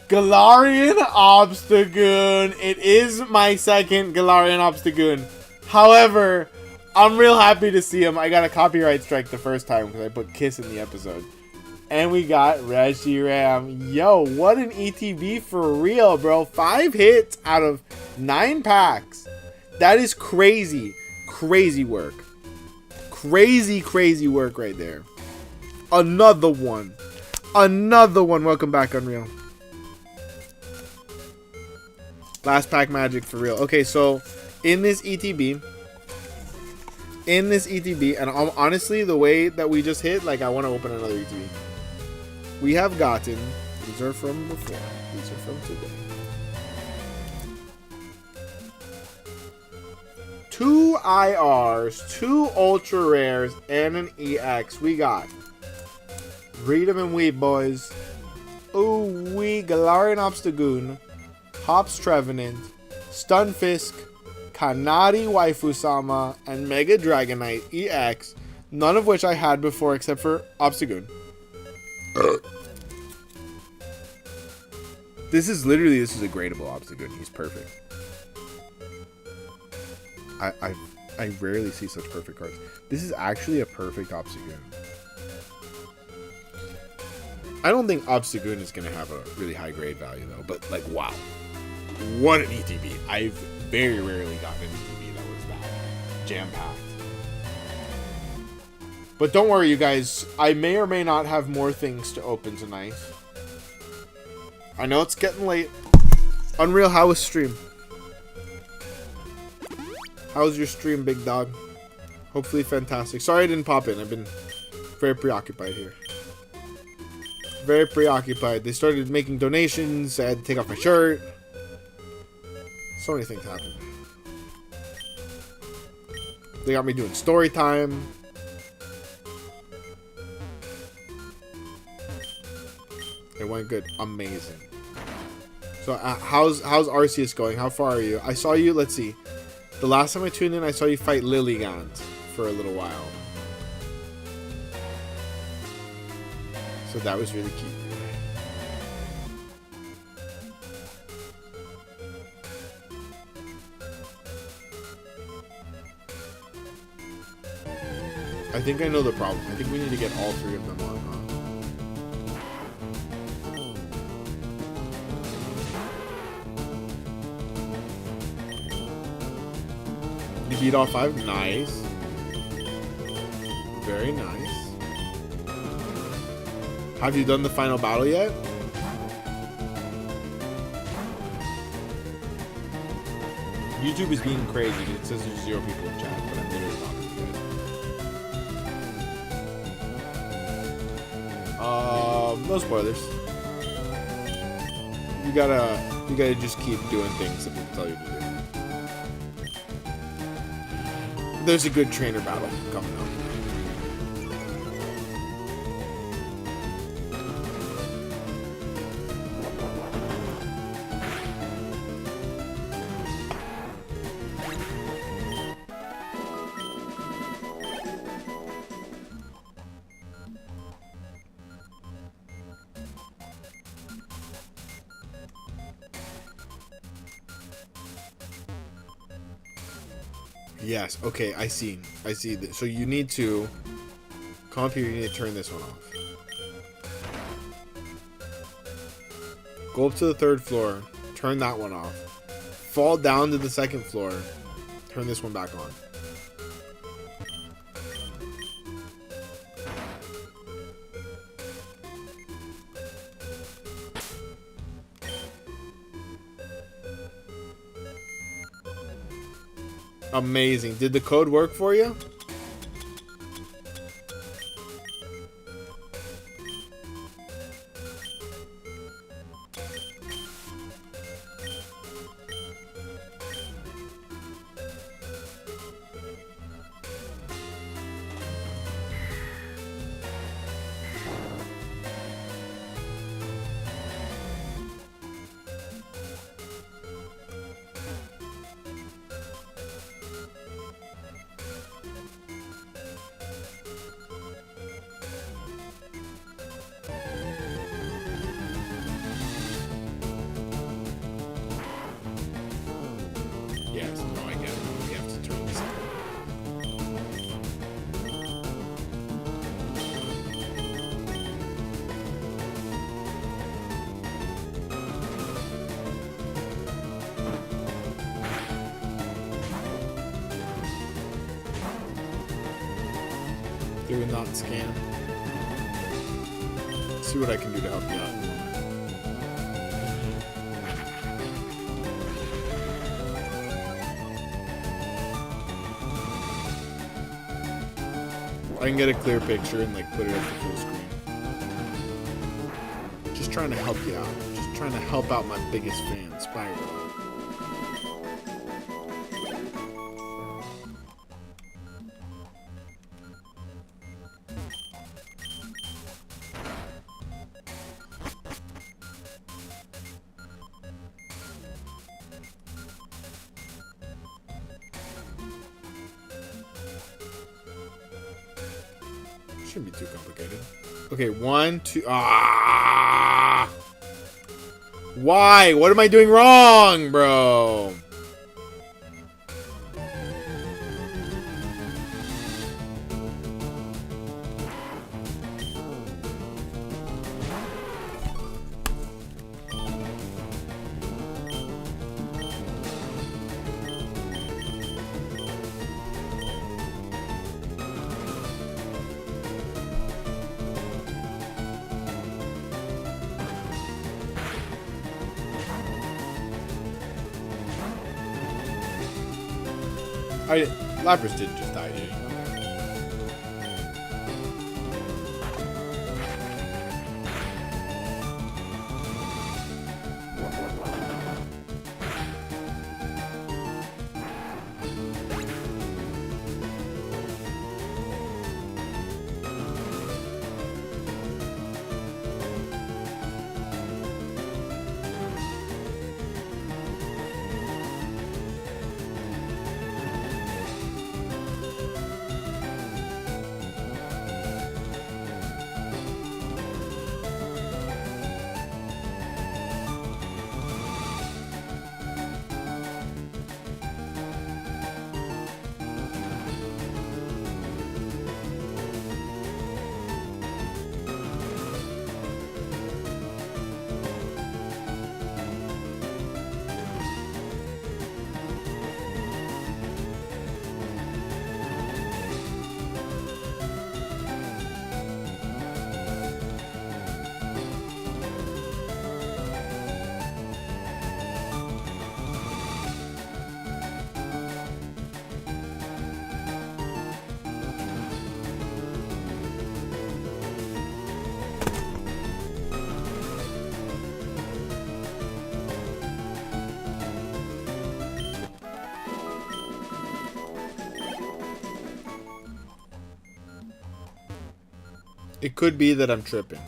Galarian Obstagoon. It is my second Galarian Obstagoon. However, I'm real happy to see him. I got a copyright strike the first time because I put Kiss in the episode. And we got Reshiram. Yo, what an ETB for real, bro. 5 hits out of 9 packs. That is crazy. Crazy work. Crazy, crazy work right there. Another one. Another one. Welcome back, Unreal. Last pack magic for real. Okay, so in this ETB, and honestly, the way that we just hit, like, I want to open another ETB. We have gotten, these are from before, these are from today. 2 IRs, 2 ultra rares, and an EX. We got read them and weep, boys. Ooh, we Galarian Obstagoon, Hops Trevenant, Stunfisk, Kanari Waifu-sama, and Mega Dragonite EX. None of which I had before except for Obstagoon. This is a gradable Obstagoon. He's perfect. I rarely see such perfect cards. This is actually a perfect Obstagoon. I don't think Obstagoon is going to have a really high grade value though, but like, wow. What an ETB. I've very rarely gotten an ETB that was that jam-packed. But don't worry, you guys. I may or may not have more things to open tonight. I know it's getting late. Unreal, how was stream? How's your stream, big dog? Hopefully fantastic. Sorry I didn't pop in. I've been very preoccupied here. Very preoccupied. They started making donations. I had to take off my shirt. So many things happened. They got me doing story time. It went good. Amazing. So how's Arceus going? How far are you? I saw you, let's see. The last time I tuned in, I saw you fight Lilligant for a little while. So that was really cute. I think I know the problem. I think we need to get all 3 of them on, huh? You beat all 5? Nice. Very nice. Have you done the final battle yet? YouTube is being crazy. It says there's 0 people in chat, but I'm literally talking to you guys. No spoilers. You gotta just keep doing things that people tell you to do. There's a good trainer battle coming up. Yes, okay, I see. I see this. So you need to come up here, you need to turn this one off. Go up to the 3rd floor, turn that one off. Fall down to the 2nd floor, turn this one back on. Amazing. Did the code work for you? Do a not scam. See what I can do to help you out. I can get a clear picture and like put it up to full screen. Just trying to help you out. Just trying to help out my biggest fan, Spyro. Shouldn't be too complicated. Okay, 1, 2. Ah! Why? What am I doing wrong, bro? Lapras didn't just die, did he? It could be that I'm tripping.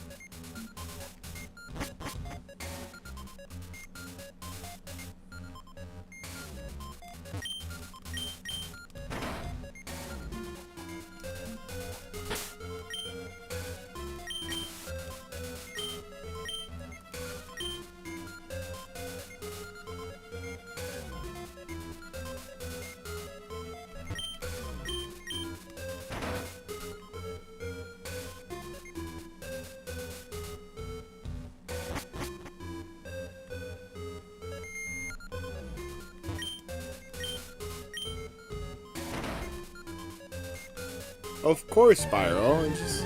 Of course, Spyro. Just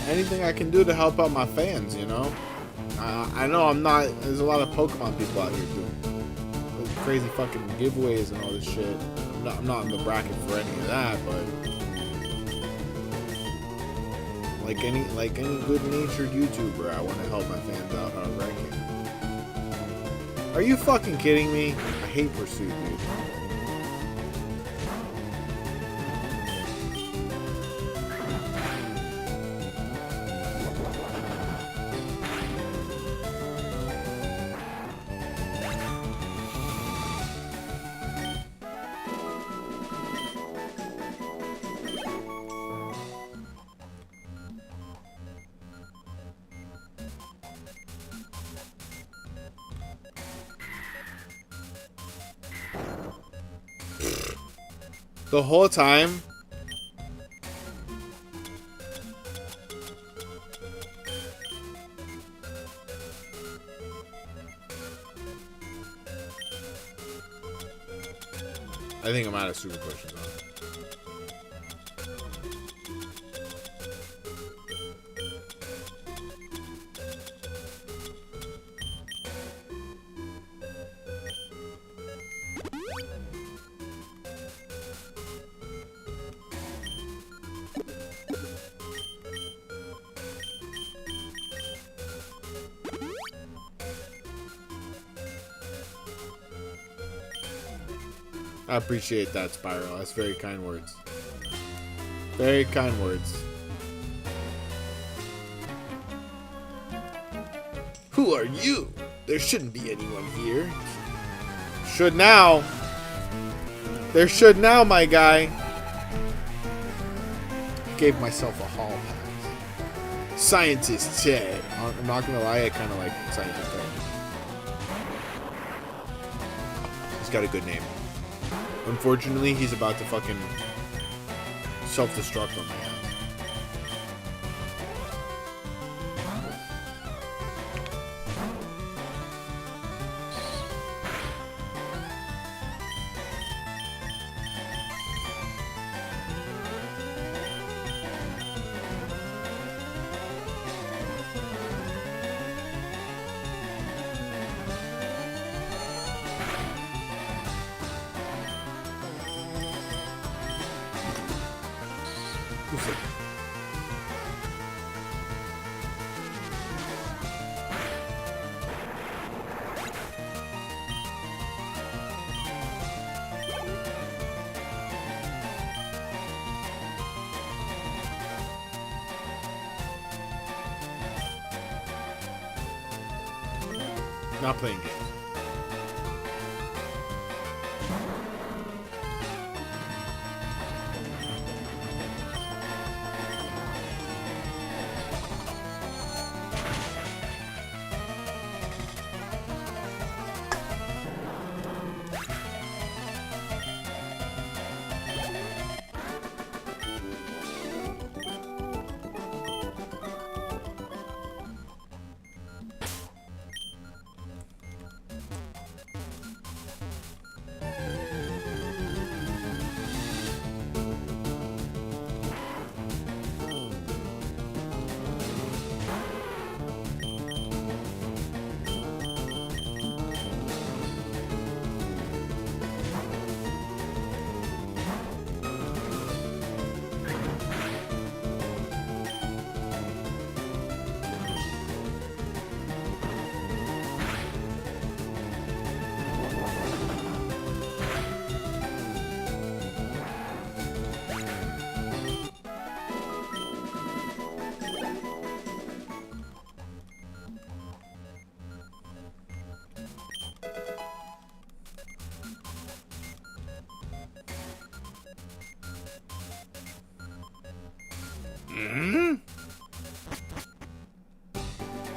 anything I can do to help out my fans, you know? I know I'm not... There's a lot of Pokemon people out here doing those crazy fucking giveaways and all this shit. I'm not in the bracket for any of that, but... Like any good-natured YouTuber, I want to help my fans out however I can. Are you fucking kidding me? I hate Pursuit, dude. The whole time, I think I'm out of super questions on. I appreciate that, Spyro. That's very kind words. Very kind words. Who are you? There shouldn't be anyone here. Should now. There should now, my guy. Gave myself a hall pass. Scientist Ted. I'm not gonna lie, I kind of like Scientist Ted. He's got a good name. Unfortunately, he's about to fucking self-destruct on my ass. Not playing games.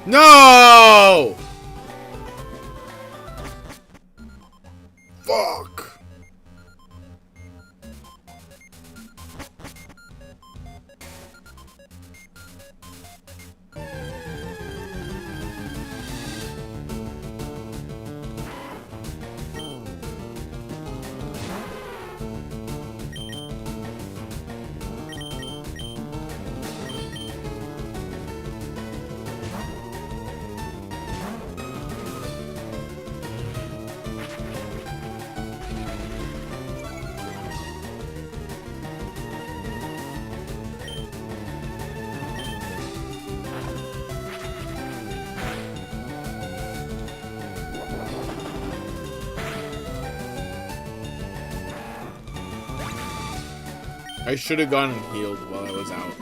No! Fuck. I should have gone and healed while I was out.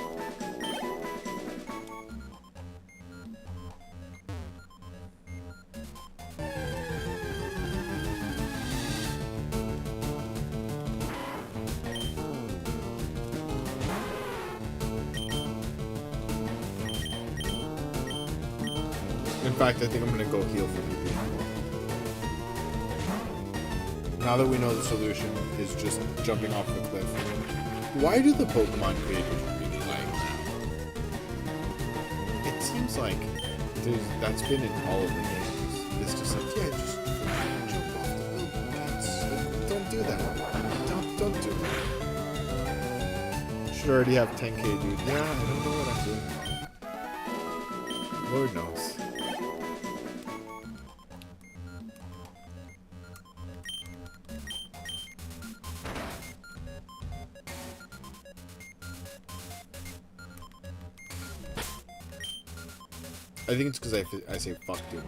In fact, I think I'm gonna go heal for people. Now that we know the solution is just jumping off the cliff. Why do the Pokemon creators really like that? It seems like that's been in all of the games. It's just like, yeah, just jump off the building. Don't do that. Don't do that. Should already have 10k, dude. Yeah, I don't know what I'm doing. Lord knows. I think it's because I say fuck too much.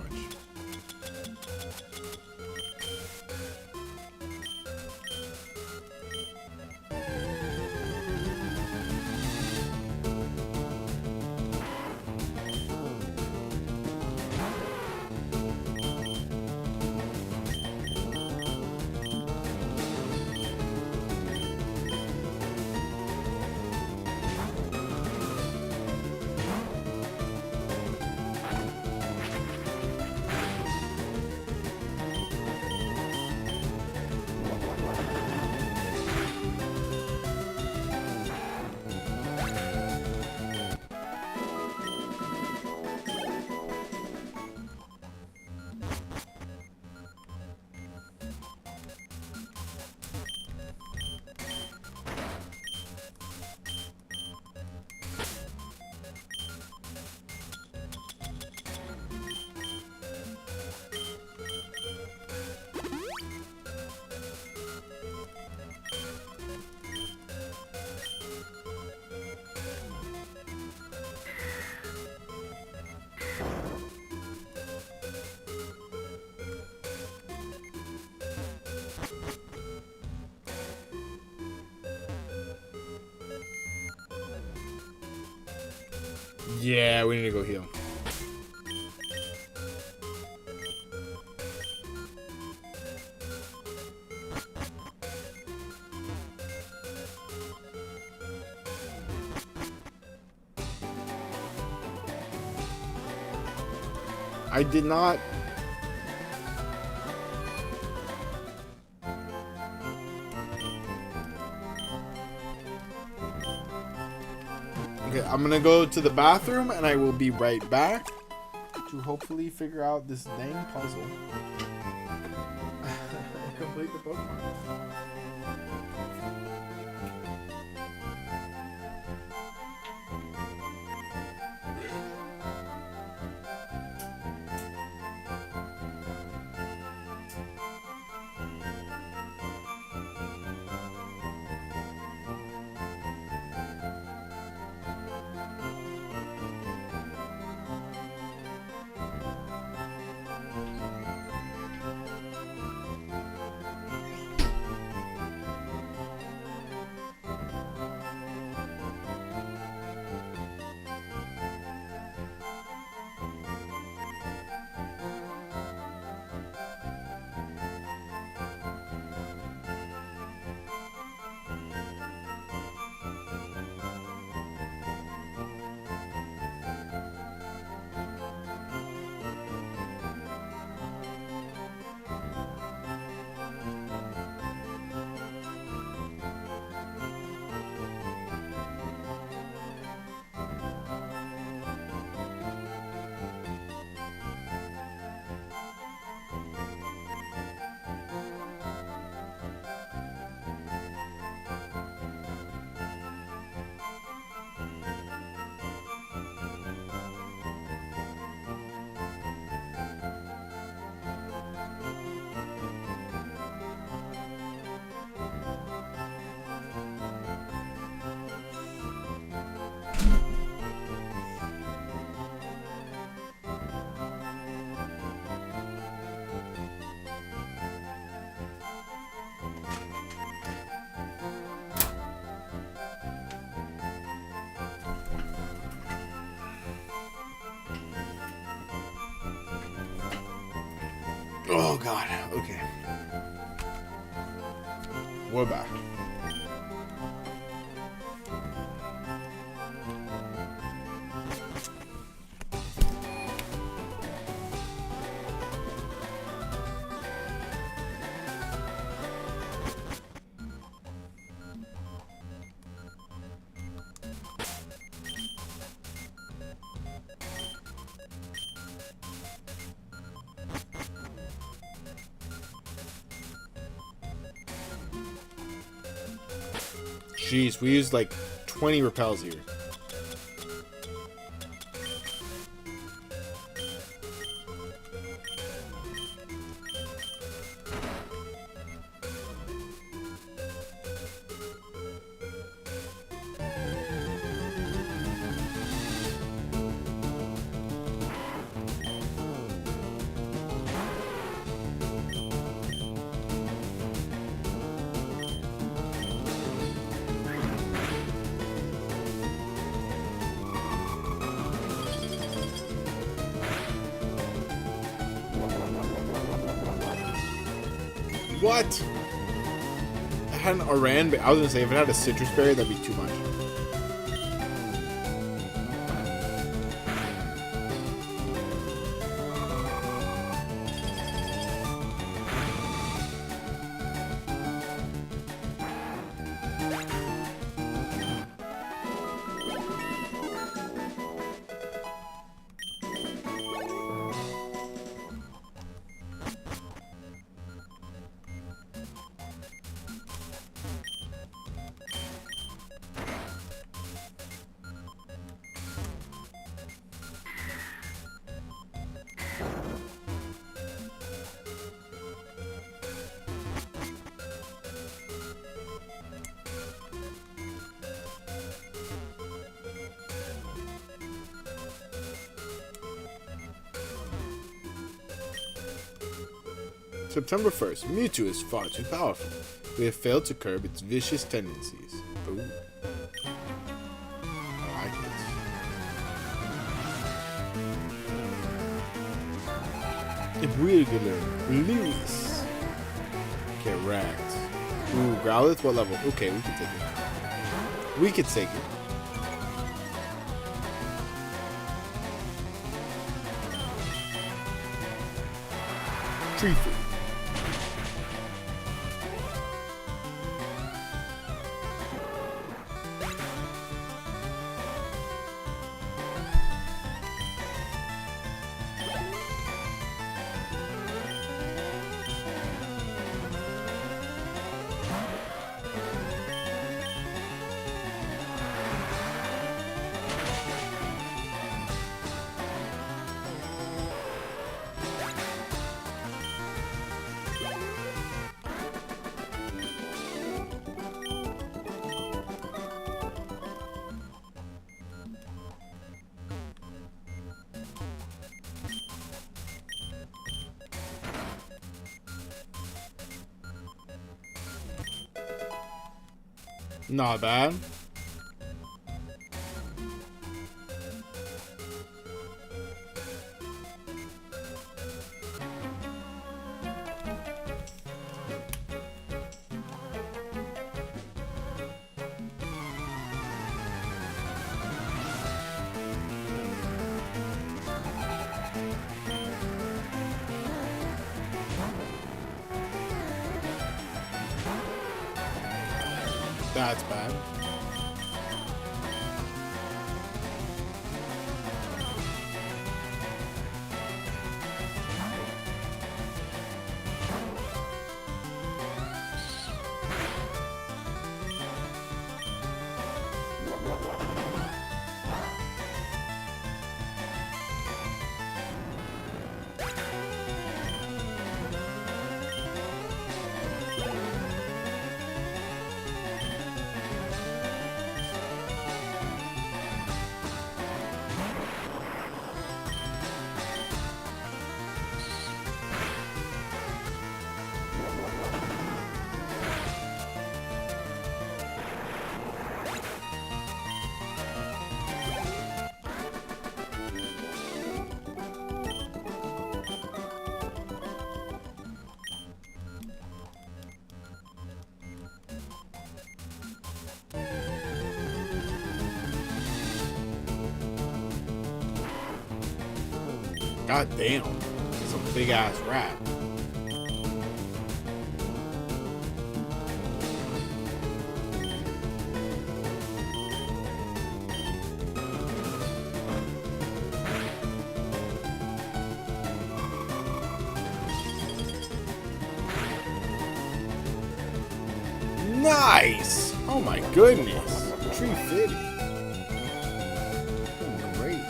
Yeah, we need to go heal. I did not. Okay, I'm gonna go to the bathroom and I will be right back to hopefully figure out this dang puzzle. Complete the Pokemon. Oh god, okay. We're back. Jeez, we used like 20 repels here. What? I had an Oran, but I was gonna say if it had a citrus berry, that'd be too much. September 1st, Mewtwo is far too powerful. We have failed to curb its vicious tendencies. Ooh. I like Really good Lewis. Correct. Ooh, Growlithe, what level? Okay, we can take it. We could take it. Tree food. Not bad. That's bad. God damn. That's a big ass rat. Nice! Oh my goodness. Tree Fitty. Great.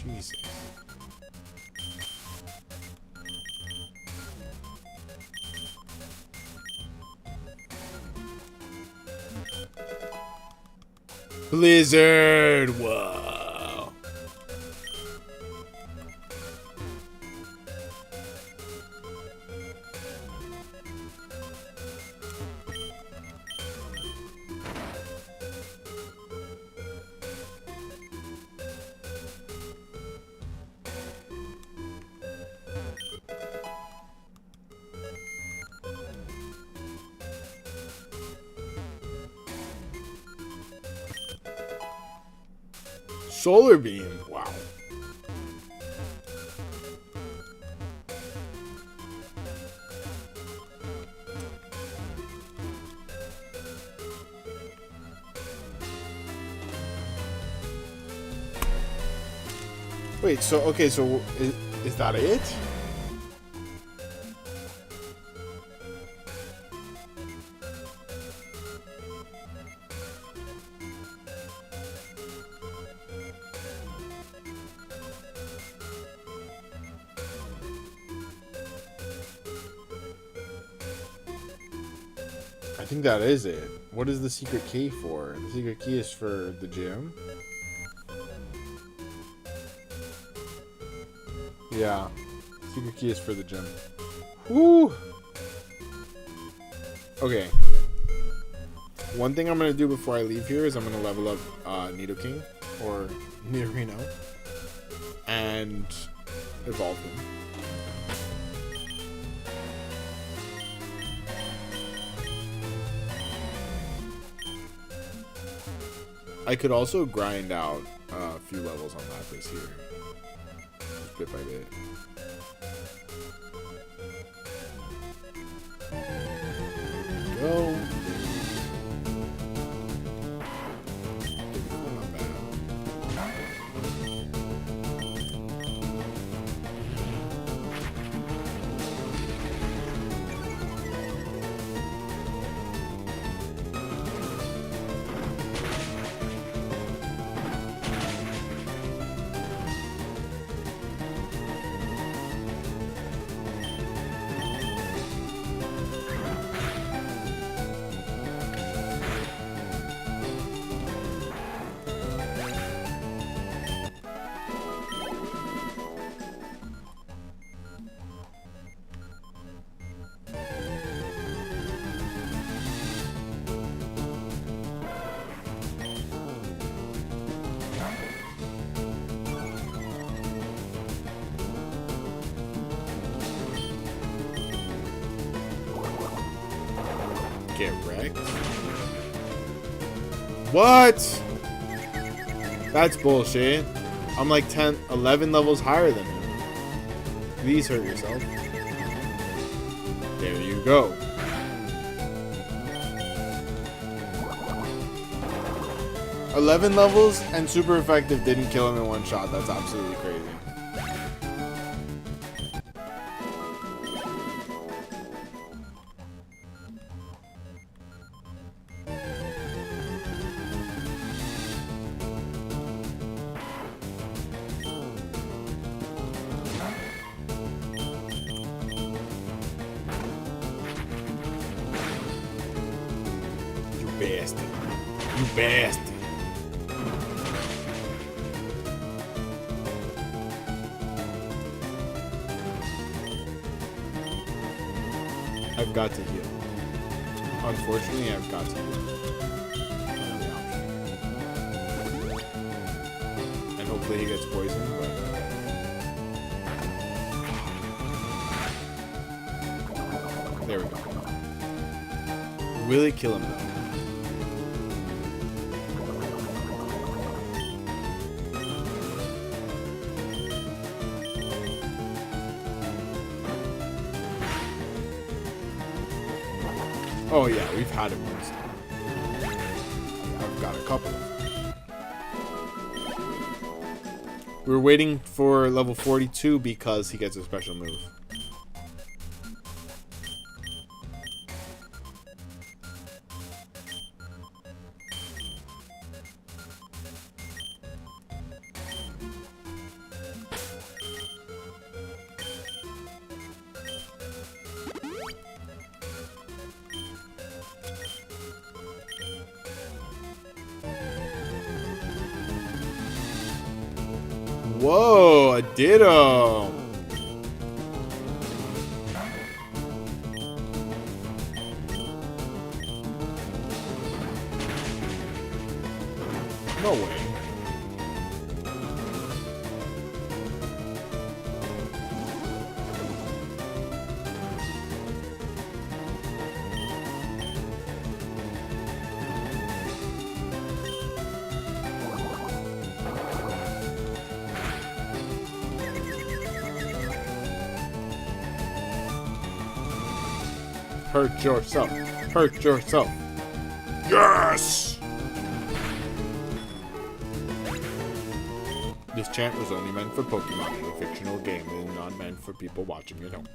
Jesus. Blizzard! Whoa. Solar Beam. Wow. Wait, so, okay, so is that it? I think that is it. What is the secret key for? The secret key is for the gym. Yeah. Secret key is for the gym. Woo! Okay. One thing I'm going to do before I leave here is I'm going to level up Nidoking, or Nidorino, and evolve him. I could also grind out a few levels on Lapras here. Just bit by bit. Go. Not bad. Get wrecked. What? That's bullshit. I'm like 10, 11 levels higher than him. Please hurt yourself. There you go. $11 levels and super effective didn't kill him in one shot. That's absolutely crazy. Bastard. You bastard. I've got to heal. Unfortunately, I've got to heal. And hopefully he gets poisoned, but... There we go. Will it kill him, though? Oh yeah, we've had him once. I've got a couple. We're waiting for level 42 because he gets a special move. Whoa, a Ditto! No way. Hurt yourself. Hurt yourself. Yes! This chant was only meant for Pokemon, a fictional game, and not meant for people watching at home.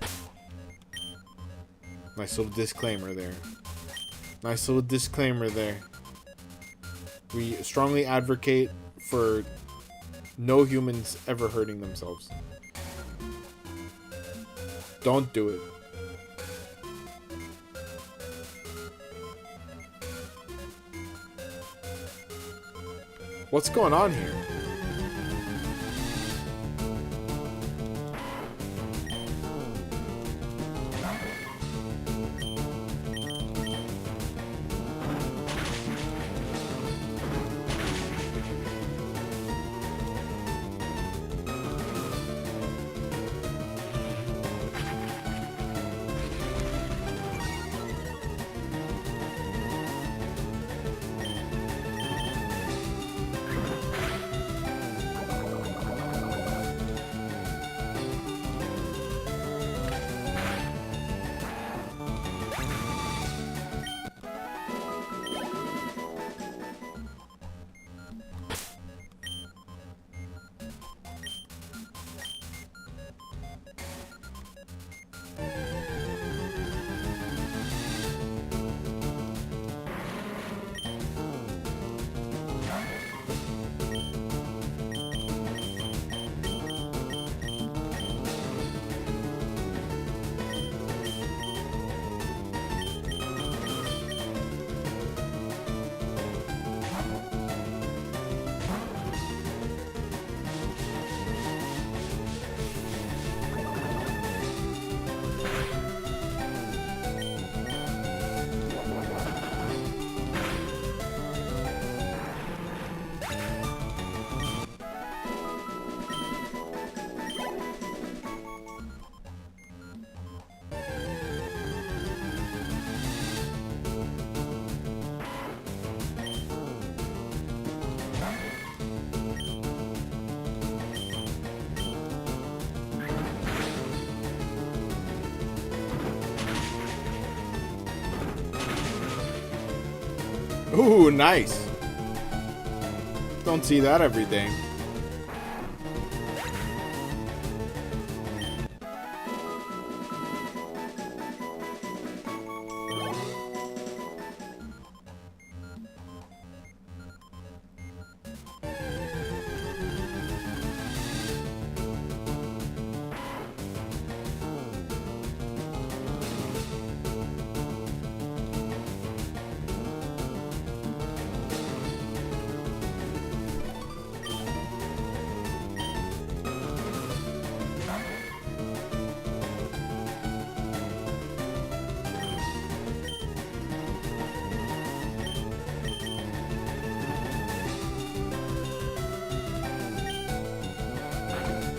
Nice little disclaimer there. Nice little disclaimer there. We strongly advocate for no humans ever hurting themselves. Don't do it. What's going on here? Ooh, nice. Don't see that every day.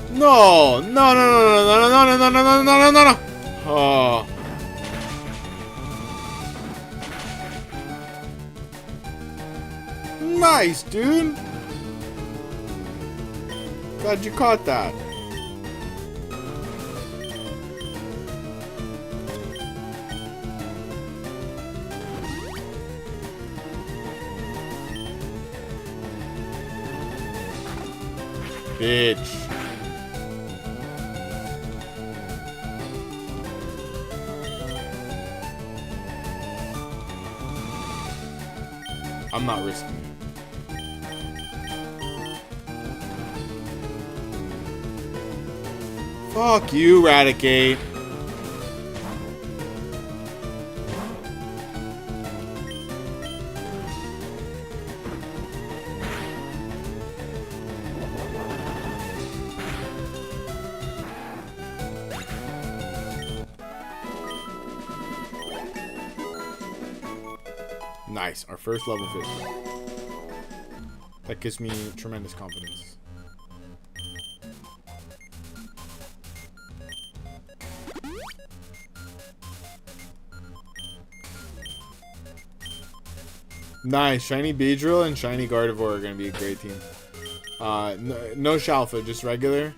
No, no, no, no, no, no, no, no, no, no, no, no, no. Oh. Nice, dude. Glad you caught that. Bitch. I'm not risking it. Fuck you, Raticate. Nice, our first level 50. That gives me tremendous confidence. Nice, shiny Beedrill and shiny Gardevoir are gonna be a great team. No Shalfa, just regular.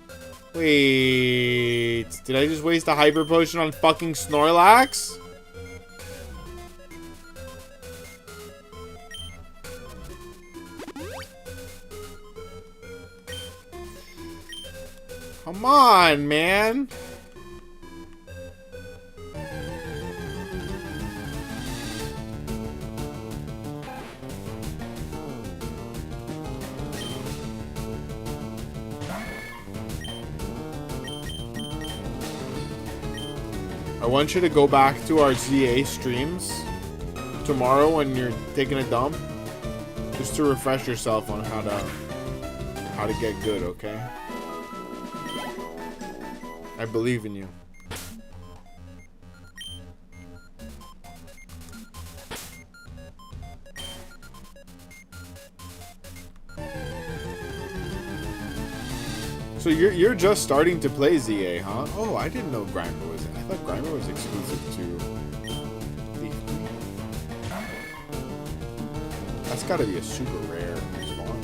Wait, did I just waste a Hyper Potion on fucking Snorlax? Come on, man. I want you to go back to our ZA streams tomorrow when you're taking a dump Just to refresh yourself on how to get good, okay? I believe in you. So you're just starting to play ZA, huh? Oh, I didn't know Grimer was. I thought Grimer was exclusive to Leaf. That's got to be a super rare spawn.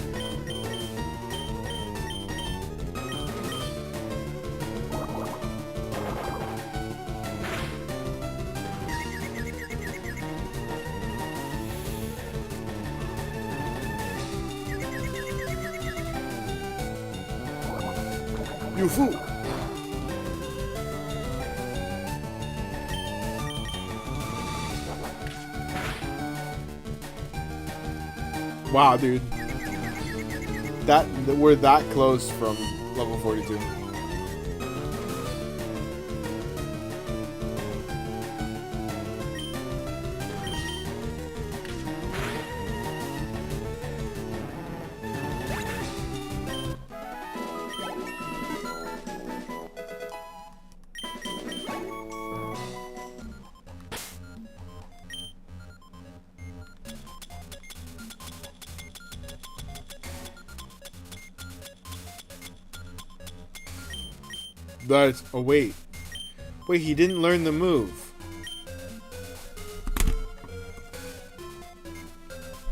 You fool! Wow, dude. We're that close from level 42. That's... Oh, wait. Wait, he didn't learn the move.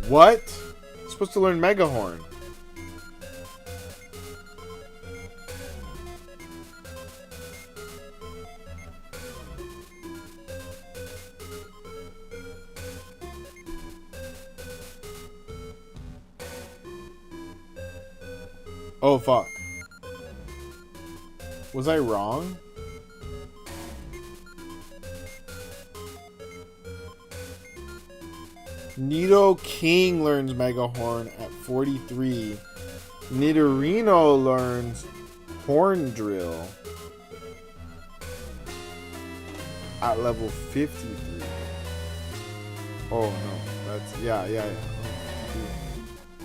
What? He's supposed to learn Mega Horn. Oh, fuck. Was I wrong? Nidoking learns Mega Horn at 43. Nidorino learns Horn Drill at level 53. Oh no, that's yeah.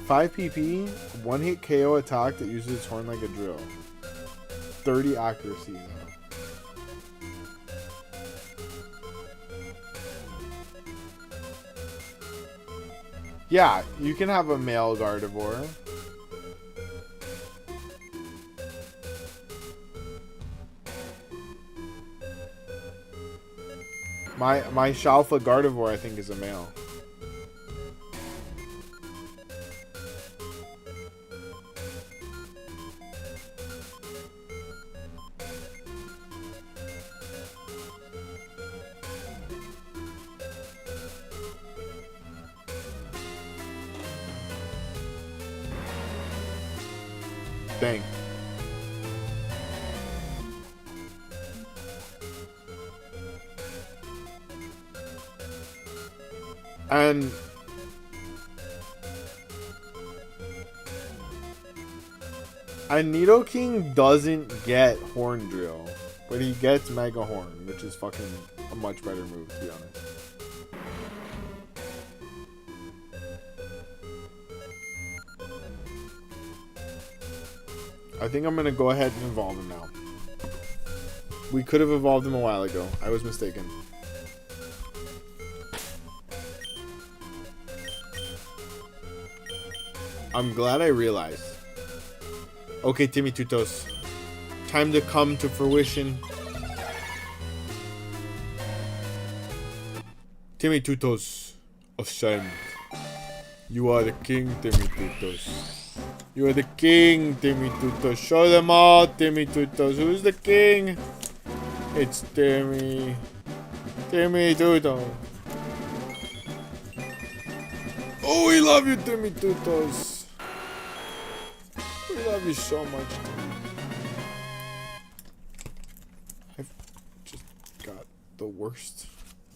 5 PP, 1-hit KO attack that uses its horn like a drill. 30 accuracy now. Yeah, you can have a male Gardevoir. My Shalfa Gardevoir, I think, is a male. Dang. And Nidoking doesn't get Horn Drill, but he gets Mega Horn, which is fucking a much better move, to be honest. I think I'm gonna go ahead and evolve him now. We could have evolved him a while ago. I was mistaken. I'm glad I realized. Okay, Timmy Tutos. Time to come to fruition. Timmy Tutos, ascend. You are the king, Timmy Tutos. You are the king, Timmy Tutos. Show them all, Timmy Tutos. Who's the king? It's Timmy. Timmy Tutos. Oh, we love you, Timmy Tutos. We love you so much, Timmy. I've just got the worst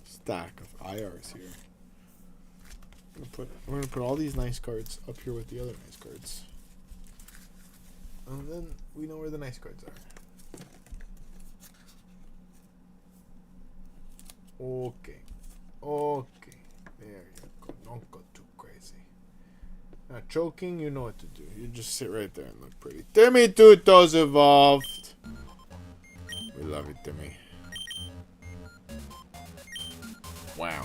stack of IRs here. We're gonna put all these nice cards up here with the other nice cards. And then we know where the nice cards are. Okay. Okay. There you go. Don't go too crazy. Not choking, you know what to do. You just sit right there and look pretty. Timmy Tuto's evolved. We love you, Timmy. Wow.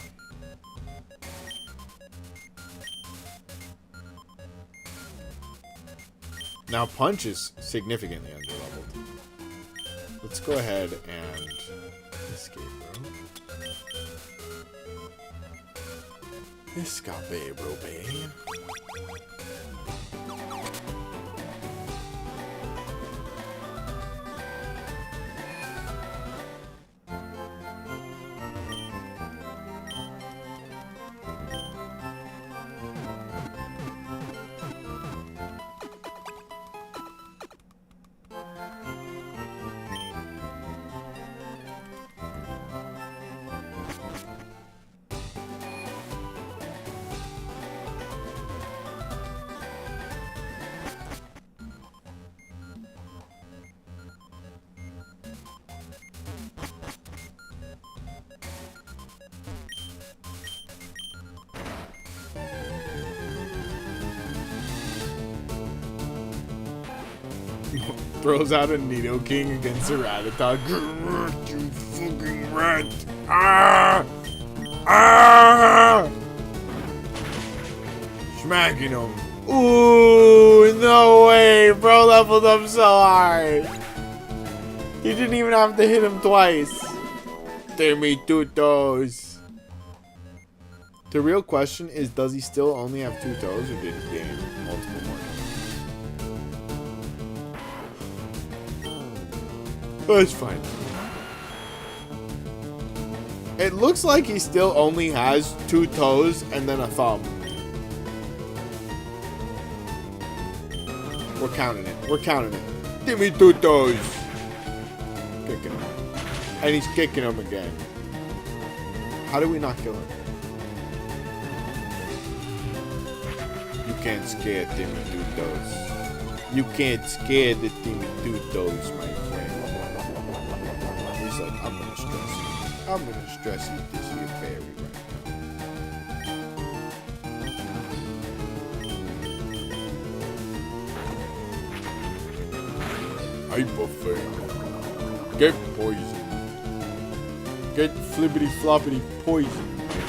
Now Punch is significantly underleveled. Let's go ahead and escape, bro. Escape, bro, babe. Throws out a Nidoking against a Rattata. You fucking rat! Ah! Ah! Smacking him. Ooh, no way! Bro leveled up so hard. You didn't even have to hit him twice. Timmy Tutos. The real question is, does he still only have 2 toes, or did he gain multiple more? That's fine. It looks like he still only has 2 toes and then a thumb. We're counting it. We're counting it. Give me 2 toes. Kicking him. And he's kicking him again. How do we not kill him? You can't scare Timmy Tutos. You can't scare the Timmy Tutos, my friend. He's like, I'm gonna stress you. I'm gonna stress eat this here fairy right now. Hyper fairy. Get poisoned. Get flippity floppity poisoned, my friend.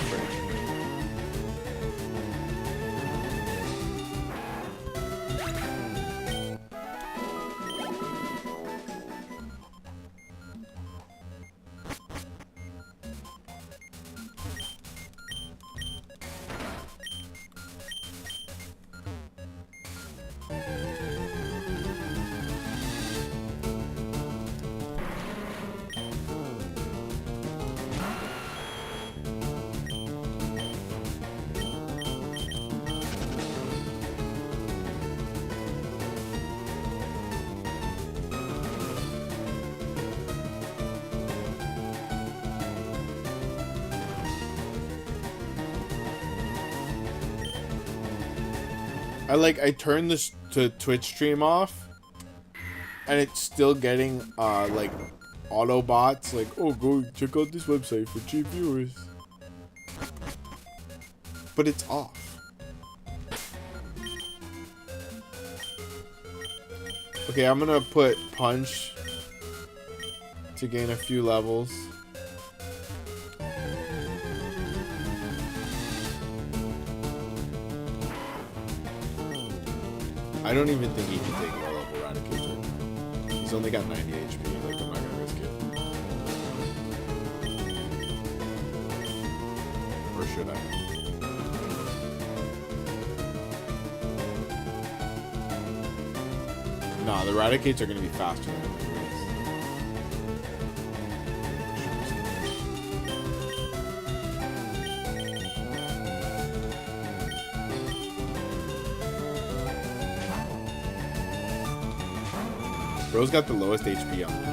I turned this to Twitch stream off, and it's still getting like Autobots like, oh, go check out this website for cheap viewers, but it's off. Okay, I'm gonna put Punch to gain a few levels. I don't even think he can take low level Raticate. He's only got 90 HP, like, I'm not gonna risk it. Or should I? Nah, the Raticates are gonna be faster than him anyways. Bro's got the lowest HP on him.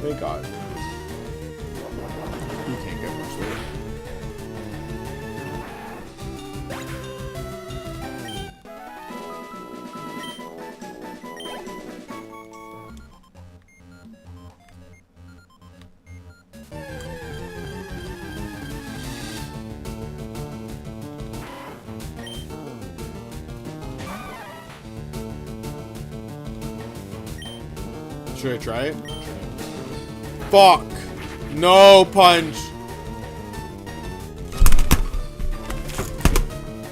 Thank God. He can't get much lower. Should I try it? Fuck! No, punch!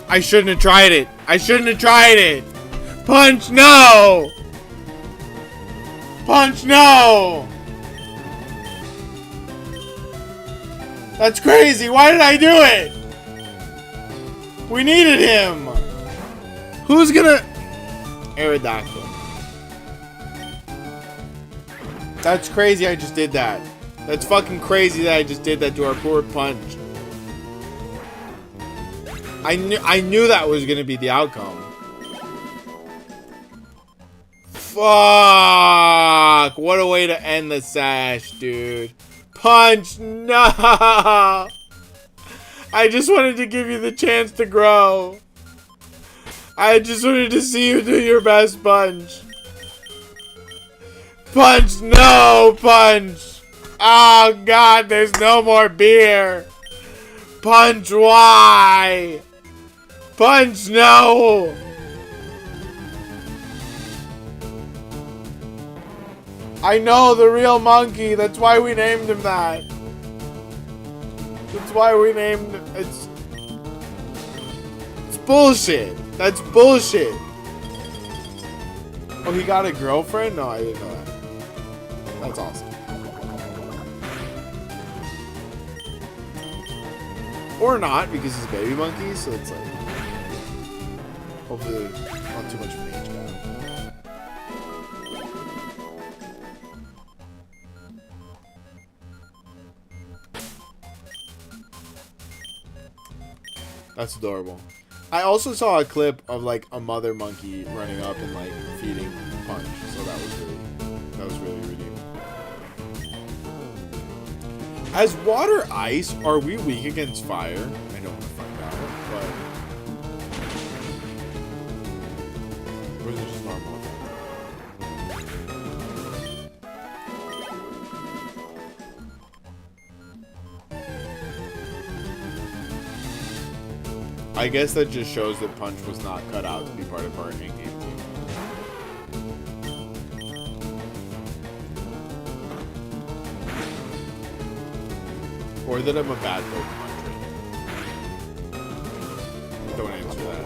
I shouldn't have tried it! I shouldn't have tried it! Punch, no! Punch, no! That's crazy! Why did I do it? We needed him! Who's gonna... Aerodactyl. That's crazy I just did that. That's fucking crazy that I just did that to our poor punch. I knew that was gonna be the outcome. Fuck! What a way to end the sash, dude. Punch, no! I just wanted to give you the chance to grow. I just wanted to see you do your best punch. Punch, no, punch. Oh god, there's no more beer. Punch, why? Punch, no. I know, the real monkey. That's why we named him that. That's why we named it. It's bullshit. That's bullshit. Oh, he got a girlfriend? No, I didn't know that. That's awesome. Or not, because he's a baby monkey, so it's like... Hopefully, not too much of an age gap. That's adorable. I also saw a clip of like a mother monkey running up and like feeding Punch, so that was really redeeming. As water ice, are we weak against fire? I don't want to find out, but or is it just normal? I guess that just shows that Punch was not cut out to be part of our in-game team. Or that I'm a bad Pokemon trainer. Don't answer that.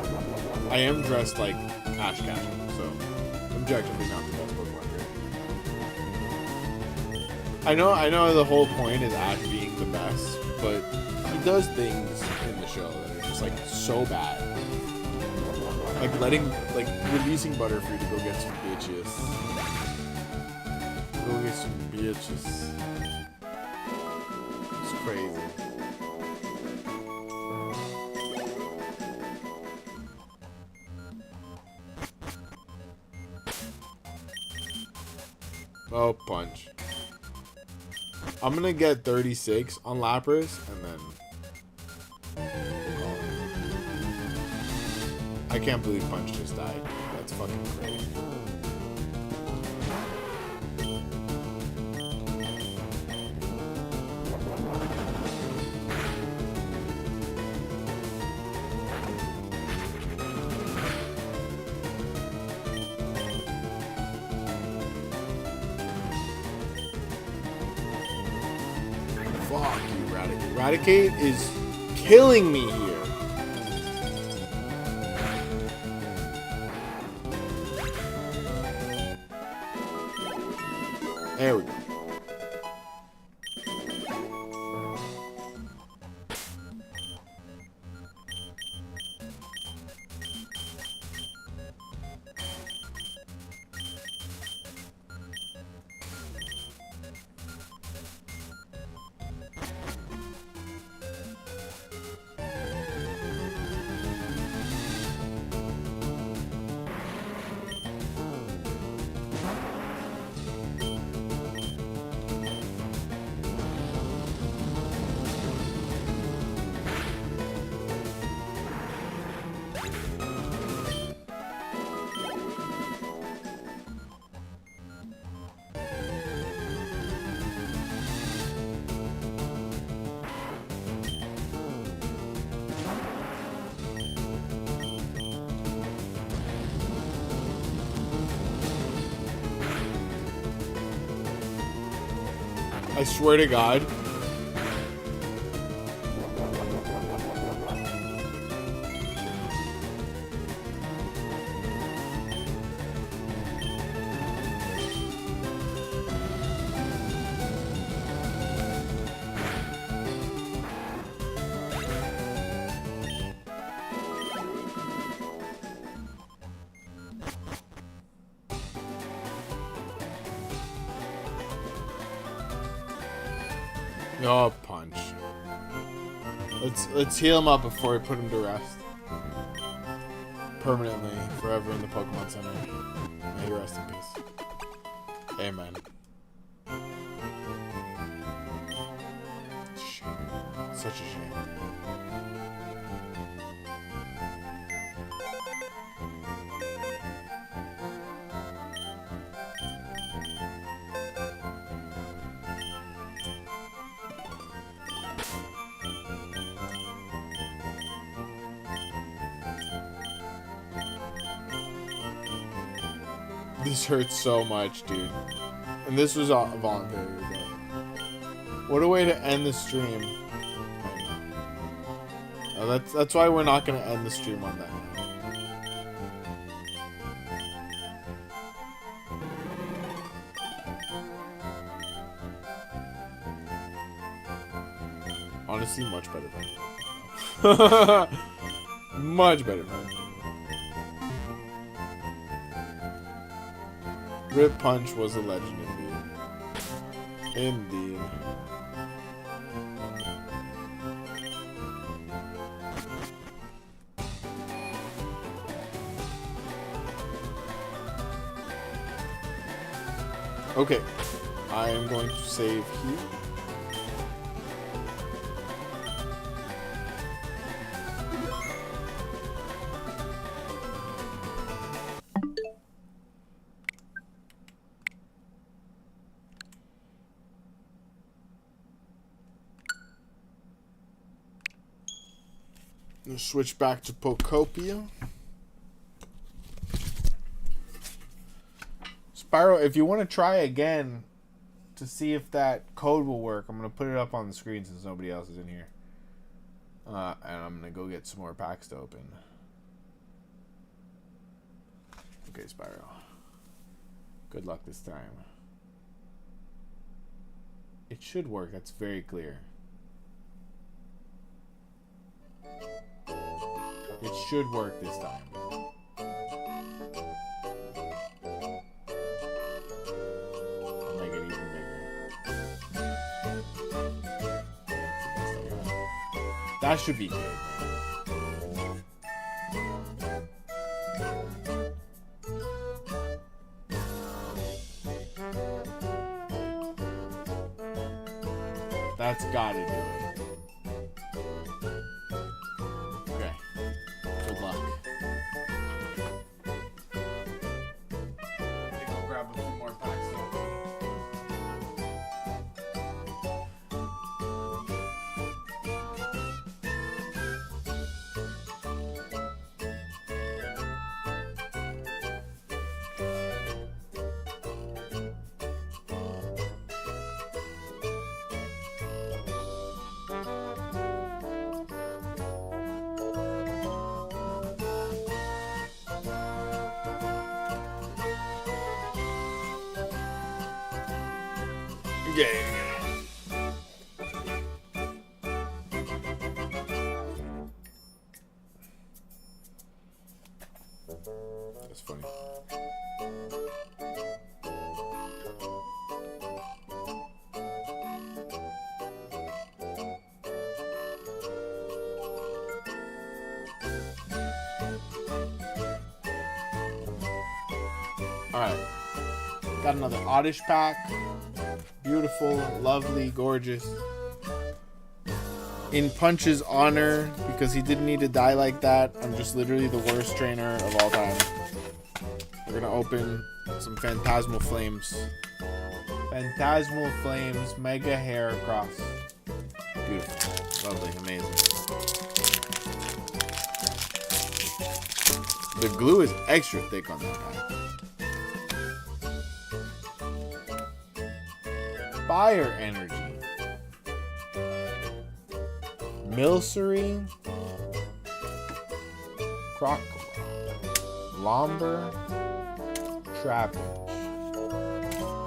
I am dressed like Ash Ketchum, so objectively not the best Pokemon trainer. I know the whole point is Ash being the best, but he does things in the show that are just like so bad. Like releasing Butterfree to go get some bitches. Go get some bitches. It's crazy. Oh, Punch. I'm gonna get 36 on Lapras, and then we'll call it. I can't believe Punch just died. That's fucking crazy. Fuck you, Raticate. Raticate is killing me here. There we go. I swear to God. Oh, punch. Let's heal him up before we put him to rest. Permanently, forever in the Pokemon Center. May he rest in peace. Amen. Shame. Such a shame. This hurts so much, dude. And this was voluntary, but what a way to end the stream. That's why we're not gonna end the stream on that note. Honestly, much better than much better than Rip Punch was a legend indeed. Indeed. Okay, I am going to save here. Switch back to Pokopia. Spyro, if you want to try again to see if that code will work, I'm going to put it up on the screen since nobody else is in here. And I'm going to go get some more packs to open. Okay, Spyro. Good luck this time. It should work. That's very clear. It should work this time. I'll make it even bigger. That should be good. That's gotta do it. That's funny. Alright. Got another Oddish pack. Beautiful, lovely, gorgeous. In Punch's honor, because he didn't need to die like that, I'm just literally the worst trainer of all time. We're gonna open some Phantasmal Flames. Phantasmal Flames, Mega Hair Cross. Beautiful, lovely, amazing. The glue is extra thick on that pack. Fire Energy. Milcery. Crocodile. Lomber. Trapinch.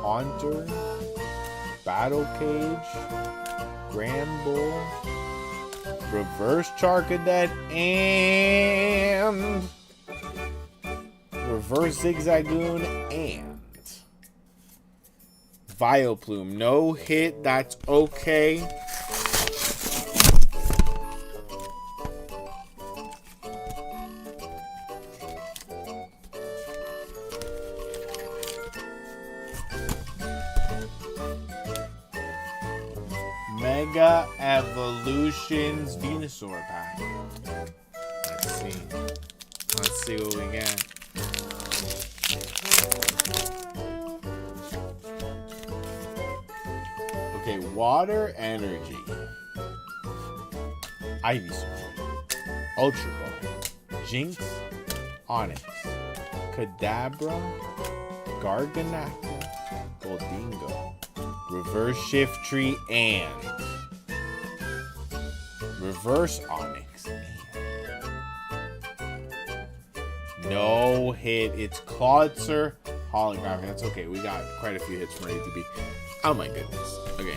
Haunter. Battle Cage. Granbull. Reverse Charcadet. And Reverse Zigzagoon. And Vileplume. No hit. That's okay. Mega Evolutions Venusaur pack. Let's see. Let's see what we get. Okay, Water Energy. Ivysaur. Ultra Ball. Jinx. Onix. Kadabra. Garganacl. Goldingo. Reverse Shiftry and Reverse Onix. No hit. It's Clawitzer holographic. That's okay. We got quite a few hits from ATB. Oh my goodness. Okay.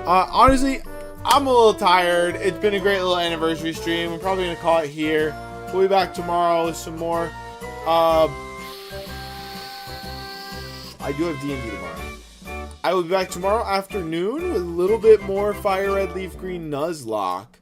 Honestly, I'm a little tired. It's been a great little anniversary stream. We're probably gonna call it here. We'll be back tomorrow with some more. I do have D&D tomorrow. I will be back tomorrow afternoon with a little bit more Fire Red Leaf Green Nuzlocke.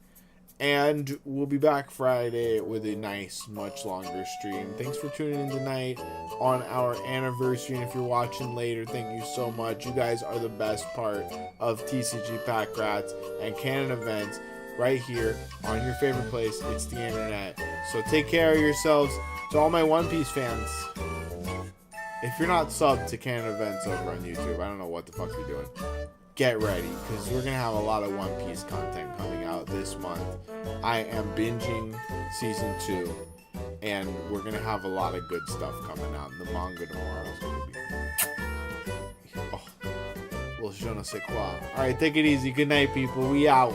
And we'll be back Friday with a nice, much longer stream. Thanks for tuning in tonight on our anniversary. And if you're watching later, thank you so much. You guys are the best part of TCG Packrats and Canon events right here on your favorite place. It's the internet. So take care of yourselves. To all my One Piece fans, if you're not subbed to Canon Events over on YouTube, I don't know what the fuck you're doing. Get ready, because we're going to have a lot of One Piece content coming out this month. I am binging Season 2, and we're going to have a lot of good stuff coming out. The manga tomorrow is going to be... Oh, well, je ne sais quoi. Alright, take it easy. Good night, people. We out.